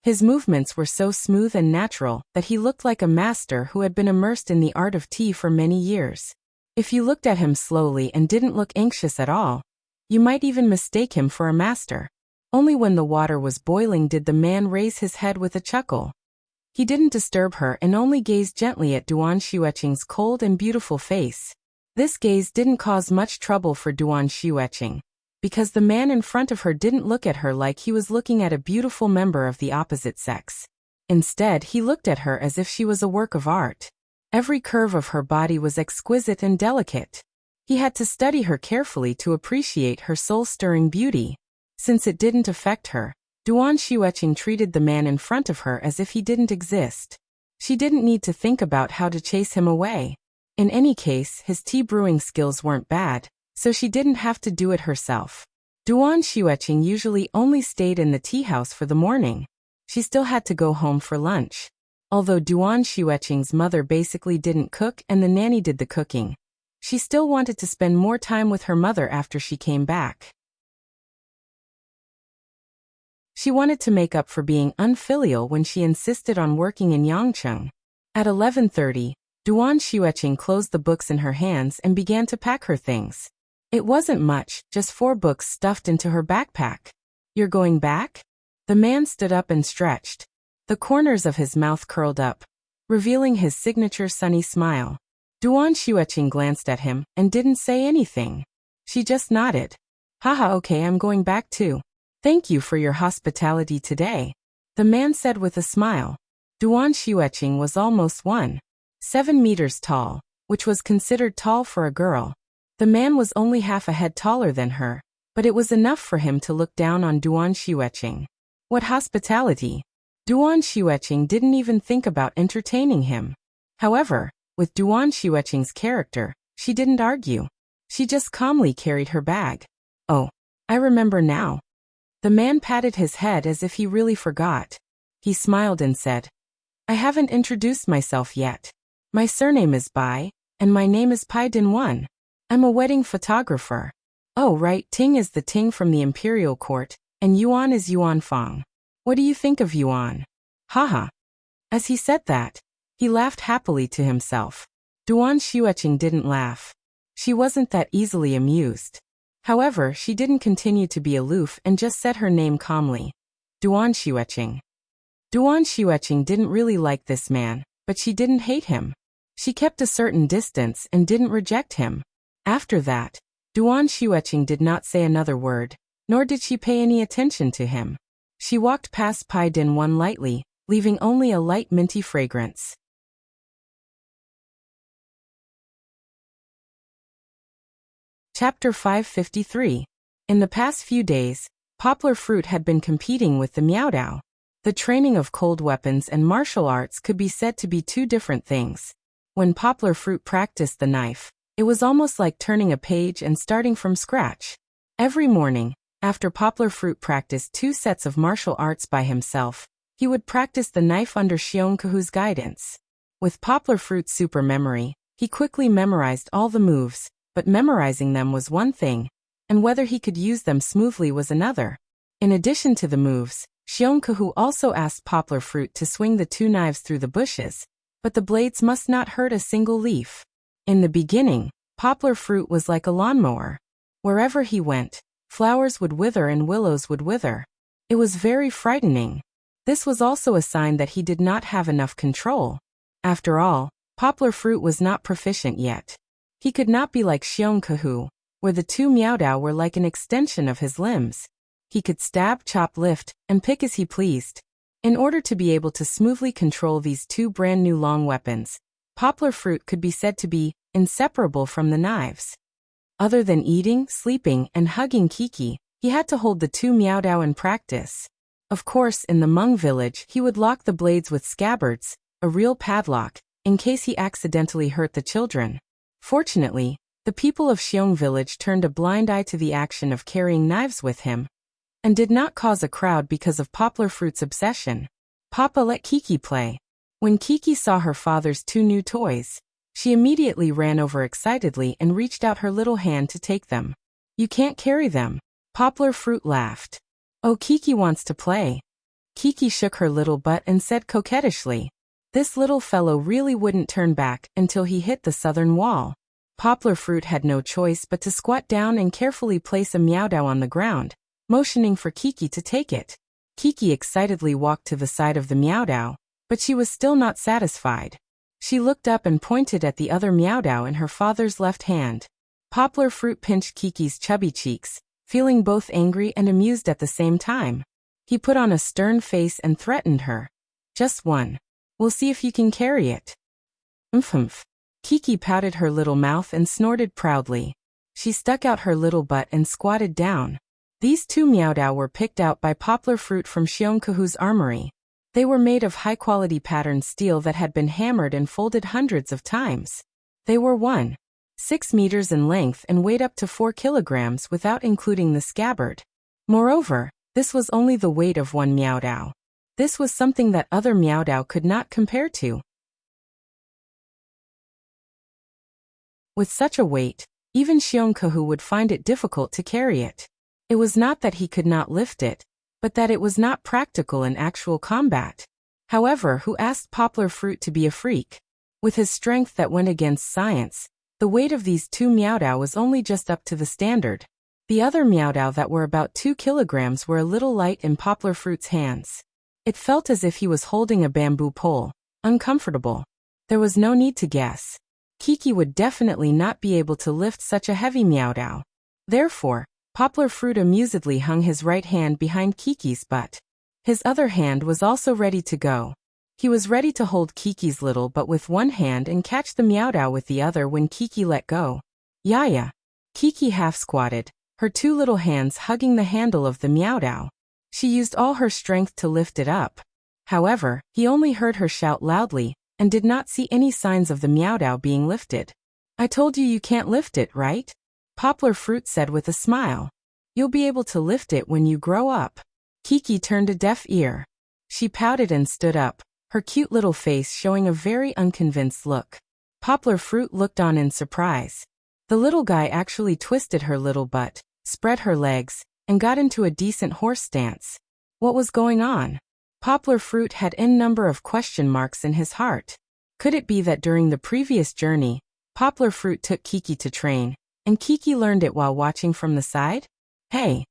His movements were so smooth and natural that he looked like a master who had been immersed in the art of tea for many years. If you looked at him slowly and didn't look anxious at all, you might even mistake him for a master. Only when the water was boiling did the man raise his head with a chuckle. He didn't disturb her and only gazed gently at Duan Xueqing's cold and beautiful face. This gaze didn't cause much trouble for Duan Xueqing, because the man in front of her didn't look at her like he was looking at a beautiful member of the opposite sex. Instead, he looked at her as if she was a work of art. Every curve of her body was exquisite and delicate. He had to study her carefully to appreciate her soul-stirring beauty. Since it didn't affect her, Duan Xueqing treated the man in front of her as if he didn't exist. She didn't need to think about how to chase him away. In any case, his tea brewing skills weren't bad, so she didn't have to do it herself. Duan Xueqing usually only stayed in the tea house for the morning. She still had to go home for lunch. Although Duan Xueqing's mother basically didn't cook and the nanny did the cooking, she still wanted to spend more time with her mother after she came back. She wanted to make up for being unfilial when she insisted on working in Yangcheng. At 11:30, Duan Xueqing closed the books in her hands and began to pack her things. It wasn't much, just 4 books stuffed into her backpack. "You're going back?" The man stood up and stretched. The corners of his mouth curled up, revealing his signature sunny smile. Duan Xueqing glanced at him and didn't say anything. She just nodded. "Haha, okay, I'm going back too. Thank you for your hospitality today," the man said with a smile. Duan Xueqing was almost 1.7 meters tall, which was considered tall for a girl. The man was only half a head taller than her, but it was enough for him to look down on Duan Xueqing. What hospitality! Duan Xueqing didn't even think about entertaining him. However, with Duan Xueqing's character, she didn't argue. She just calmly carried her bag. "Oh, I remember now." The man patted his head as if he really forgot. He smiled and said, "I haven't introduced myself yet. My surname is Bai, and my name is Pai Dinwan. I'm a wedding photographer." "Oh right, Ting is the Ting from the imperial court, and Yuan is Yuan Fang. What do you think of Yuan?" Haha. As he said that, he laughed happily to himself. Duan Xueqing didn't laugh. She wasn't that easily amused. However, she didn't continue to be aloof and just said her name calmly. Duan Xueqing. Duan Xueqing didn't really like this man, but she didn't hate him. She kept a certain distance and didn't reject him. After that, Duan Xueqing did not say another word, nor did she pay any attention to him. She walked past Pai Dinwan lightly, leaving only a light minty fragrance. Chapter 553. In the past few days, Poplar Fruit had been competing with the Miaodao. The training of cold weapons and martial arts could be said to be 2 different things. When Poplar Fruit practiced the knife, it was almost like turning a page and starting from scratch. Every morning, after Poplar Fruit practiced 2 sets of martial arts by himself, he would practice the knife under Xiongkehu's guidance. With Poplar Fruit's super memory, he quickly memorized all the moves, but memorizing them was one thing, and whether he could use them smoothly was another. In addition to the moves, Xiongkehu also asked Poplar Fruit to swing the 2 knives through the bushes, but the blades must not hurt a single leaf. In the beginning, Poplar Fruit was like a lawnmower. Wherever he went, flowers would wither and willows would wither. It was very frightening. This was also a sign that he did not have enough control. After all, Poplar Fruit was not proficient yet. He could not be like Xiongkehu, where the 2 Miaodao were like an extension of his limbs. He could stab, chop, lift, and pick as he pleased. In order to be able to smoothly control these 2 brand new long weapons, Poplar Fruit could be said to be inseparable from the knives. Other than eating, sleeping, and hugging Kiki, he had to hold the 2 Miaodao in practice. Of course, in the Hmong village, he would lock the blades with scabbards, a real padlock, in case he accidentally hurt the children. Fortunately, the people of Xiong village turned a blind eye to the action of carrying knives with him, and did not cause a crowd because of Poplar Fruit's obsession. Papa let Kiki play. When Kiki saw her father's 2 new toys, she immediately ran over excitedly and reached out her little hand to take them. "You can't carry them," Poplar Fruit laughed. "Oh, Kiki wants to play." Kiki shook her little butt and said coquettishly. This little fellow really wouldn't turn back until he hit the southern wall. Poplar Fruit had no choice but to squat down and carefully place a Meowdow on the ground, motioning for Kiki to take it. Kiki excitedly walked to the side of the Meowdow, but she was still not satisfied. She looked up and pointed at the other Meowdow in her father's left hand. Poplar Fruit pinched Kiki's chubby cheeks, feeling both angry and amused at the same time. He put on a stern face and threatened her. Just one. We'll see if you can carry it. Umph. Kiki pouted her little mouth and snorted proudly. She stuck out her little butt and squatted down. These two Meowdow were picked out by Poplar Fruit from Xiongkahu's armory. They were made of high-quality patterned steel that had been hammered and folded hundreds of times. They were 1.6 meters in length and weighed up to 4 kilograms without including the scabbard. Moreover, this was only the weight of one Meowdow. This was something that other Meowdow could not compare to. With such a weight, even Xiongkahu would find it difficult to carry it. It was not that he could not lift it, but that it was not practical in actual combat. However, who asked Poplar Fruit to be a freak? With his strength that went against science, the weight of these two Meowdow was only just up to the standard. The other Meowdow that were about 2 kilograms were a little light in Poplar Fruit's hands. It felt as if he was holding a bamboo pole, uncomfortable. There was no need to guess. Kiki would definitely not be able to lift such a heavy Meowdow. Therefore, Poplar Fruit amusedly hung his right hand behind Kiki's butt. His other hand was also ready to go. He was ready to hold Kiki's little butt with one hand and catch the Meowdow with the other when Kiki let go. Yaya. Kiki half-squatted, her two little hands hugging the handle of the Meowdow. She used all her strength to lift it up. However, he only heard her shout loudly, and did not see any signs of the Meowdow being lifted. I told you can't lift it, right? Poplar Fruit said with a smile. You'll be able to lift it when you grow up. Kiki turned a deaf ear. She pouted and stood up, her cute little face showing a very unconvinced look. Poplar Fruit looked on in surprise. The little guy actually twisted her little butt, spread her legs, and got into a decent horse stance. What was going on? Poplar Fruit had n number of question marks in his heart. Could it be that during the previous journey, Poplar Fruit took Kiki to train, and Kiki learned it while watching from the side? Hey!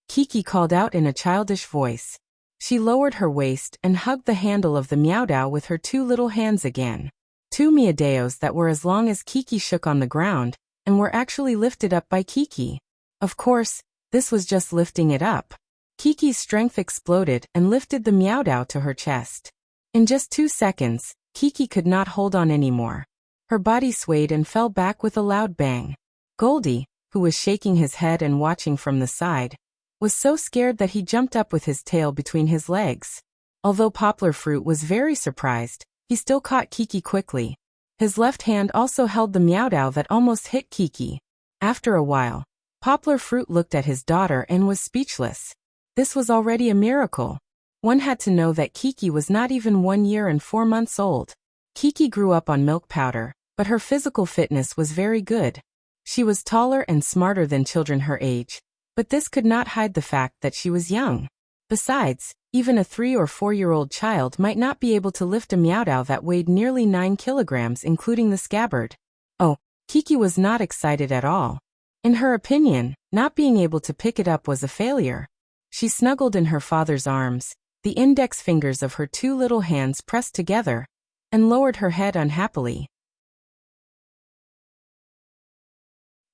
Kiki called out in a childish voice. She lowered her waist and hugged the handle of the Meowdow with her two little hands again. Two Meowdaws that were as long as Kiki shook on the ground, and were actually lifted up by Kiki. Of course, this was just lifting it up. Kiki's strength exploded and lifted the Meowdow to her chest. In just 2 seconds, Kiki could not hold on anymore. Her body swayed and fell back with a loud bang. Goldie, who was shaking his head and watching from the side, was so scared that he jumped up with his tail between his legs. Although Poplar Fruit was very surprised, he still caught Kiki quickly. His left hand also held the Meowdow that almost hit Kiki. After a while, Poplar Fruit looked at his daughter and was speechless. This was already a miracle. One had to know that Kiki was not even 1 year and 4 months old. Kiki grew up on milk powder, but her physical fitness was very good. She was taller and smarter than children her age, but this could not hide the fact that she was young. Besides, even a 3 or 4-year-old child might not be able to lift a Meowdow that weighed nearly 9 kilograms including the scabbard. Oh, Kiki was not excited at all. In her opinion, not being able to pick it up was a failure. She snuggled in her father's arms, the index fingers of her two little hands pressed together, and lowered her head unhappily.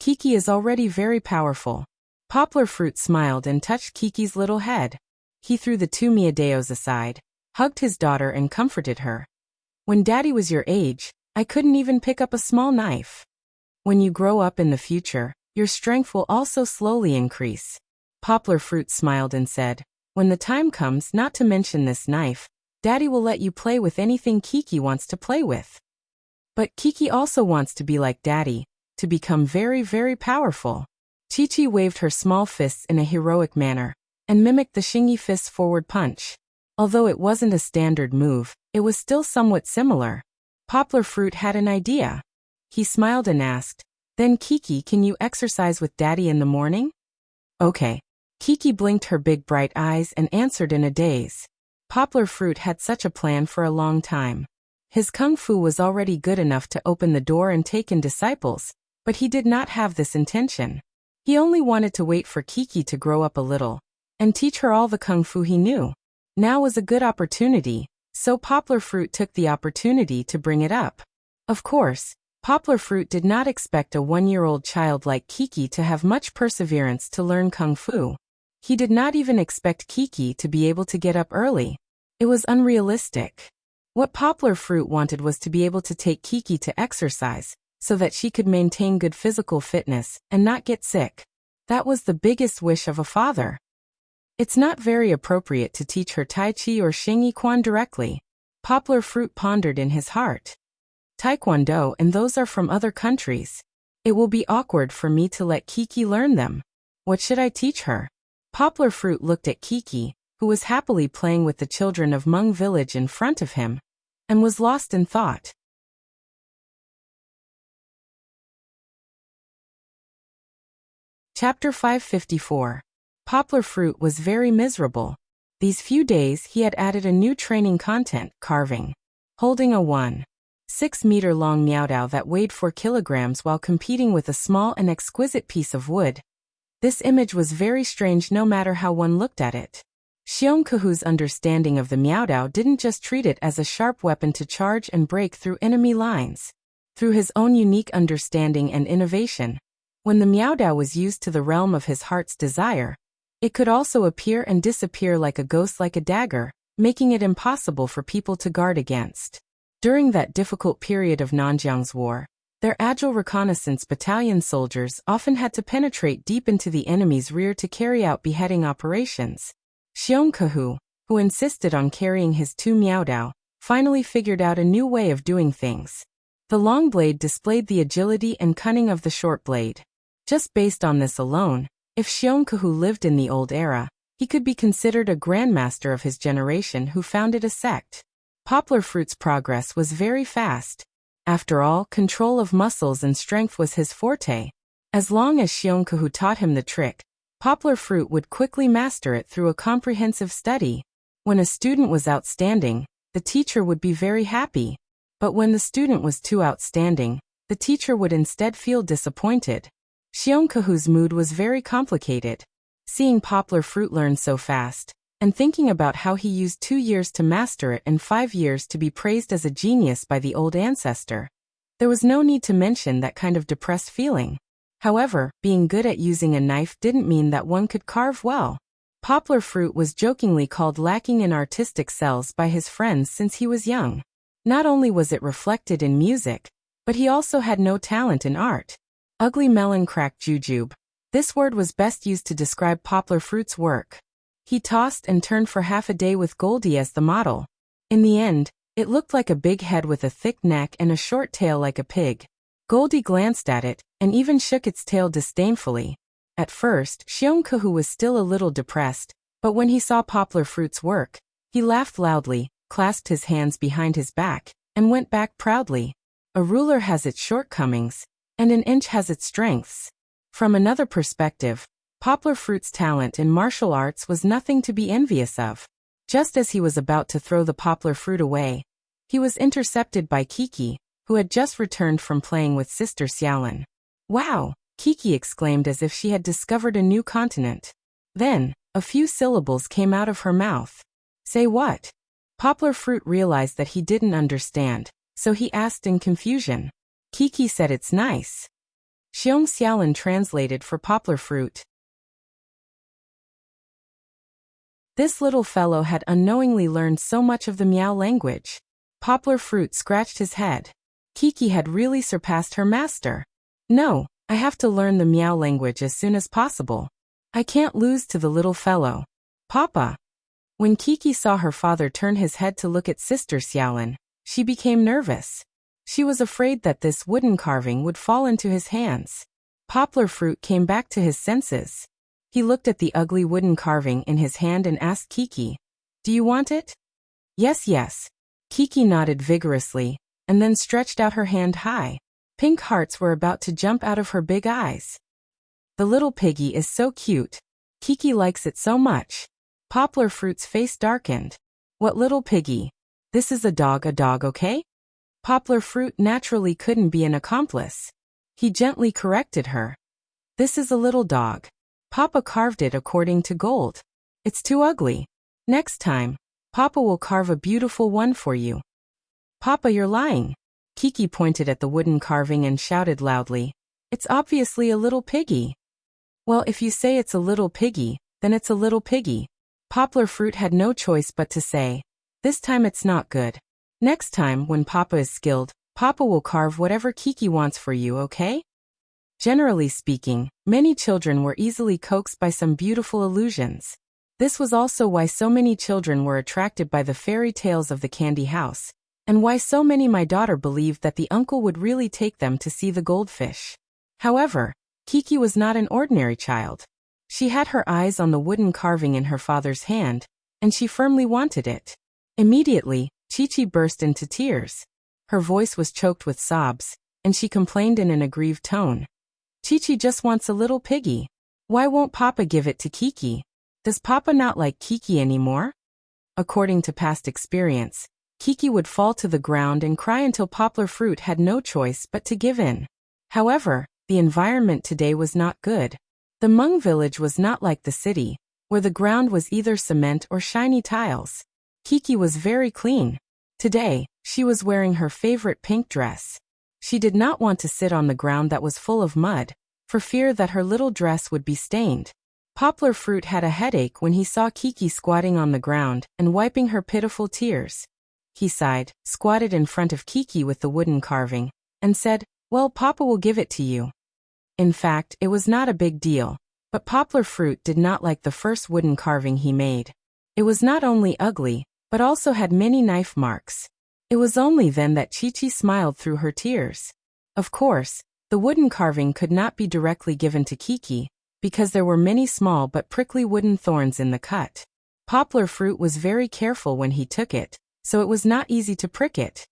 Kiki is already very powerful. Poplar Fruit smiled and touched Kiki's little head. He threw the two Meowdaws aside, hugged his daughter and comforted her. When Daddy was your age, I couldn't even pick up a small knife. When you grow up in the future, your strength will also slowly increase. Poplar Fruit smiled and said, when the time comes, not to mention this knife, Daddy will let you play with anything Kiki wants to play with. But Kiki also wants to be like Daddy, to become very, very powerful. Chi-Chi waved her small fists in a heroic manner, and mimicked the Shingy fist's forward punch. Although it wasn't a standard move, it was still somewhat similar. Poplar Fruit had an idea. He smiled and asked, then Kiki, can you exercise with Daddy in the morning? Okay. Kiki blinked her big bright eyes and answered in a daze. Poplar Fruit had such a plan for a long time. His kung fu was already good enough to open the door and take in disciples, but he did not have this intention. He only wanted to wait for Kiki to grow up a little and teach her all the kung fu he knew. Now was a good opportunity, so Poplar Fruit took the opportunity to bring it up. Of course, Poplar Fruit did not expect a 1-year-old child like Kiki to have much perseverance to learn kung fu. He did not even expect Kiki to be able to get up early. It was unrealistic. What Poplar Fruit wanted was to be able to take Kiki to exercise, so that she could maintain good physical fitness and not get sick. That was the biggest wish of a father. It's not very appropriate to teach her Tai Chi or Xing Quan directly, Poplar Fruit pondered in his heart. Taekwondo, and those are from other countries. It will be awkward for me to let Kiki learn them. What should I teach her? Poplar Fruit looked at Kiki, who was happily playing with the children of Hmong village in front of him, and was lost in thought. Chapter 554. Poplar Fruit was very miserable. These few days he had added a new training content, carving. Holding a 1.6-meter-long miaodao that weighed 4 kilograms while competing with a small and exquisite piece of wood. This image was very strange no matter how one looked at it. Xiong Kehu's understanding of the miaodao didn't just treat it as a sharp weapon to charge and break through enemy lines. Through his own unique understanding and innovation, when the miaodao was used to the realm of his heart's desire, it could also appear and disappear like a ghost, like a dagger, making it impossible for people to guard against. During that difficult period of Nanjiang's war, their agile reconnaissance battalion soldiers often had to penetrate deep into the enemy's rear to carry out beheading operations. Xiong Kehu, who insisted on carrying his 2 miaodao, finally figured out a new way of doing things. The long blade displayed the agility and cunning of the short blade. Just based on this alone, if Xiong Kehu lived in the old era, he could be considered a grandmaster of his generation who founded a sect. Poplar Fruit's progress was very fast. After all, control of muscles and strength was his forte. As long as Xiong Kehu taught him the trick, Poplar Fruit would quickly master it through a comprehensive study. When a student was outstanding, the teacher would be very happy. But when the student was too outstanding, the teacher would instead feel disappointed. Xiong Kehu's mood was very complicated. Seeing Poplar Fruit learn so fast, and thinking about how he used 2 years to master it and 5 years to be praised as a genius by the old ancestor, there was no need to mention that kind of depressed feeling. However, being good at using a knife didn't mean that one could carve well. Poplar Fruit was jokingly called lacking in artistic cells by his friends since he was young. Not only was it reflected in music, but he also had no talent in art. Ugly melon crack jujube. This word was best used to describe Poplar Fruit's work. He tossed and turned for half a day with Goldie as the model. In the end, it looked like a big head with a thick neck and a short tail like a pig. Goldie glanced at it, and even shook its tail disdainfully. At first, Xiong Kehu was still a little depressed, but when he saw Poplar Fruit's work, he laughed loudly, clasped his hands behind his back, and went back proudly. A ruler has its shortcomings, and an inch has its strengths. From another perspective, Poplar Fruit's talent in martial arts was nothing to be envious of. Just as he was about to throw the Poplar Fruit away, he was intercepted by Kiki, who had just returned from playing with Sister Xiaolin. "Wow!" Kiki exclaimed as if she had discovered a new continent. Then, a few syllables came out of her mouth. "Say what?" Poplar Fruit realized that he didn't understand, so he asked in confusion. Kiki said it's nice. Xiong Xiaolin translated for Poplar Fruit. This little fellow had unknowingly learned so much of the Miao language. Poplar Fruit scratched his head. Kiki had really surpassed her master. "No, I have to learn the Miao language as soon as possible. I can't lose to the little fellow. Papa." When Kiki saw her father turn his head to look at Sister Xiaolin, she became nervous. She was afraid that this wooden carving would fall into his hands. Poplar Fruit came back to his senses. He looked at the ugly wooden carving in his hand and asked Kiki, "Do you want it?" "Yes, yes." Kiki nodded vigorously, and then stretched out her hand high. Pink hearts were about to jump out of her big eyes. "The little piggy is so cute. Kiki likes it so much." Poplar Fruit's face darkened. What little piggy? This is a dog, okay? Poplar Fruit naturally couldn't be an accomplice. He gently corrected her. This is a little dog. Papa carved it according to gold. It's too ugly. Next time, Papa will carve a beautiful one for you. Papa, you're lying. Kiki pointed at the wooden carving and shouted loudly. It's obviously a little piggy. Well, if you say it's a little piggy, then it's a little piggy. Poplar Fruit had no choice but to say, this time it's not good. Next time, when Papa is skilled, Papa will carve whatever Kiki wants for you, okay? Generally speaking, many children were easily coaxed by some beautiful illusions. This was also why so many children were attracted by the fairy tales of the candy house, and why so many my daughter believed that the uncle would really take them to see the goldfish. However, Kiki was not an ordinary child. She had her eyes on the wooden carving in her father's hand, and she firmly wanted it. Immediately, Chi-Chi burst into tears. Her voice was choked with sobs, and she complained in an aggrieved tone. Chi-Chi just wants a little piggy. Why won't Papa give it to Kiki? Does Papa not like Kiki anymore? According to past experience, Kiki would fall to the ground and cry until Poplar Fruit had no choice but to give in. However, the environment today was not good. The Hmong village was not like the city, where the ground was either cement or shiny tiles. Kiki was very clean. Today, she was wearing her favorite pink dress. She did not want to sit on the ground that was full of mud, for fear that her little dress would be stained. Poplar Fruit had a headache when he saw Kiki squatting on the ground and wiping her pitiful tears. He sighed, squatted in front of Kiki with the wooden carving, and said, well, Papa will give it to you. In fact, it was not a big deal, but Poplar Fruit did not like the first wooden carving he made. It was not only ugly, but also had many knife marks. It was only then that Chi-Chi smiled through her tears. Of course, the wooden carving could not be directly given to Kiki, because there were many small but prickly wooden thorns in the cut. Poplar Fruit was very careful when he took it, so it was not easy to prick it.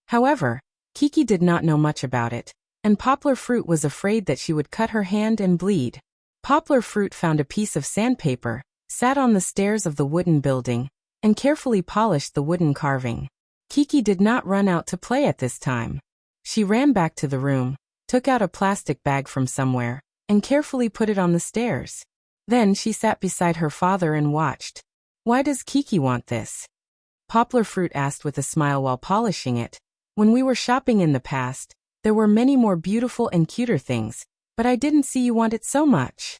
However, Kiki did not know much about it, and Poplar Fruit was afraid that she would cut her hand and bleed. Poplar Fruit found a piece of sandpaper, sat on the stairs of the wooden building, and carefully polished the wooden carving. Kiki did not run out to play at this time. She ran back to the room, took out a plastic bag from somewhere, and carefully put it on the stairs. Then she sat beside her father and watched. Why does Kiki want this? Poplar Fruit asked with a smile while polishing it. When we were shopping in the past, there were many more beautiful and cuter things, but I didn't see you want it so much.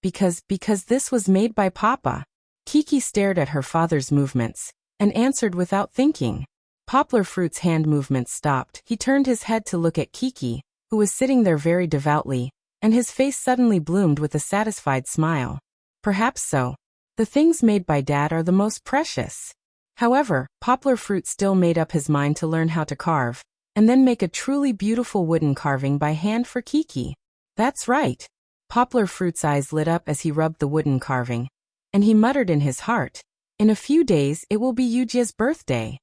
Because this was made by Papa. Kiki stared at her father's movements, and answered without thinking. Poplar Fruit's hand movements stopped. He turned his head to look at Kiki, who was sitting there very devoutly, and his face suddenly bloomed with a satisfied smile. Perhaps so. The things made by Dad are the most precious. However, Poplar Fruit still made up his mind to learn how to carve, and then make a truly beautiful wooden carving by hand for Kiki. That's right. Poplar Fruit's eyes lit up as he rubbed the wooden carving, and he muttered in his heart, in a few days it will be Yujia's birthday.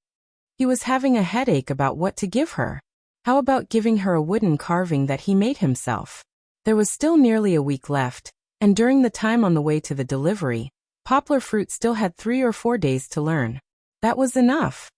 He was having a headache about what to give her. How about giving her a wooden carving that he made himself? There was still nearly a week left, and during the time on the way to the delivery, Poplar Fruit still had 3 or 4 days to learn. That was enough.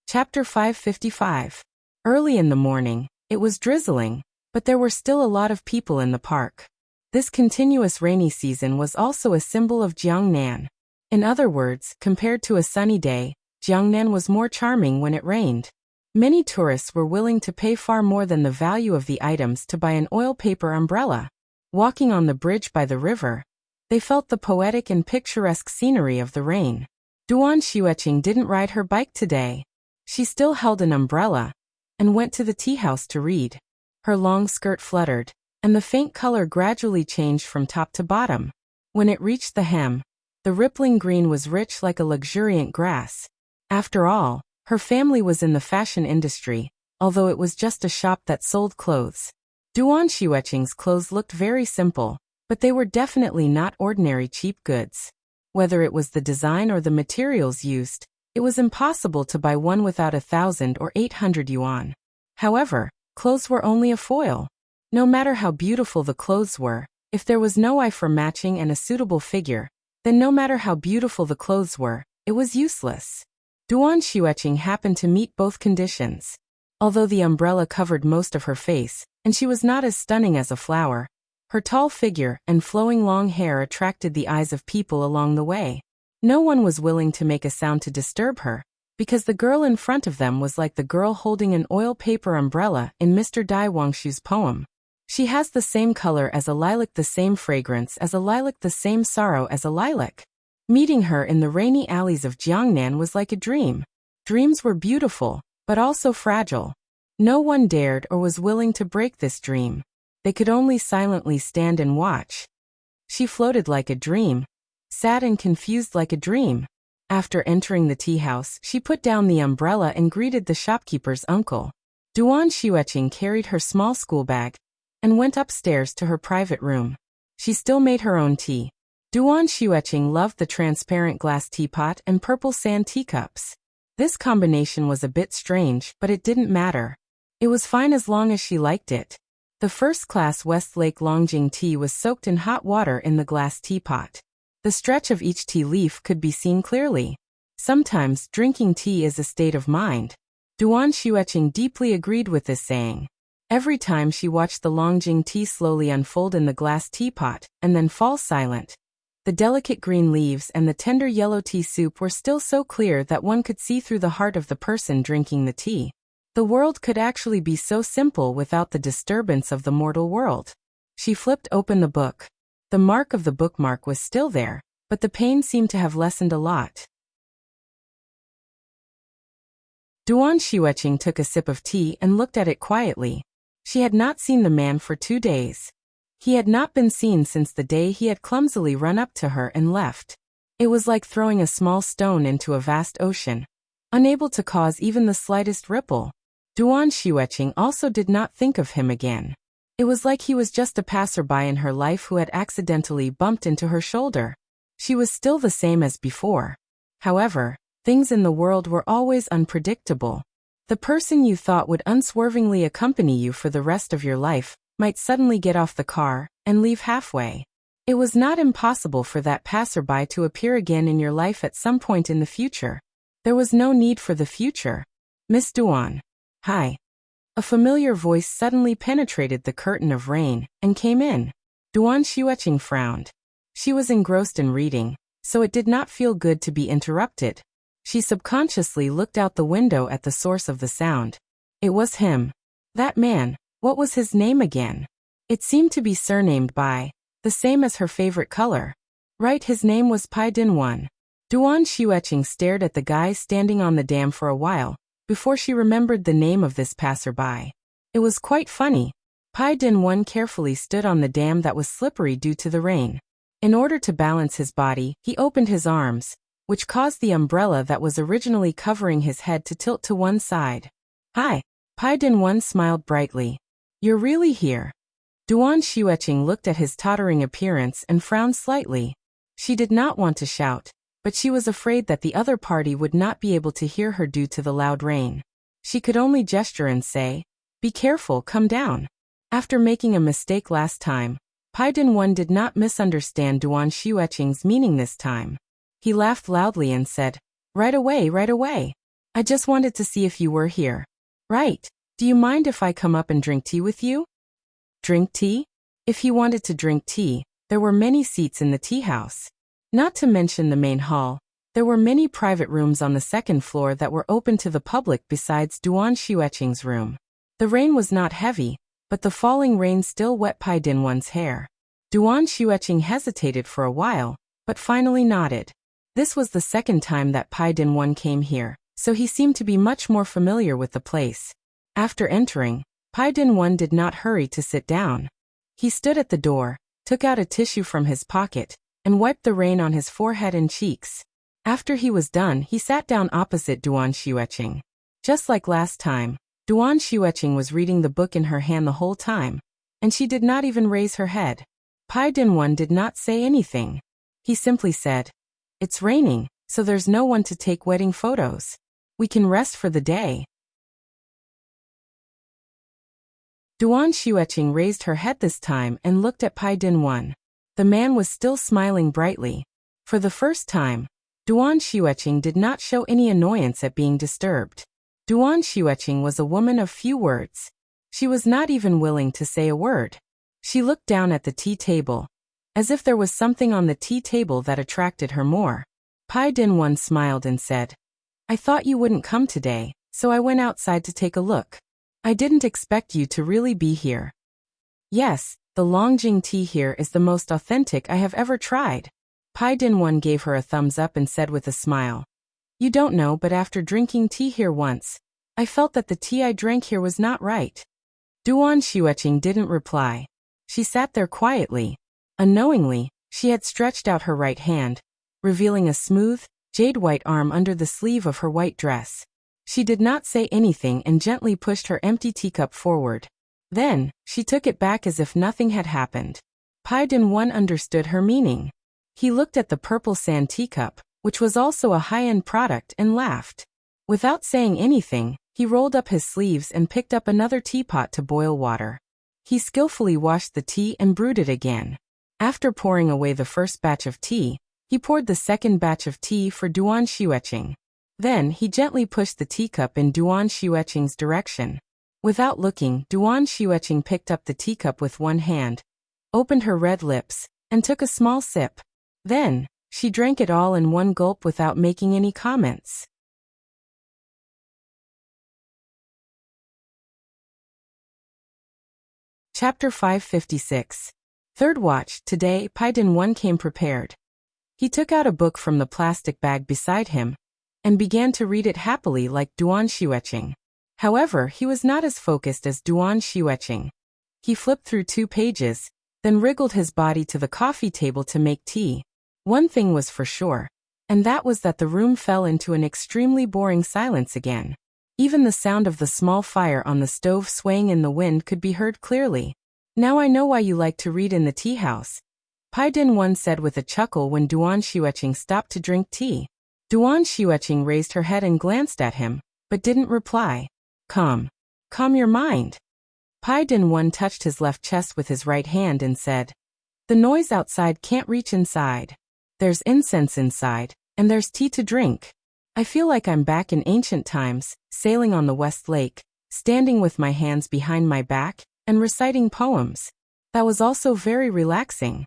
Chapter 555. Early in the morning, it was drizzling, but there were still a lot of people in the park. This continuous rainy season was also a symbol of Jiangnan. In other words, compared to a sunny day, Jiangnan was more charming when it rained. Many tourists were willing to pay far more than the value of the items to buy an oil paper umbrella. Walking on the bridge by the river, they felt the poetic and picturesque scenery of the rain. Duan Xueqing didn't ride her bike today. She still held an umbrella, and went to the tea house to read. Her long skirt fluttered, and the faint color gradually changed from top to bottom. When it reached the hem, the rippling green was rich like a luxuriant grass. After all, her family was in the fashion industry, although it was just a shop that sold clothes. Duan Xueqing's clothes looked very simple, but they were definitely not ordinary cheap goods. Whether it was the design or the materials used, it was impossible to buy one without 1,000 or 800 yuan. However, Clothes were only a foil. No matter how beautiful the clothes were, if there was no eye for matching and a suitable figure, then no matter how beautiful the clothes were, it was useless. Duan Xueqing happened to meet both conditions. Although the umbrella covered most of her face, and she was not as stunning as a flower, her tall figure and flowing long hair attracted the eyes of people along the way. No one was willing to make a sound to disturb her, because the girl in front of them was like the girl holding an oil paper umbrella in Mr. Dai Wangshu's poem. She has the same color as a lilac, the same fragrance as a lilac, the same sorrow as a lilac. Meeting her in the rainy alleys of Jiangnan was like a dream. Dreams were beautiful, but also fragile. No one dared or was willing to break this dream. They could only silently stand and watch. She floated like a dream, sad and confused like a dream. After entering the tea house, she put down the umbrella and greeted the shopkeeper's uncle. Duan Xueqing carried her small school bag and went upstairs to her private room. She still made her own tea. Duan Xueqing loved the transparent glass teapot and purple sand teacups. This combination was a bit strange, but it didn't matter. It was fine as long as she liked it. The first-class Westlake Longjing tea was soaked in hot water in the glass teapot. The stretch of each tea leaf could be seen clearly. Sometimes drinking tea is a state of mind. Duan Xueqing deeply agreed with this saying. Every time she watched the Longjing tea slowly unfold in the glass teapot and then fall silent, the delicate green leaves and the tender yellow tea soup were still so clear that one could see through the heart of the person drinking the tea. The world could actually be so simple without the disturbance of the mortal world. She flipped open the book. The mark of the bookmark was still there, but the pain seemed to have lessened a lot. Duan Xueqing took a sip of tea and looked at it quietly. She had not seen the man for 2 days. He had not been seen since the day he had clumsily run up to her and left. It was like throwing a small stone into a vast ocean, unable to cause even the slightest ripple. Duan Xueqing also did not think of him again. It was like he was just a passerby in her life who had accidentally bumped into her shoulder. She was still the same as before. However, things in the world were always unpredictable. The person you thought would unswervingly accompany you for the rest of your life might suddenly get off the car and leave halfway. It was not impossible for that passerby to appear again in your life at some point in the future. There was no need for the future. Miss Duan. Hi. A familiar voice suddenly penetrated the curtain of rain and came in. Duan Xueqing frowned. She was engrossed in reading, so it did not feel good to be interrupted. She subconsciously looked out the window at the source of the sound. It was him. That man. What was his name again? It seemed to be surnamed by, the same as her favorite color. Right, his name was Pai Dinwan. Duan Xueqing stared at the guy standing on the dam for a while, before she remembered the name of this passerby. It was quite funny. Pai Dinwan carefully stood on the dam that was slippery due to the rain. In order to balance his body, he opened his arms, which caused the umbrella that was originally covering his head to tilt to one side. Hi. Pai Dinwan smiled brightly. You're really here. Duan Xueqing looked at his tottering appearance and frowned slightly. She did not want to shout, but she was afraid that the other party would not be able to hear her due to the loud rain. She could only gesture and say, "Be careful, come down." After making a mistake last time, Pai Dinwan did not misunderstand Duan Xueqing's meaning this time. He laughed loudly and said, Right away, right away. I just wanted to see if you were here." "Right. Do you mind if I come up and drink tea with you?" Drink tea? If he wanted to drink tea, there were many seats in the tea house. Not to mention the main hall, there were many private rooms on the second floor that were open to the public besides Duan Xueqing's room. The rain was not heavy, but the falling rain still wet Pai Dinwan's hair. Duan Xueqing hesitated for a while, but finally nodded. This was the second time that Pai Dinwan came here, so he seemed to be much more familiar with the place. After entering, Pai Dinwan did not hurry to sit down. He stood at the door, took out a tissue from his pocket, and wiped the rain on his forehead and cheeks. After he was done, he sat down opposite Duan Xueqing. Just like last time, Duan Xueqing was reading the book in her hand the whole time, and she did not even raise her head. Pai Dinwan did not say anything. He simply said, "It's raining, so there's no one to take wedding photos. We can rest for the day." Duan Xueqing raised her head this time and looked at Pai Dinwan. The man was still smiling brightly. For the first time, Duan Xueqing did not show any annoyance at being disturbed. Duan Xueqing was a woman of few words. She was not even willing to say a word. She looked down at the tea table, as if there was something on the tea table that attracted her more. Pai Dinwan smiled and said, "I thought you wouldn't come today, so I went outside to take a look. I didn't expect you to really be here." "Yes, the Longjing tea here is the most authentic I have ever tried." Pai Dinwan gave her a thumbs up and said with a smile, "You don't know, but after drinking tea here once, I felt that the tea I drank here was not right." Duan Xueqing didn't reply. She sat there quietly. Unknowingly, she had stretched out her right hand, revealing a smooth, jade-white arm under the sleeve of her white dress. She did not say anything and gently pushed her empty teacup forward. Then, she took it back as if nothing had happened. Pai Dinwan understood her meaning. He looked at the purple sand teacup, which was also a high-end product, and laughed. Without saying anything, he rolled up his sleeves and picked up another teapot to boil water. He skillfully washed the tea and brewed it again. After pouring away the first batch of tea, he poured the second batch of tea for Duan Xueqing. Then he gently pushed the teacup in Duan Xueqing's direction. Without looking, Duan Xueqing picked up the teacup with one hand, opened her red lips, and took a small sip. Then, she drank it all in one gulp without making any comments. Chapter 556. Third watch. Today, Pai Dinwan came prepared. He took out a book from the plastic bag beside him and began to read it happily like Duan Xueqing. However, he was not as focused as Duan Xueqing. He flipped through 2 pages, then wriggled his body to the coffee table to make tea. One thing was for sure, and that was that the room fell into an extremely boring silence again. Even the sound of the small fire on the stove swaying in the wind could be heard clearly. "Now I know why you like to read in the tea house," Pai Dinwan said with a chuckle when Duan Xueqing stopped to drink tea. Duan Xueqing raised her head and glanced at him, but didn't reply. Calm your mind." Pai Dinwan touched his left chest with his right hand and said, "The noise outside can't reach inside. There's incense inside, and there's tea to drink. I feel like I'm back in ancient times, sailing on the West Lake, standing with my hands behind my back, and reciting poems. That was also very relaxing."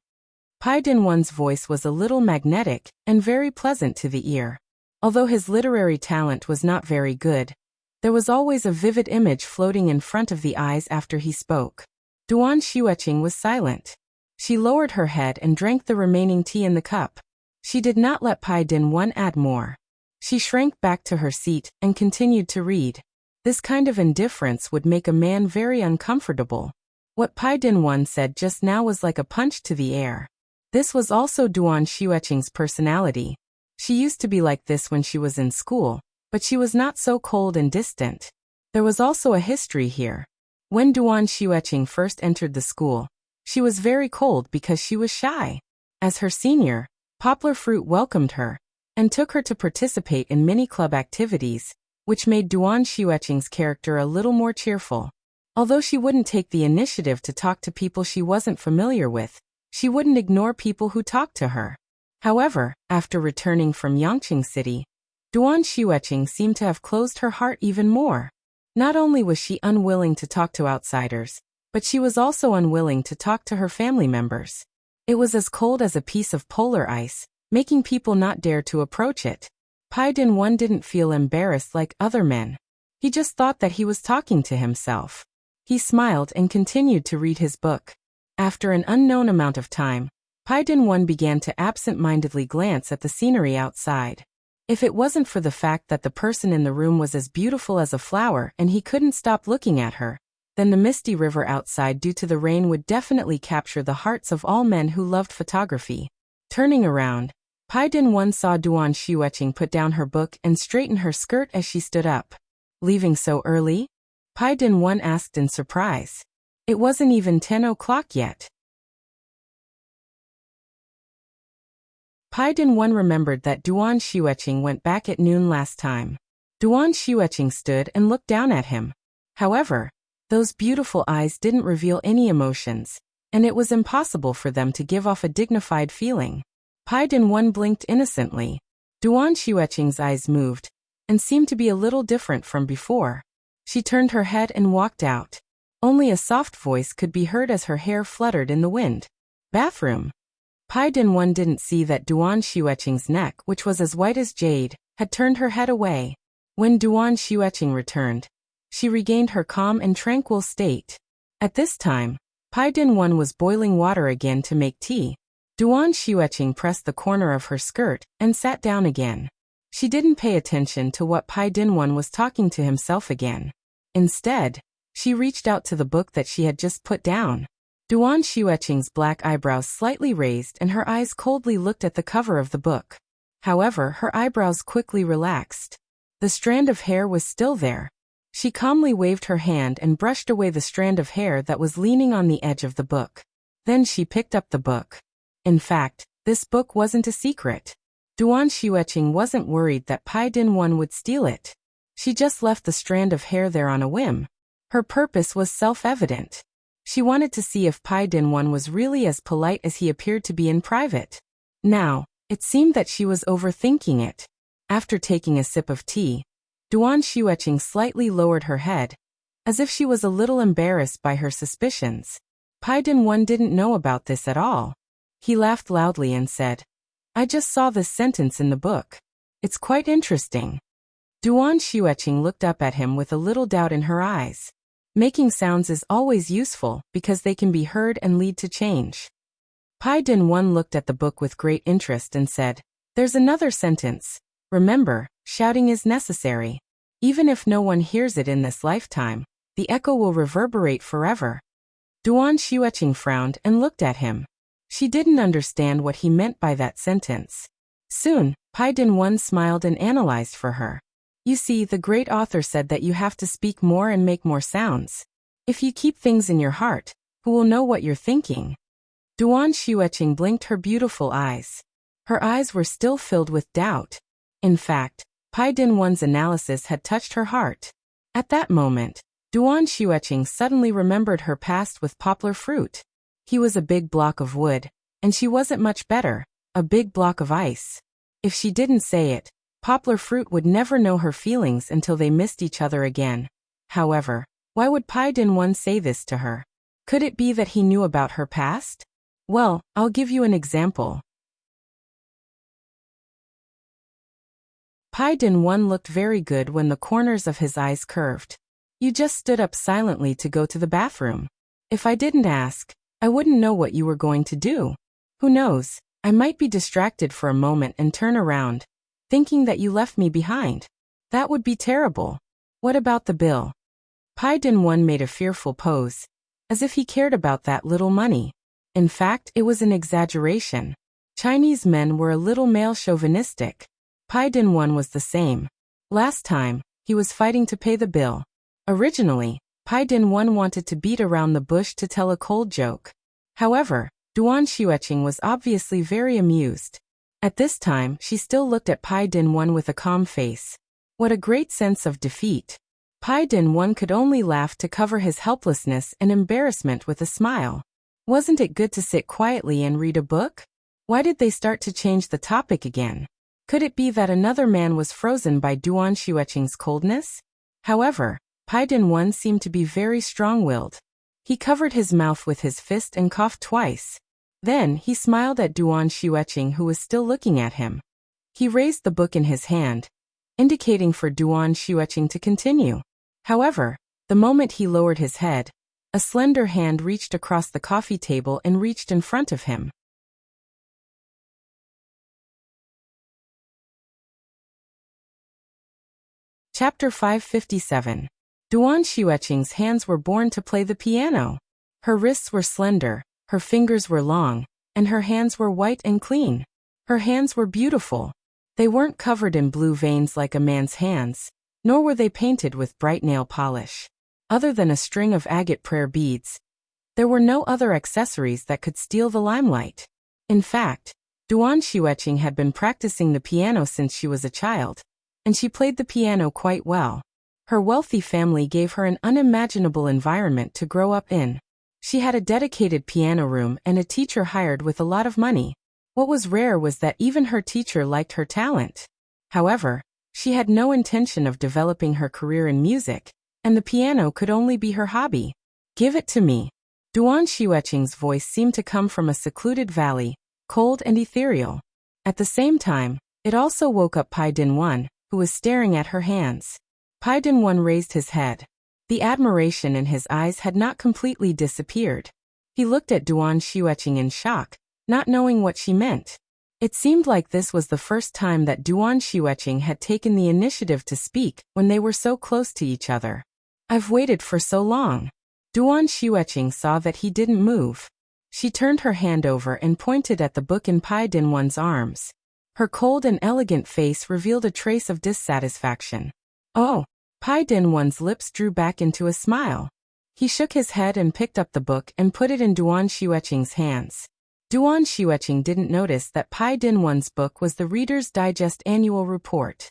Pai Dinwan's voice was a little magnetic and very pleasant to the ear. Although his literary talent was not very good, there was always a vivid image floating in front of the eyes after he spoke. Duan Xueqing was silent. She lowered her head and drank the remaining tea in the cup. She did not let Pai Dinwan add more. She shrank back to her seat and continued to read. This kind of indifference would make a man very uncomfortable. What Pai Dinwan said just now was like a punch to the air. This was also Duan Xueqing's personality. She used to be like this when she was in school, but she was not so cold and distant. There was also a history here. When Duan Xueqing first entered the school, she was very cold because she was shy. As her senior, Poplar Fruit welcomed her and took her to participate in many club activities, which made Duan Xueqing's character a little more cheerful. Although she wouldn't take the initiative to talk to people she wasn't familiar with, she wouldn't ignore people who talked to her. However, after returning from Yangqing City, Duan Xueqing seemed to have closed her heart even more. Not only was she unwilling to talk to outsiders, but she was also unwilling to talk to her family members. It was as cold as a piece of polar ice, making people not dare to approach it. Pai Dinwan didn't feel embarrassed like other men. He just thought that he was talking to himself. He smiled and continued to read his book. After an unknown amount of time, Pai Dinwan began to absent-mindedly glance at the scenery outside. If it wasn't for the fact that the person in the room was as beautiful as a flower and he couldn't stop looking at her, then the misty river outside due to the rain would definitely capture the hearts of all men who loved photography. Turning around, Pai Dinwan saw Duan Xueqing put down her book and straighten her skirt as she stood up. "Leaving so early?" Pai Dinwan asked in surprise. It wasn't even 10 o'clock yet. Pai Dinwan remembered that Duan Xueqing went back at noon last time. Duan Xueqing stood and looked down at him. However, Those beautiful eyes didn't reveal any emotions, and it was impossible for them to give off a dignified feeling. Pai Dinwan blinked innocently. Duan Xueqing's eyes moved, and seemed to be a little different from before. She turned her head and walked out. Only a soft voice could be heard as her hair fluttered in the wind. Bathroom. Pai Dinwan didn't see that Duan Xueqing's neck, which was as white as jade, had turned her head away. When Duan Xueqing returned, she regained her calm and tranquil state. At this time, Pai Dinwan was boiling water again to make tea. Duan Xueqing pressed the corner of her skirt and sat down again. She didn't pay attention to what Pai Dinwan was talking to himself again. Instead, she reached out to the book that she had just put down. Duan Xueqing's black eyebrows slightly raised and her eyes coldly looked at the cover of the book. However, her eyebrows quickly relaxed. The strand of hair was still there. She calmly waved her hand and brushed away the strand of hair that was leaning on the edge of the book. Then she picked up the book. In fact, this book wasn't a secret. Duan Xueqing wasn't worried that Pai Dinwan would steal it. She just left the strand of hair there on a whim. Her purpose was self-evident. She wanted to see if Pai Dinwan was really as polite as he appeared to be in private. Now, it seemed that she was overthinking it. After taking a sip of tea, Duan Xueqing slightly lowered her head, as if she was a little embarrassed by her suspicions. Pai Dinwan didn't know about this at all. He laughed loudly and said, "I just saw this sentence in the book. It's quite interesting." Duan Xueqing looked up at him with a little doubt in her eyes. Making sounds is always useful because they can be heard and lead to change. Pai Dinwan looked at the book with great interest and said, "There's another sentence. Remember, shouting is necessary. Even if no one hears it in this lifetime, the echo will reverberate forever." Duan Xueqing frowned and looked at him. She didn't understand what he meant by that sentence. Soon, Pai Dinwan smiled and analyzed for her. "You see, the great author said that you have to speak more and make more sounds. If you keep things in your heart, who will know what you're thinking?" Duan Xueqing blinked her beautiful eyes. Her eyes were still filled with doubt. In fact, Pai Dinwan's analysis had touched her heart. At that moment, Duan Xueqing suddenly remembered her past with Poplar Fruit. He was a big block of wood, and she wasn't much better, a big block of ice. If she didn't say it, Poplar Fruit would never know her feelings until they missed each other again. However, why would Pai Dinwan say this to her? Could it be that he knew about her past? Well, I'll give you an example. Pai Dinwan looked very good when the corners of his eyes curved. "You just stood up silently to go to the bathroom. If I didn't ask, I wouldn't know what you were going to do. Who knows, I might be distracted for a moment and turn around, thinking that you left me behind. That would be terrible. What about the bill?" Pai Dinwan made a fearful pose, as if he cared about that little money. In fact, it was an exaggeration. Chinese men were a little male chauvinistic. Pai Dinwan was the same. Last time, he was fighting to pay the bill. Originally, Pai Dinwan wanted to beat around the bush to tell a cold joke. However, Duan Xueqing was obviously very amused. At this time, she still looked at Pai Dinwan with a calm face. What a great sense of defeat. Pai Dinwan could only laugh to cover his helplessness and embarrassment with a smile. Wasn't it good to sit quietly and read a book? Why did they start to change the topic again? Could it be that another man was frozen by Duan Xueqing's coldness? However, Pai Dinwan seemed to be very strong-willed. He covered his mouth with his fist and coughed twice. Then, he smiled at Duan Xueqing, who was still looking at him. He raised the book in his hand, indicating for Duan Xueqing to continue. However, the moment he lowered his head, a slender hand reached across the coffee table and reached in front of him. Chapter 557. Duan Xueqing's hands were born to play the piano. Her wrists were slender, her fingers were long, and her hands were white and clean. Her hands were beautiful. They weren't covered in blue veins like a man's hands, nor were they painted with bright nail polish. Other than a string of agate prayer beads, there were no other accessories that could steal the limelight. In fact, Duan Xueqing had been practicing the piano since she was a child, and she played the piano quite well. Her wealthy family gave her an unimaginable environment to grow up in. She had a dedicated piano room and a teacher hired with a lot of money. What was rare was that even her teacher liked her talent. However, she had no intention of developing her career in music, and the piano could only be her hobby. Give it to me. Duan Xueqing's voice seemed to come from a secluded valley, cold and ethereal. At the same time, it also woke up Pai Dinwan, who was staring at her hands. Pai Dinwan raised his head. The admiration in his eyes had not completely disappeared. He looked at Duan Xueqing in shock, not knowing what she meant. It seemed like this was the first time that Duan Xueqing had taken the initiative to speak when they were so close to each other. I've waited for so long. Duan Xueqing saw that he didn't move. She turned her hand over and pointed at the book in Pai Dinwan's arms. Her cold and elegant face revealed a trace of dissatisfaction. Oh! Pai Dinwan's lips drew back into a smile. He shook his head and picked up the book and put it in Duan Xueqing's hands. Duan Xueqing didn't notice that Pai Dinwan's book was the Reader's Digest annual report.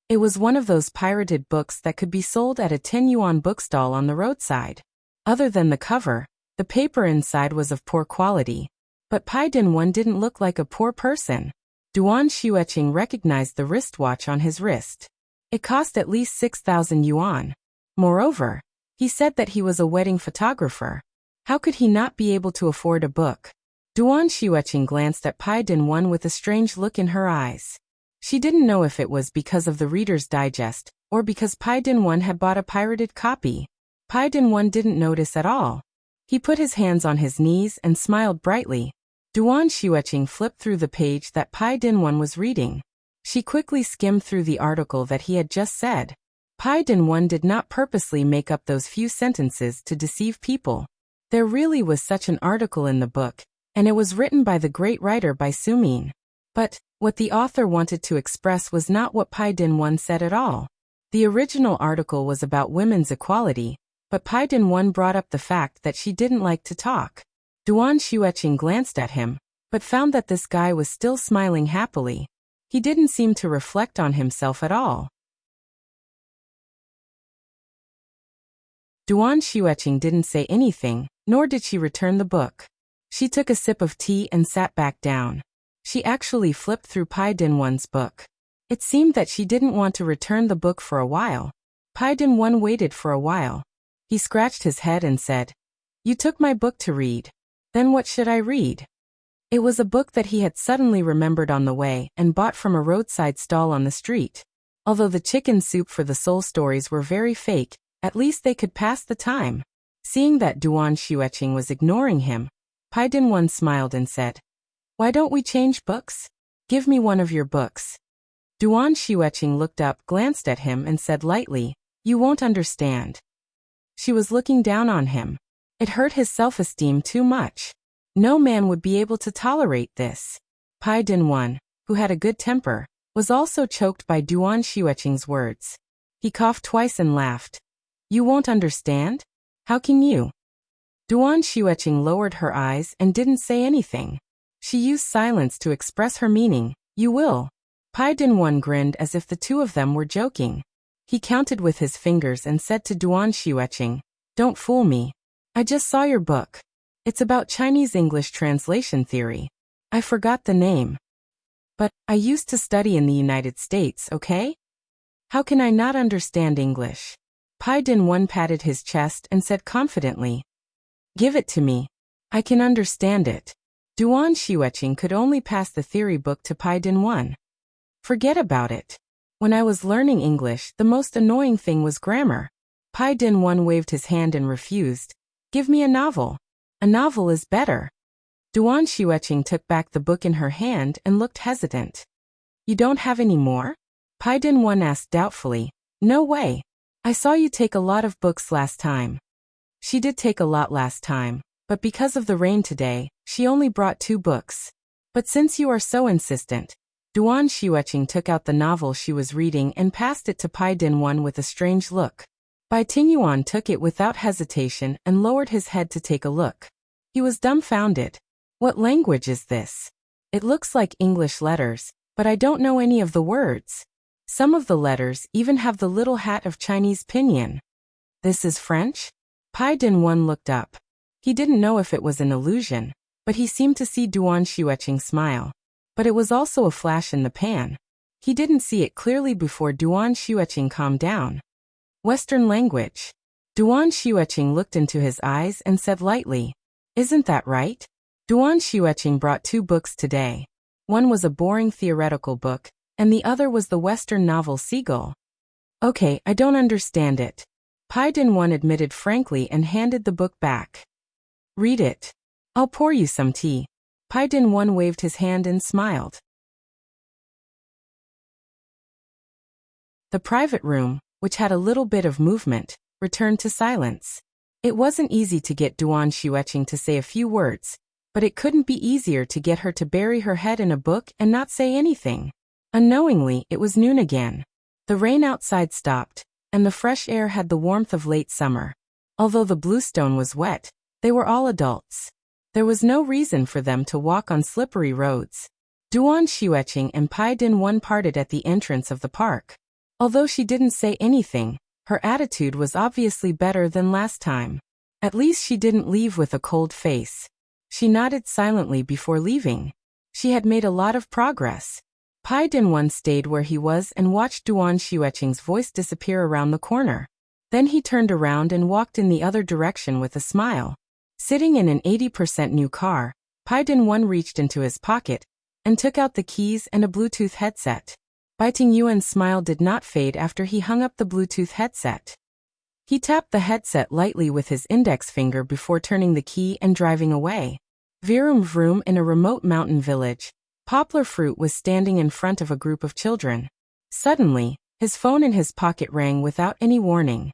It was one of those pirated books that could be sold at a 10 yuan bookstall on the roadside. Other than the cover, the paper inside was of poor quality. But Pai Dinwan didn't look like a poor person. Duan Xueqing recognized the wristwatch on his wrist. It cost at least 6,000 yuan. Moreover, he said that he was a wedding photographer. How could he not be able to afford a book? Duan Xueqing glanced at Pai Dinwan with a strange look in her eyes. She didn't know if it was because of the Reader's Digest, or because Pai Dinwan had bought a pirated copy. Pai Dinwan didn't notice at all. He put his hands on his knees and smiled brightly. Duan Xueqing flipped through the page that Pai Dinwan was reading. She quickly skimmed through the article that he had just said. Pai Dinwan did not purposely make up those few sentences to deceive people. There really was such an article in the book, and it was written by the great writer Bai Sumin. But what the author wanted to express was not what Pai Dinwan said at all. The original article was about women's equality, but Pai Dinwan brought up the fact that she didn't like to talk. Duan Xueqing glanced at him, but found that this guy was still smiling happily. He didn't seem to reflect on himself at all. Duan Xueqing didn't say anything, nor did she return the book. She took a sip of tea and sat back down. She actually flipped through Pai Dinwan's book. It seemed that she didn't want to return the book for a while. Pai Dinwan waited for a while. He scratched his head and said, "You took my book to read. Then what should I read?" It was a book that he had suddenly remembered on the way and bought from a roadside stall on the street. Although the chicken soup for the soul stories were very fake, at least they could pass the time. Seeing that Duan Xueqing was ignoring him, Pai Dinwan smiled and said, "Why don't we change books? Give me one of your books." Duan Xueqing looked up, glanced at him and said lightly, "You won't understand." She was looking down on him. It hurt his self-esteem too much. No man would be able to tolerate this. Pai Dinwan, who had a good temper, was also choked by Duan Xueqing's words. He coughed twice and laughed. "You won't understand? How can you?" Duan Xueqing lowered her eyes and didn't say anything. She used silence to express her meaning. "You will." Pai Dinwan grinned as if the two of them were joking. He counted with his fingers and said to Duan Xueqing, "Don't fool me. I just saw your book. It's about Chinese-English translation theory. I forgot the name. But I used to study in the United States, okay? How can I not understand English?" Pai Dinwan patted his chest and said confidently, "Give it to me. I can understand it." Duan Xueqing could only pass the theory book to Pai Dinwan. "Forget about it. When I was learning English, the most annoying thing was grammar." Pai Dinwan waved his hand and refused. "Give me a novel. A novel is better." Duan Xueqing took back the book in her hand and looked hesitant. "You don't have any more?" Pai Dinwan asked doubtfully. "No way. I saw you take a lot of books last time." She did take a lot last time, but because of the rain today, she only brought 2 books. "But since you are so insistent." Duan Xueqing took out the novel she was reading and passed it to Pai Dinwan with a strange look. Bai Tingyuan took it without hesitation and lowered his head to take a look. He was dumbfounded. "What language is this? It looks like English letters, but I don't know any of the words." Some of the letters even have the little hat of Chinese pinyin. This is French? Pai Dinwan looked up. He didn't know if it was an illusion, but he seemed to see Duan Xueqing smile. But it was also a flash in the pan. He didn't see it clearly before Duan Xueqing calmed down. Western language. Duan Xueqing looked into his eyes and said lightly, "Isn't that right?" Duan Xueqing brought 2 books today. One was a boring theoretical book, and the other was the Western novel Seagull. Okay, I don't understand it. Pai Dinwan admitted frankly and handed the book back. Read it. I'll pour you some tea. Pai Dinwan waved his hand and smiled. The private room, which had a little bit of movement, returned to silence. It wasn't easy to get Duan Xueqing to say a few words, but it couldn't be easier to get her to bury her head in a book and not say anything. Unknowingly, it was noon again. The rain outside stopped, and the fresh air had the warmth of late summer. Although the bluestone was wet, they were all adults. There was no reason for them to walk on slippery roads. Duan Xueqing and Pai Dinwan parted at the entrance of the park. Although she didn't say anything, her attitude was obviously better than last time. At least she didn't leave with a cold face. She nodded silently before leaving. She had made a lot of progress. Pai Dinwan stayed where he was and watched Duan Xueqing's voice disappear around the corner. Then he turned around and walked in the other direction with a smile. Sitting in an 80% new car, Pai Dinwan reached into his pocket and took out the keys and a Bluetooth headset. Bai Tingyuan's smile did not fade after he hung up the Bluetooth headset. He tapped the headset lightly with his index finger before turning the key and driving away. Vroom vroom. In a remote mountain village, Poplar Fruit was standing in front of a group of children. Suddenly, his phone in his pocket rang without any warning.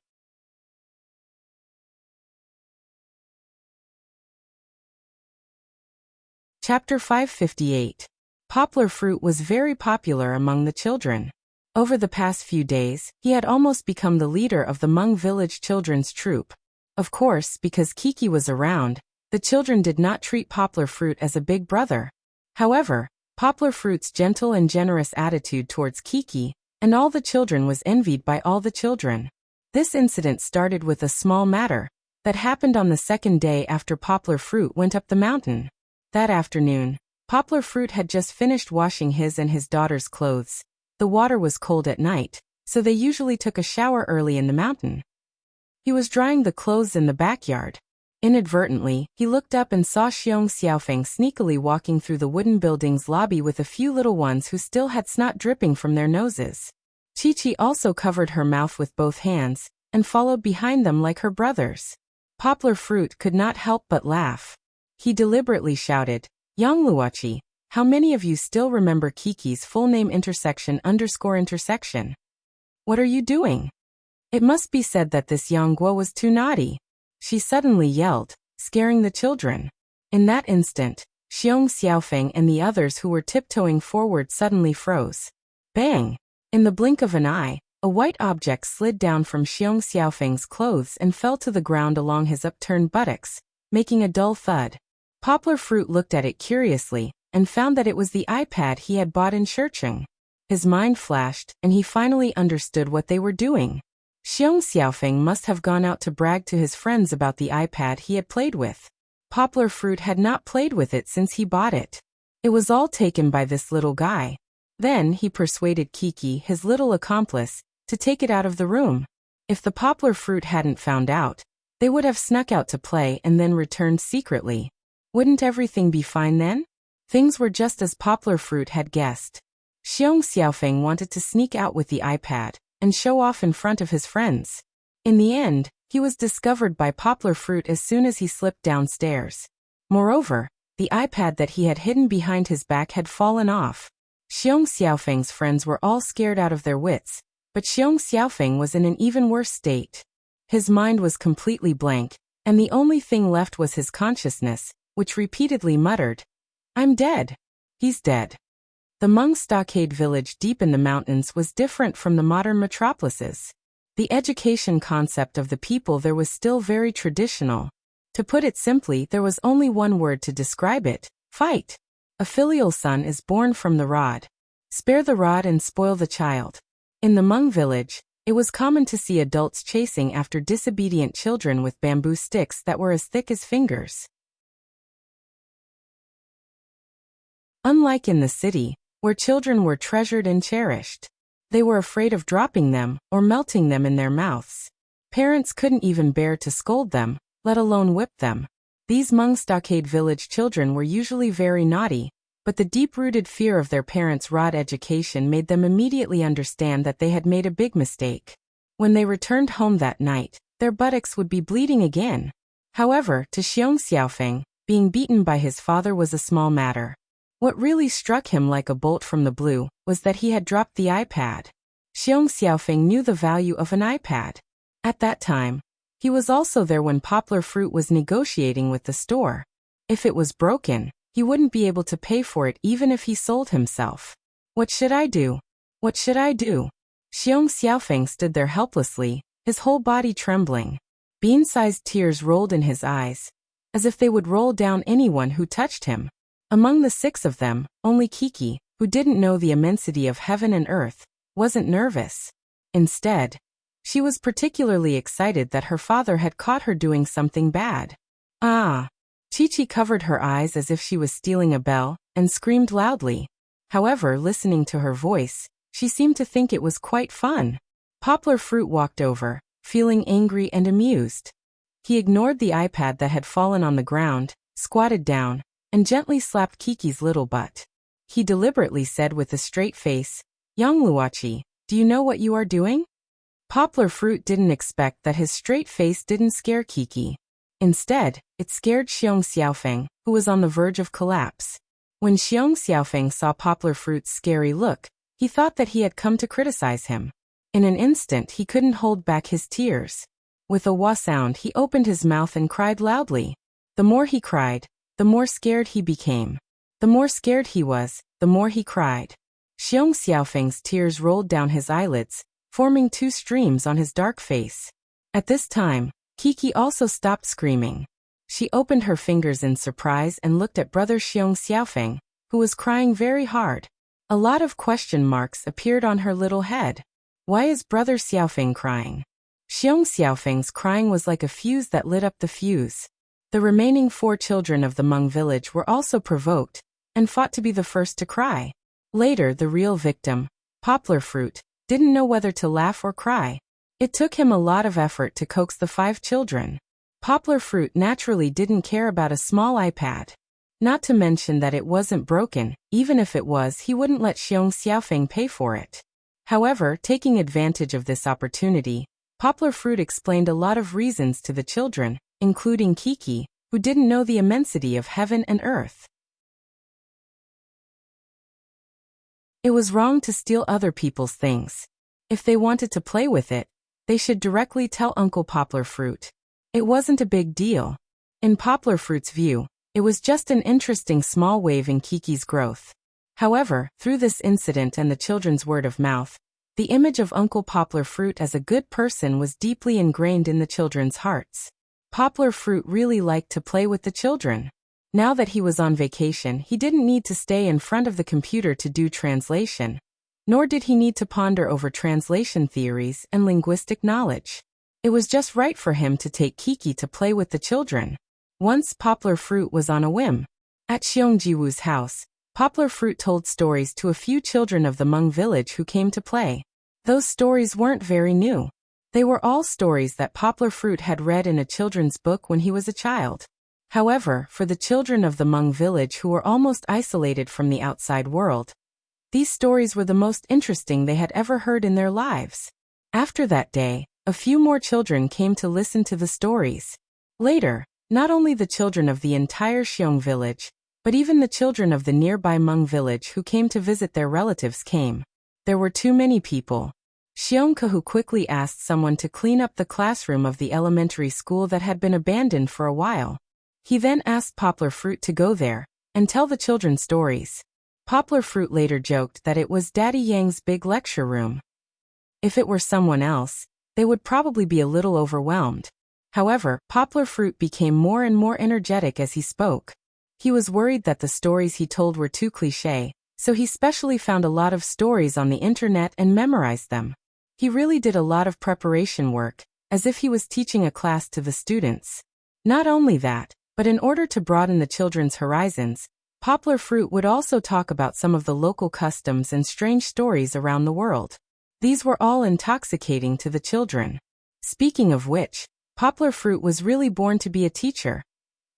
Chapter 558. Poplar Fruit was very popular among the children. Over the past few days, he had almost become the leader of the Hmong village children's troupe. Of course, because Kiki was around, the children did not treat Poplar Fruit as a big brother. However, Poplar Fruit's gentle and generous attitude towards Kiki and all the children was envied by all the children. This incident started with a small matter that happened on the second day after Poplar Fruit went up the mountain. That afternoon, Poplar Fruit had just finished washing his and his daughter's clothes. The water was cold at night, so they usually took a shower early in the mountain. He was drying the clothes in the backyard. Inadvertently, he looked up and saw Xiong Xiaofeng sneakily walking through the wooden building's lobby with a few little ones who still had snot dripping from their noses. Chi-Chi also covered her mouth with both hands and followed behind them like her brothers. Poplar Fruit could not help but laugh. He deliberately shouted, "Yang Luochi, how many of you still remember Kiki's full name _intersection? What are you doing?" It must be said that this Yang Guo was too naughty. She suddenly yelled, scaring the children. In that instant, Xiong Xiaofeng and the others who were tiptoeing forward suddenly froze. Bang! In the blink of an eye, a white object slid down from Xiong Xiaofeng's clothes and fell to the ground along his upturned buttocks, making a dull thud. Poplar Fruit looked at it curiously and found that it was the iPad he had bought in Shurcheng. His mind flashed, and he finally understood what they were doing. Xiong Xiaofeng must have gone out to brag to his friends about the iPad he had played with. Poplar Fruit had not played with it since he bought it. It was all taken by this little guy. Then he persuaded Kiki, his little accomplice, to take it out of the room. If the Poplar Fruit hadn't found out, they would have snuck out to play and then returned secretly. Wouldn't everything be fine then? Things were just as Poplar Fruit had guessed. Xiong Xiaofeng wanted to sneak out with the iPad and show off in front of his friends. In the end, he was discovered by Poplar Fruit as soon as he slipped downstairs. Moreover, the iPad that he had hidden behind his back had fallen off. Xiong Xiaofeng's friends were all scared out of their wits, but Xiong Xiaofeng was in an even worse state. His mind was completely blank, and the only thing left was his consciousness, which repeatedly muttered, "I'm dead. He's dead." The Hmong stockade village deep in the mountains was different from the modern metropolises. The education concept of the people there was still very traditional. To put it simply, there was only one word to describe it: fight. A filial son is born from the rod. Spare the rod and spoil the child. In the Hmong village, it was common to see adults chasing after disobedient children with bamboo sticks that were as thick as fingers. Unlike in the city, where children were treasured and cherished, they were afraid of dropping them or melting them in their mouths. Parents couldn't even bear to scold them, let alone whip them. These Hmong stockade village children were usually very naughty, but the deep-rooted fear of their parents' rod education made them immediately understand that they had made a big mistake. When they returned home that night, their buttocks would be bleeding again. However, to Xiong Xiaofeng, being beaten by his father was a small matter. What really struck him like a bolt from the blue was that he had dropped the iPad. Xiong Xiaofeng knew the value of an iPad. At that time, he was also there when Poplar Fruit was negotiating with the store. If it was broken, he wouldn't be able to pay for it even if he sold himself. What should I do? What should I do? Xiong Xiaofeng stood there helplessly, his whole body trembling. Bean-sized tears rolled in his eyes, as if they would roll down anyone who touched him. Among the 6 of them, only Kiki, who didn't know the immensity of heaven and earth, wasn't nervous. Instead, she was particularly excited that her father had caught her doing something bad. Ah! Chi-Chi covered her eyes as if she was stealing a bell, and screamed loudly. However, listening to her voice, she seemed to think it was quite fun. Poplar Fruit walked over, feeling angry and amused. He ignored the iPad that had fallen on the ground, squatted down, and gently slapped Kiki's little butt. He deliberately said with a straight face, "Yang Luochi, do you know what you are doing?" Poplar Fruit didn't expect that his straight face didn't scare Kiki. Instead, it scared Xiong Xiaofeng, who was on the verge of collapse. When Xiong Xiaofeng saw Poplar Fruit's scary look, he thought that he had come to criticize him. In an instant he couldn't hold back his tears. With a wah sound he opened his mouth and cried loudly. The more he cried, the more scared he became. The more scared he was, the more he cried. Xiong Xiaofeng's tears rolled down his eyelids, forming 2 streams on his dark face. At this time, Kiki also stopped screaming. She opened her fingers in surprise and looked at brother Xiong Xiaofeng, who was crying very hard. A lot of question marks appeared on her little head. Why is brother Xiaofeng crying? Xiong Xiaofeng's crying was like a fuse that lit up the fuse. The remaining 4 children of the Hmong village were also provoked, and fought to be the first to cry. Later, the real victim, Poplar Fruit, didn't know whether to laugh or cry. It took him a lot of effort to coax the 5 children. Poplar Fruit naturally didn't care about a small iPad. Not to mention that it wasn't broken. Even if it was, he wouldn't let Xiong Xiaofeng pay for it. However, taking advantage of this opportunity, Poplar Fruit explained a lot of reasons to the children, including Kiki, who didn't know the immensity of heaven and earth. It was wrong to steal other people's things. If they wanted to play with it, they should directly tell Uncle Poplar Fruit. It wasn't a big deal. In Poplar Fruit's view, it was just an interesting small wave in Kiki's growth. However, through this incident and the children's word of mouth, the image of Uncle Poplar Fruit as a good person was deeply ingrained in the children's hearts. Poplar Fruit really liked to play with the children. Now that he was on vacation, he didn't need to stay in front of the computer to do translation, nor did he need to ponder over translation theories and linguistic knowledge. It was just right for him to take Kiki to play with the children. Once Poplar Fruit was on a whim. At Xiong Jiwu's house, Poplar Fruit told stories to a few children of the Hmong village who came to play. Those stories weren't very new. They were all stories that Poplar Fruit had read in a children's book when he was a child. However, for the children of the Hmong village who were almost isolated from the outside world, these stories were the most interesting they had ever heard in their lives. After that day, a few more children came to listen to the stories. Later, not only the children of the entire Xiong village, but even the children of the nearby Hmong village who came to visit their relatives came. There were too many people. Xiong Kahu quickly asked someone to clean up the classroom of the elementary school that had been abandoned for a while. He then asked Poplar Fruit to go there and tell the children stories. Poplar Fruit later joked that it was Daddy Yang's big lecture room. If it were someone else, they would probably be a little overwhelmed. However, Poplar Fruit became more and more energetic as he spoke. He was worried that the stories he told were too cliché, so he specially found a lot of stories on the internet and memorized them. He really did a lot of preparation work, as if he was teaching a class to the students. Not only that, but in order to broaden the children's horizons, Poplar Fruit would also talk about some of the local customs and strange stories around the world. These were all intoxicating to the children. Speaking of which, Poplar Fruit was really born to be a teacher.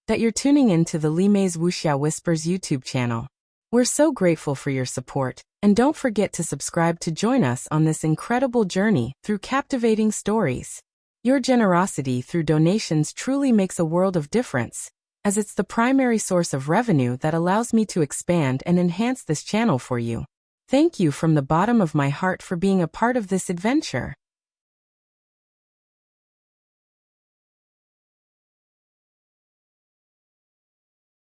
That you're tuning in to the Limei's Wuxia Whispers YouTube channel. We're so grateful for your support, and don't forget to subscribe to join us on this incredible journey through captivating stories. Your generosity through donations truly makes a world of difference, as it's the primary source of revenue that allows me to expand and enhance this channel for you. Thank you from the bottom of my heart for being a part of this adventure.